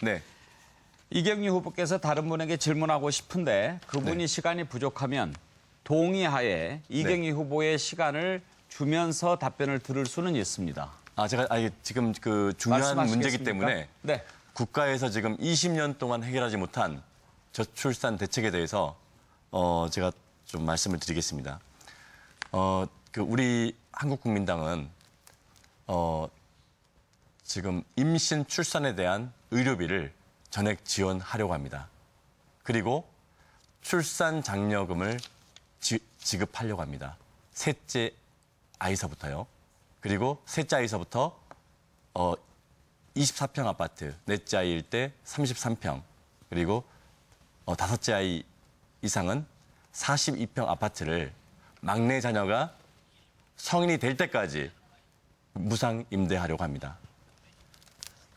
이경희 후보께서 다른 분에게 질문하고 싶은데 그분이 시간이 부족하면 동의하에 이경희 후보의 시간을 주면서 답변을 들을 수는 있습니다. 제가 지금 중요한 문제이기 때문에 네. 국가에서 지금 20년 동안 해결하지 못한 저출산 대책에 대해서 제가 좀 말씀을 드리겠습니다. 우리 한국국민당은 지금 임신 출산에 대한 의료비를 전액 지원하려고 합니다. 그리고 출산 장려금을 지급하려고 합니다. 셋째 아이서부터요. 그리고 셋째 아이서부터 24평 아파트, 넷째 아이일 때 33평, 그리고 다섯째 아이 이상은 42평 아파트를 막내 자녀가 성인이 될 때까지 무상 임대하려고 합니다.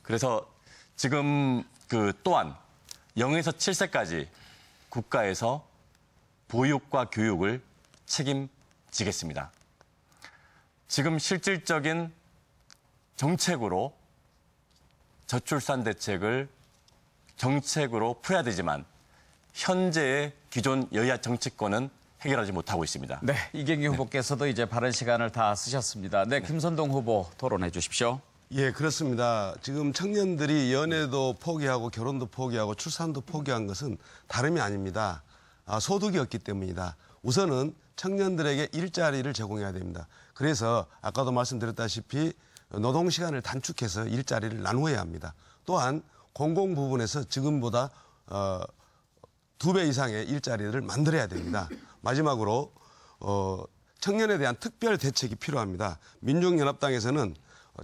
그래서 지금 또한 0에서 7세까지 국가에서 보육과 교육을 책임지겠습니다. 지금 실질적인 정책으로 저출산 대책을 정책으로 풀어야 되지만 현재의 기존 여야 정치권은 해결하지 못하고 있습니다. 네, 이경희 후보께서도 이제 발언 시간을 다 쓰셨습니다. 네, 김선동 후보 토론해 주십시오. 예, 그렇습니다. 지금 청년들이 연애도 포기하고 결혼도 포기하고 출산도 포기한 것은 다름이 아닙니다. 소득이 없기 때문이다. 우선은 청년들에게 일자리를 제공해야 됩니다. 그래서 아까도 말씀드렸다시피 노동시간을 단축해서 일자리를 나누어야 합니다. 또한 공공 부분에서 지금보다 2배 이상의 일자리를 만들어야 됩니다. 마지막으로 청년에 대한 특별 대책이 필요합니다. 민중연합당에서는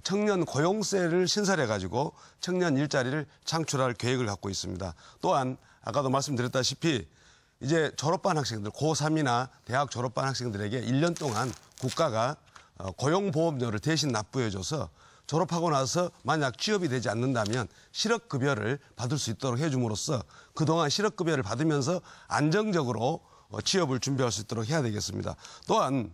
청년 고용세를 신설해가지고 청년 일자리를 창출할 계획을 갖고 있습니다. 또한 아까도 말씀드렸다시피 이제 졸업반 학생들, 고3이나 대학 졸업반 학생들에게 1년 동안 국가가 고용보험료를 대신 납부해줘서 졸업하고 나서 만약 취업이 되지 않는다면 실업급여를 받을 수 있도록 해줌으로써 그동안 실업급여를 받으면서 안정적으로 취업을 준비할 수 있도록 해야 되겠습니다. 또한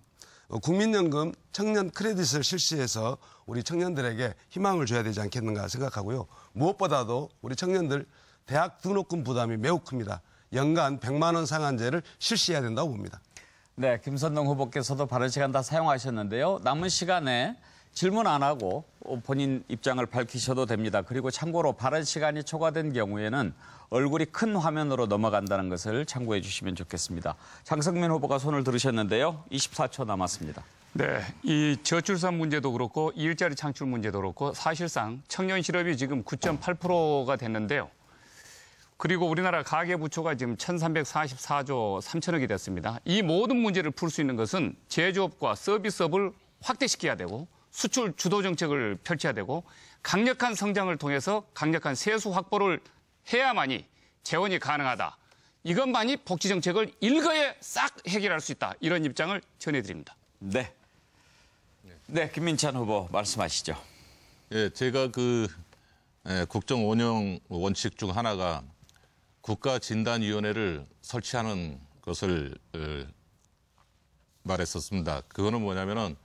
국민연금 청년 크레딧을 실시해서 우리 청년들에게 희망을 줘야 되지 않겠는가 생각하고요. 무엇보다도 우리 청년들 대학 등록금 부담이 매우 큽니다. 연간 100만 원 상한제를 실시해야 된다고 봅니다. 네, 김선동 후보께서도 발언 시간 다 사용하셨는데요. 남은 시간에 질문 안 하고 본인 입장을 밝히셔도 됩니다. 그리고 참고로 발언 시간이 초과된 경우에는 얼굴이 큰 화면으로 넘어간다는 것을 참고해 주시면 좋겠습니다. 장성민 후보가 손을 들으셨는데요. 24초 남았습니다. 네, 이 저출산 문제도 그렇고 일자리 창출 문제도 그렇고 사실상 청년 실업이 지금 9.8%가 됐는데요. 그리고 우리나라 가계부채가 지금 1,344조 3천억이 됐습니다. 이 모든 문제를 풀 수 있는 것은 제조업과 서비스업을 확대시켜야 되고 수출 주도 정책을 펼쳐야 되고 강력한 성장을 통해서 강력한 세수 확보를 해야만이 재원이 가능하다. 이것만이 복지 정책을 일거에 싹 해결할 수 있다. 이런 입장을 전해드립니다. 네. 네, 김민찬 후보 말씀하시죠. 예, 제가 국정 운영 원칙 중 하나가 국가진단위원회를 설치하는 것을 말했었습니다. 그거는 뭐냐면은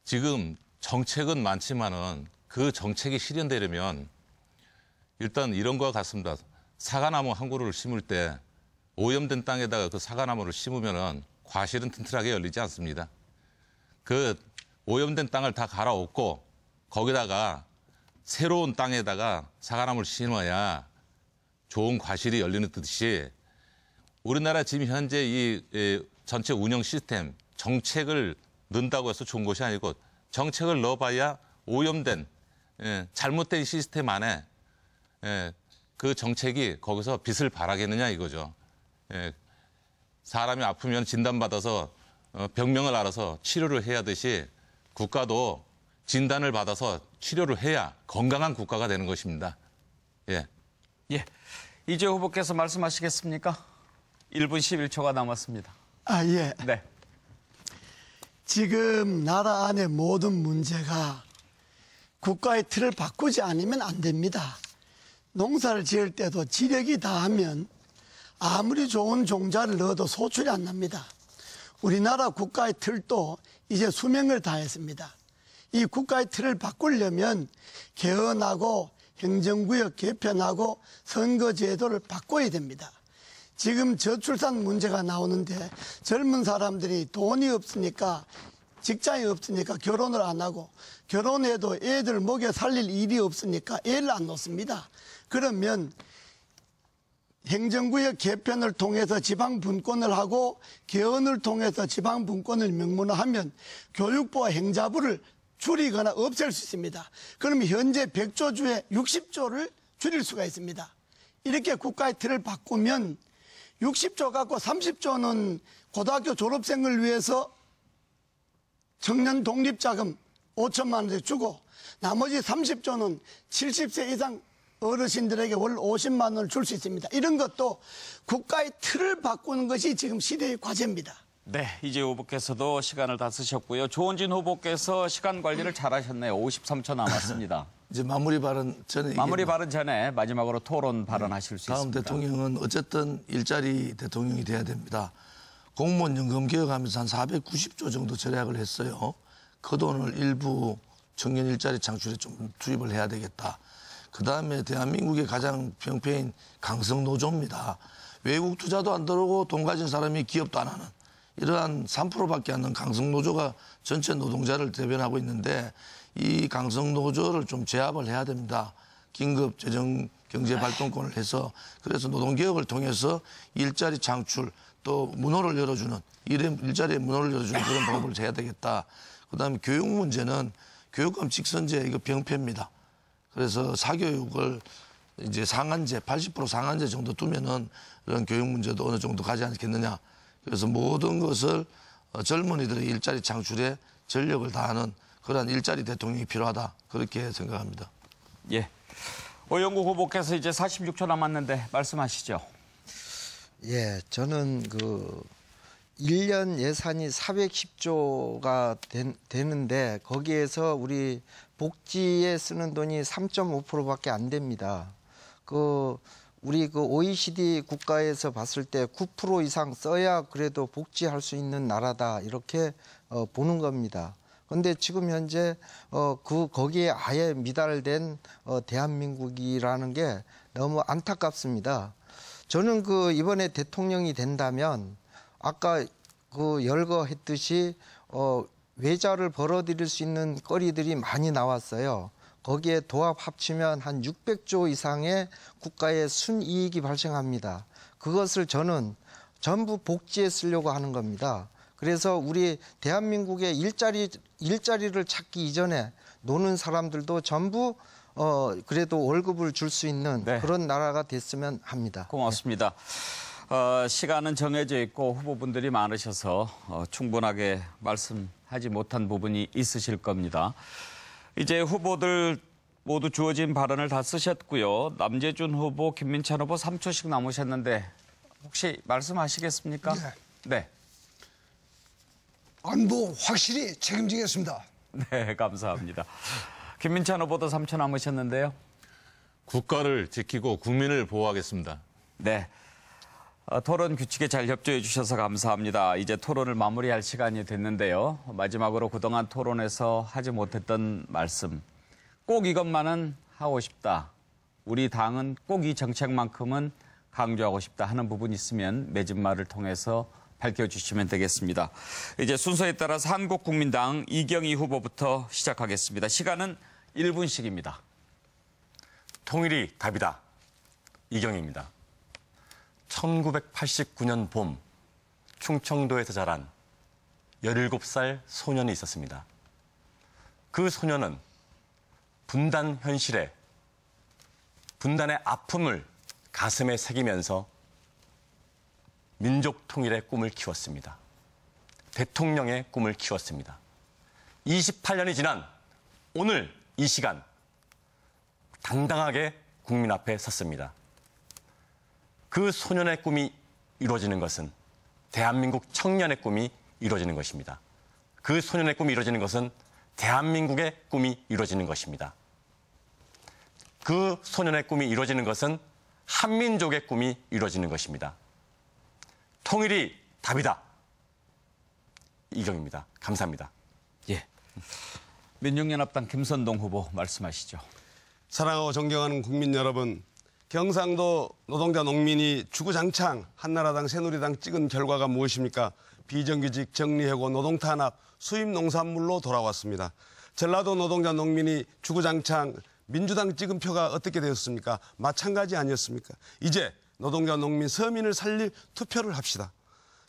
지금 정책은 많지만은 그 정책이 실현되려면 일단 이런 것 같습니다. 사과나무 한 그루를 심을 때 오염된 땅에다가 그 사과나무를 심으면은 과실은 튼튼하게 열리지 않습니다. 그 오염된 땅을 다 갈아엎고 거기다가 새로운 땅에다가 사과나무를 심어야 좋은 과실이 열리는 듯이 우리나라 지금 현재 이 전체 운영 시스템 정책을 넣는다고 해서 좋은 것이 아니고 정책을 넣어봐야 오염된 잘못된 시스템 안에 그 정책이 거기서 빛을 발하겠느냐 이거죠. 사람이 아프면 진단받아서 병명을 알아서 치료를 해야 하듯이 국가도 진단을 받아서 치료를 해야 건강한 국가가 되는 것입니다. 예. 예. 이재 후보께서 말씀하시겠습니까? 1분 11초가 남았습니다. 예. 네. 지금 나라 안의 모든 문제가 국가의 틀을 바꾸지 않으면 안 됩니다. 농사를 지을 때도 지력이 다하면 아무리 좋은 종자를 넣어도 소출이 안 납니다. 우리나라 국가의 틀도 이제 수명을 다했습니다. 이 국가의 틀을 바꾸려면 개헌하고 행정구역 개편하고 선거제도를 바꿔야 됩니다. 지금 저출산 문제가 나오는데 젊은 사람들이 돈이 없으니까 직장이 없으니까 결혼을 안 하고 결혼해도 애들 먹여 살릴 일이 없으니까 애를 안 놓습니다. 그러면 행정구역 개편을 통해서 지방 분권을 하고 개헌을 통해서 지방 분권을 명문화하면 교육부와 행자부를 줄이거나 없앨 수 있습니다. 그러면 현재 100조 주에 60조를 줄일 수가 있습니다. 이렇게 국가의 틀을 바꾸면 60조 갖고 30조는 고등학교 졸업생을 위해서 청년 독립자금 5천만 원씩 주고 나머지 30조는 70세 이상 어르신들에게 월 50만 원을 줄 수 있습니다. 이런 것도 국가의 틀을 바꾸는 것이 지금 시대의 과제입니다. 네, 이재 후보께서도 시간을 다 쓰셨고요. 조원진 후보께서 시간 관리를 잘하셨네요. 53초 남았습니다. 이제 마무리 발언 전에 마지막으로 토론 발언하실 수 다음 있습니다. 대통령은 어쨌든 일자리 대통령이 돼야 됩니다. 공무원 연금 개혁하면서 한 490조 정도 절약을 했어요. 그 돈을 일부 청년 일자리 창출에 좀 투입을 해야 되겠다. 그다음에 대한민국의 가장 병폐인 강성노조입니다. 외국 투자도 안 들어오고 돈 가진 사람이 기업도 안 하는 이러한 3%밖에 안 되는 강성노조가 전체 노동자를 대변하고 있는데 이 강성노조를 좀 제압을 해야 됩니다. 긴급 재정 경제 발동권을 해서 그래서 노동개혁을 통해서 일자리 창출 또 문호를 열어주는 일자리에 문호를 열어주는 그런 방법을 해야 되겠다. 그다음에 교육 문제는 교육감 직선제 이거 병폐입니다. 그래서 사교육을 이제 상한제 80% 상한제 정도 두면은 이런 교육 문제도 어느 정도 가지 않겠느냐. 그래서 모든 것을 젊은이들의 일자리 창출에 전력을 다하는 그러한 일자리 대통령이 필요하다. 그렇게 생각합니다. 예. 오영구 후보께서 이제 46초 남았는데 말씀하시죠. 예, 저는 1년 예산이 410조가 되는데 거기에서 우리 복지에 쓰는 돈이 3.5%밖에 안 됩니다. 우리 OECD 국가에서 봤을 때 9% 이상 써야 그래도 복지할 수 있는 나라다 이렇게 보는 겁니다. 그런데 지금 현재 거기에 아예 미달된 대한민국이라는 게 너무 안타깝습니다. 저는 이번에 대통령이 된다면 아까 열거했듯이 외자를 벌어들일 수 있는 거리들이 많이 나왔어요. 거기에 도합 합치면 한 600조 이상의 국가의 순이익이 발생합니다. 그것을 저는 전부 복지에 쓰려고 하는 겁니다. 그래서 우리 대한민국의 일자리를 찾기 이전에 노는 사람들도 전부 그래도 월급을 줄 수 있는 그런 나라가 됐으면 합니다. 고맙습니다. 시간은 정해져 있고 후보분들이 많으셔서 충분하게 말씀하지 못한 부분이 있으실 겁니다. 이제 후보들 모두 주어진 발언을 다 쓰셨고요. 남재준 후보, 김민찬 후보 3초씩 남으셨는데 혹시 말씀하시겠습니까? 네. 안보 확실히 책임지겠습니다. 네, 감사합니다. 김민찬 후보도 3초 남으셨는데요. 국가를 지키고 국민을 보호하겠습니다. 네. 토론 규칙에 잘 협조해 주셔서 감사합니다. 이제 토론을 마무리할 시간이 됐는데요. 마지막으로 그동안 토론에서 하지 못했던 말씀. 꼭 이것만은 하고 싶다. 우리 당은 꼭 이 정책만큼은 강조하고 싶다 하는 부분이 있으면 매진말을 통해서 밝혀주시면 되겠습니다. 이제 순서에 따라서 한국국민당 이경희 후보부터 시작하겠습니다. 시간은 1분씩입니다. 통일이 답이다. 이경희입니다. 1989년 봄 충청도에서 자란 17살 소년이 있었습니다. 그 소년은 분단 현실에 분단의 아픔을 가슴에 새기면서 민족 통일의 꿈을 키웠습니다. 대통령의 꿈을 키웠습니다. 28년이 지난 오늘 이 시간 당당하게 국민 앞에 섰습니다. 그 소년의 꿈이 이루어지는 것은 대한민국 청년의 꿈이 이루어지는 것입니다. 그 소년의 꿈이 이루어지는 것은 대한민국의 꿈이 이루어지는 것입니다. 그 소년의 꿈이 이루어지는 것은 한민족의 꿈이 이루어지는 것입니다. 통일이 답이다. 이경입니다. 감사합니다. 예. 민중연합당 김선동 후보 말씀하시죠. 사랑하고 존경하는 국민 여러분, 경상도 노동자 농민이 주구장창 한나라당 새누리당 찍은 결과가 무엇입니까? 비정규직 정리해고 노동탄압 수입 농산물로 돌아왔습니다. 전라도 노동자 농민이 주구장창 민주당 찍은 표가 어떻게 되었습니까? 마찬가지 아니었습니까? 이제 노동자 농민 서민을 살릴 투표를 합시다.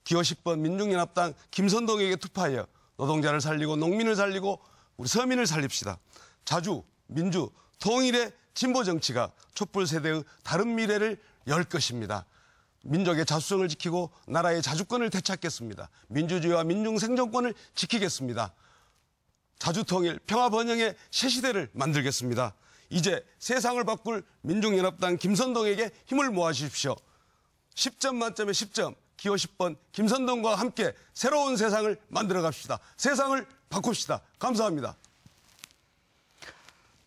기호 10번 민중연합당 김선동에게 투표하여 노동자를 살리고 농민을 살리고 우리 서민을 살립시다. 자주, 민주, 통일의 진보 정치가 촛불 세대의 다른 미래를 열 것입니다. 민족의 자수성을 지키고 나라의 자주권을 되찾겠습니다. 민주주의와 민중 생존권을 지키겠습니다. 자주통일, 평화번영의 새 시대를 만들겠습니다. 이제 세상을 바꿀 민중연합당 김선동에게 힘을 모아주십시오. 10점 만점에 10점, 기호 10번 김선동과 함께 새로운 세상을 만들어 갑시다. 세상을 바꿉시다. 감사합니다.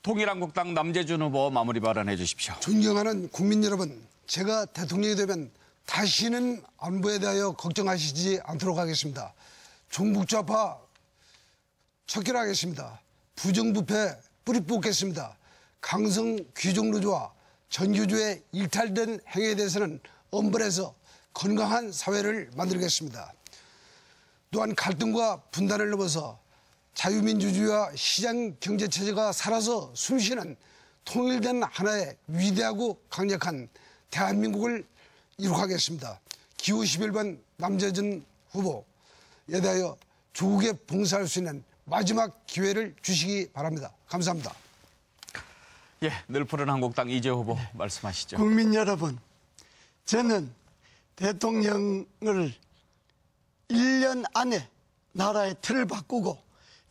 통일한국당 남재준 후보 마무리 발언해 주십시오. 존경하는 국민 여러분, 제가 대통령이 되면 다시는 안보에 대하여 걱정하시지 않도록 하겠습니다. 종북좌파 척결하겠습니다. 부정부패 뿌리 뽑겠습니다. 강성 귀족노조와 전교조의 일탈된 행위에 대해서는 엄벌해서 건강한 사회를 만들겠습니다. 또한 갈등과 분단을 넘어서 자유민주주의와 시장 경제체제가 살아서 숨쉬는 통일된 하나의 위대하고 강력한 대한민국을 이룩하겠습니다. 기호 11번 남재준 후보에 대하여 조국에 봉사할 수 있는 마지막 기회를 주시기 바랍니다. 감사합니다. 예, 늘 푸른 한국당 이재 후보 말씀하시죠. 국민 여러분, 저는 대통령을 1년 안에 나라의 틀을 바꾸고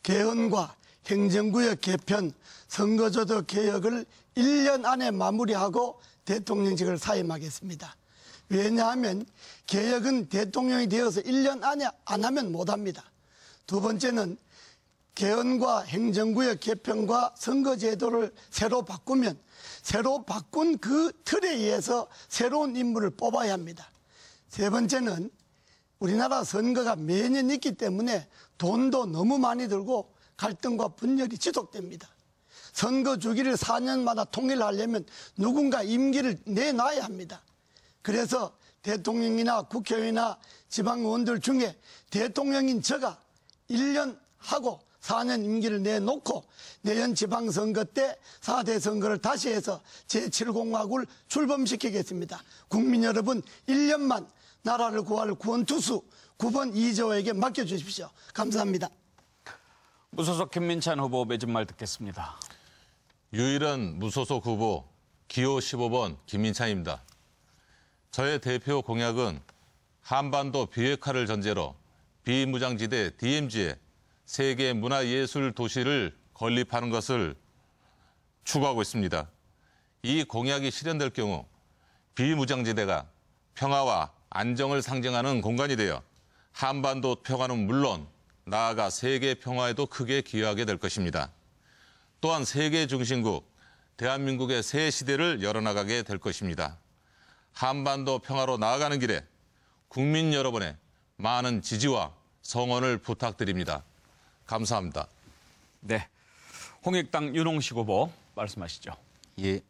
개헌과 행정구역 개편, 선거제도 개혁을 1년 안에 마무리하고 대통령직을 사임하겠습니다. 왜냐하면 개혁은 대통령이 되어서 1년 안에 안 하면 못합니다. 두 번째는 개헌과 행정구역 개편과 선거제도를 새로 바꾸면 새로 바꾼 그 틀에 의해서 새로운 인물을 뽑아야 합니다. 세 번째는 우리나라 선거가 매년 있기 때문에 돈도 너무 많이 들고 갈등과 분열이 지속됩니다. 선거 주기를 4년마다 통일하려면 누군가 임기를 내놔야 합니다. 그래서 대통령이나 국회의원이나 지방의원들 중에 대통령인 제가 1년 하고 4년 임기를 내놓고 내년 지방선거 때 4대 선거를 다시 해서 제7공화국을 출범시키겠습니다. 국민 여러분 1년만 나라를 구할 구원투수 9번 이재호에게 맡겨주십시오. 감사합니다. 무소속 김민찬 후보 맺은 말 듣겠습니다. 유일한 무소속 후보 기호 15번 김민찬입니다. 저의 대표 공약은 한반도 비핵화를 전제로 비무장지대 DMZ에 세계 문화예술 도시를 건립하는 것을 추구하고 있습니다. 이 공약이 실현될 경우 비무장지대가 평화와 안정을 상징하는 공간이 되어 한반도 평화는 물론 나아가 세계 평화에도 크게 기여하게 될 것입니다. 또한 세계 중심국 대한민국의 새 시대를 열어나가게 될 것입니다. 한반도 평화로 나아가는 길에 국민 여러분의 많은 지지와 성원을 부탁드립니다. 감사합니다. 네, 홍익당 윤홍식 후보 말씀하시죠. 예.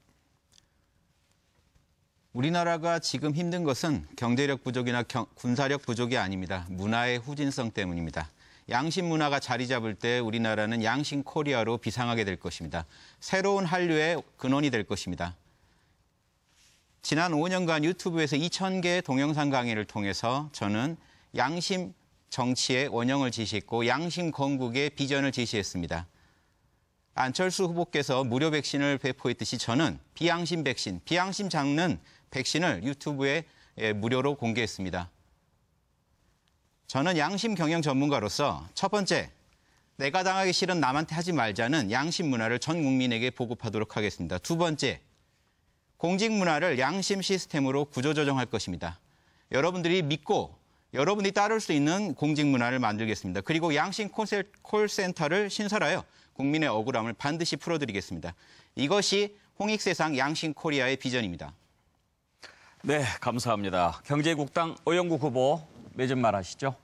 우리나라가 지금 힘든 것은 경제력 부족이나 군사력 부족이 아닙니다. 문화의 후진성 때문입니다. 양심 문화가 자리 잡을 때 우리나라는 양심 코리아로 비상하게 될 것입니다. 새로운 한류의 근원이 될 것입니다. 지난 5년간 유튜브에서 2,000개의 동영상 강의를 통해서 저는 양심 정치의 원형을 제시했고 양심 건국의 비전을 제시했습니다. 안철수 후보께서 무료 백신을 배포했듯이 저는 비양심 백신, 비양심 잡는 백신을 유튜브에 무료로 공개했습니다. 저는 양심 경영 전문가로서 첫 번째, 내가 당하기 싫은 남한테 하지 말자는 양심 문화를 전 국민에게 보급하도록 하겠습니다. 두 번째, 공직 문화를 양심 시스템으로 구조조정할 것입니다. 여러분들이 믿고 여러분이 따를 수 있는 공직 문화를 만들겠습니다. 그리고 양심 콜센터를 신설하여 국민의 억울함을 반드시 풀어드리겠습니다. 이것이 홍익세상 양심 코리아의 비전입니다. 네, 감사합니다. 경제국당 오영국 후보 맺은 말 하시죠.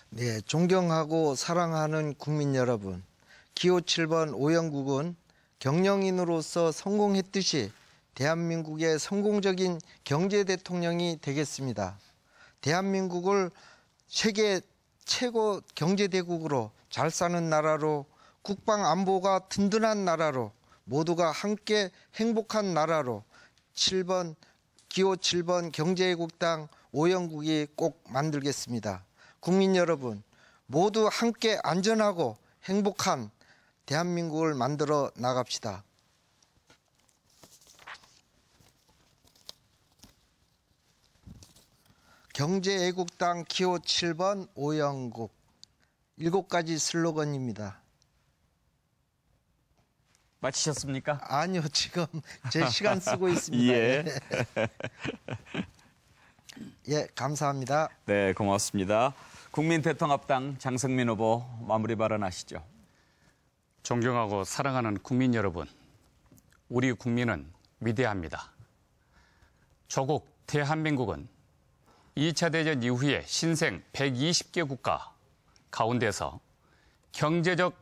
네, 존경하고 사랑하는 국민 여러분, 기호 7번 오영국은 경영인으로서 성공했듯이 대한민국의 성공적인 경제 대통령이 되겠습니다. 대한민국을 세계 최고 경제대국으로 잘 사는 나라로 국방 안보가 든든한 나라로 모두가 함께 행복한 나라로 기호 7번 경제국당 오영국이 꼭 만들겠습니다. 국민 여러분 모두 함께 안전하고 행복한 대한민국을 만들어 나갑시다. 경제애국당 기호 7번 오영국 7가지 슬로건입니다. 마치셨습니까? 아니요, 지금 제 시간 쓰고 있습니다. 예. 예, 감사합니다. 네, 고맙습니다. 국민대통합당 장성민 후보 마무리 발언하시죠. 존경하고 사랑하는 국민 여러분, 우리 국민은 위대합니다. 조국 대한민국은 2차 대전 이후에 신생 120개 국가 가운데서 경제적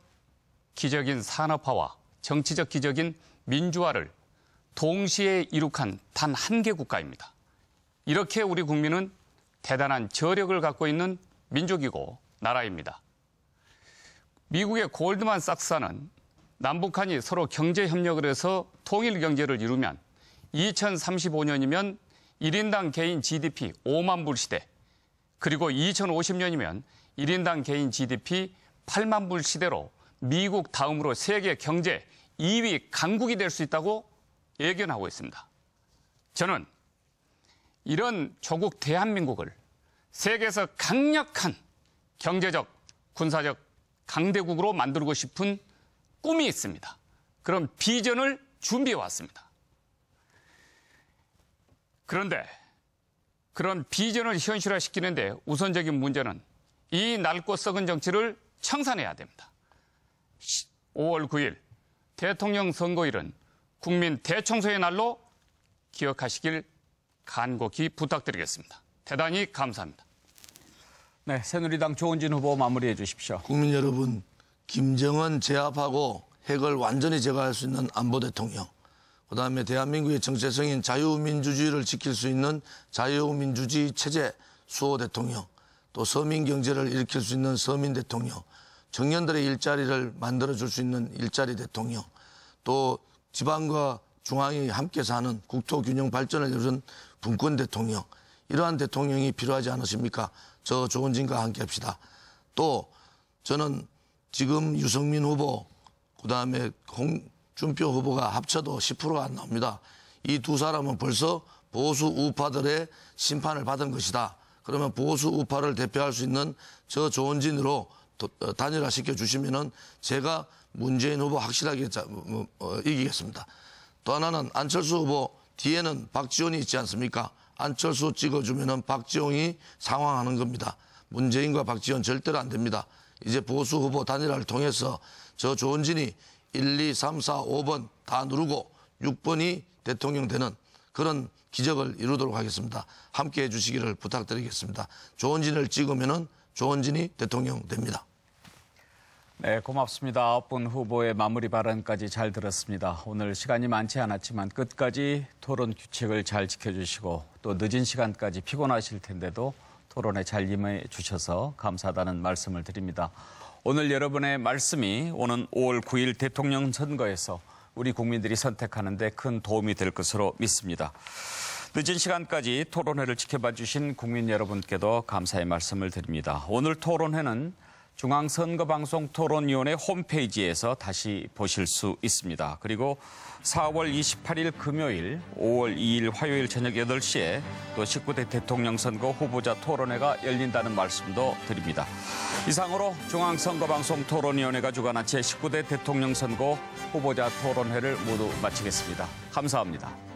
기적인 산업화와 정치적 기적인 민주화를 동시에 이룩한 단 한 개 국가입니다. 이렇게 우리 국민은 대단한 저력을 갖고 있는 민족이고 나라입니다. 미국의 골드만삭스사는 남북한이 서로 경제 협력을 해서 통일 경제를 이루면 2035년이면 1인당 개인 GDP 5만 불 시대, 그리고 2050년이면 1인당 개인 GDP 8만 불 시대로 미국 다음으로 세계 경제 2위 강국이 될 수 있다고 예견하고 있습니다. 저는 이런 조국 대한민국을 세계에서 강력한 경제적, 군사적 강대국으로 만들고 싶은 꿈이 있습니다. 그런 비전을 준비해 왔습니다. 그런데 그런 비전을 현실화시키는데 우선적인 문제는 이 낡고 썩은 정치를 청산해야 됩니다. 5월 9일 대통령 선거일은 국민 대청소의 날로 기억하시길 간곡히 부탁드리겠습니다. 대단히 감사합니다. 네, 새누리당 조은진 후보 마무리해 주십시오. 국민 여러분, 김정은 제압하고 핵을 완전히 제거할 수 있는 안보 대통령, 그다음에 대한민국의 정체성인 자유민주주의를 지킬 수 있는 자유민주주의 체제 수호 대통령, 또 서민 경제를 일으킬 수 있는 서민 대통령, 청년들의 일자리를 만들어줄 수 있는 일자리 대통령, 또 지방과 중앙이 함께 사는 국토균형 발전을 이루는 분권 대통령, 이러한 대통령이 필요하지 않으십니까? 저 조원진과 함께 합시다. 또 저는 지금 유승민 후보, 그다음에 홍준표 후보가 합쳐도 10%가 안 나옵니다. 이 두 사람은 벌써 보수 우파들의 심판을 받은 것이다. 그러면 보수 우파를 대표할 수 있는 저 조원진으로 단일화시켜 주시면은 제가 문재인 후보 확실하게 이기겠습니다. 또 하나는 안철수 후보 뒤에는 박지원이 있지 않습니까? 안철수 찍어주면은 박지원이 상황하는 겁니다. 문재인과 박지원 절대로 안 됩니다. 이제 보수 후보 단일화를 통해서 저 조원진이 1, 2, 3, 4, 5번 다 누르고 6번이 대통령 되는 그런 기적을 이루도록 하겠습니다. 함께 해주시기를 부탁드리겠습니다. 조원진을 찍으면은 조원진이 대통령 됩니다. 네, 고맙습니다. 9분 후보의 마무리 발언까지 잘 들었습니다. 오늘 시간이 많지 않았지만 끝까지 토론 규칙을 잘 지켜주시고 또 늦은 시간까지 피곤하실 텐데도 토론에 잘 임해 주셔서 감사하다는 말씀을 드립니다. 오늘 여러분의 말씀이 오는 5월 9일 대통령 선거에서 우리 국민들이 선택하는 데 큰 도움이 될 것으로 믿습니다. 늦은 시간까지 토론회를 지켜봐 주신 국민 여러분께도 감사의 말씀을 드립니다. 오늘 토론회는 중앙선거방송 토론위원회 홈페이지에서 다시 보실 수 있습니다. 그리고 4월 28일 금요일, 5월 2일 화요일 저녁 8시에 또 19대 대통령 선거 후보자 토론회가 열린다는 말씀도 드립니다. 이상으로 중앙선거방송 토론위원회가 주관한 제19대 대통령 선거 후보자 토론회를 모두 마치겠습니다. 감사합니다.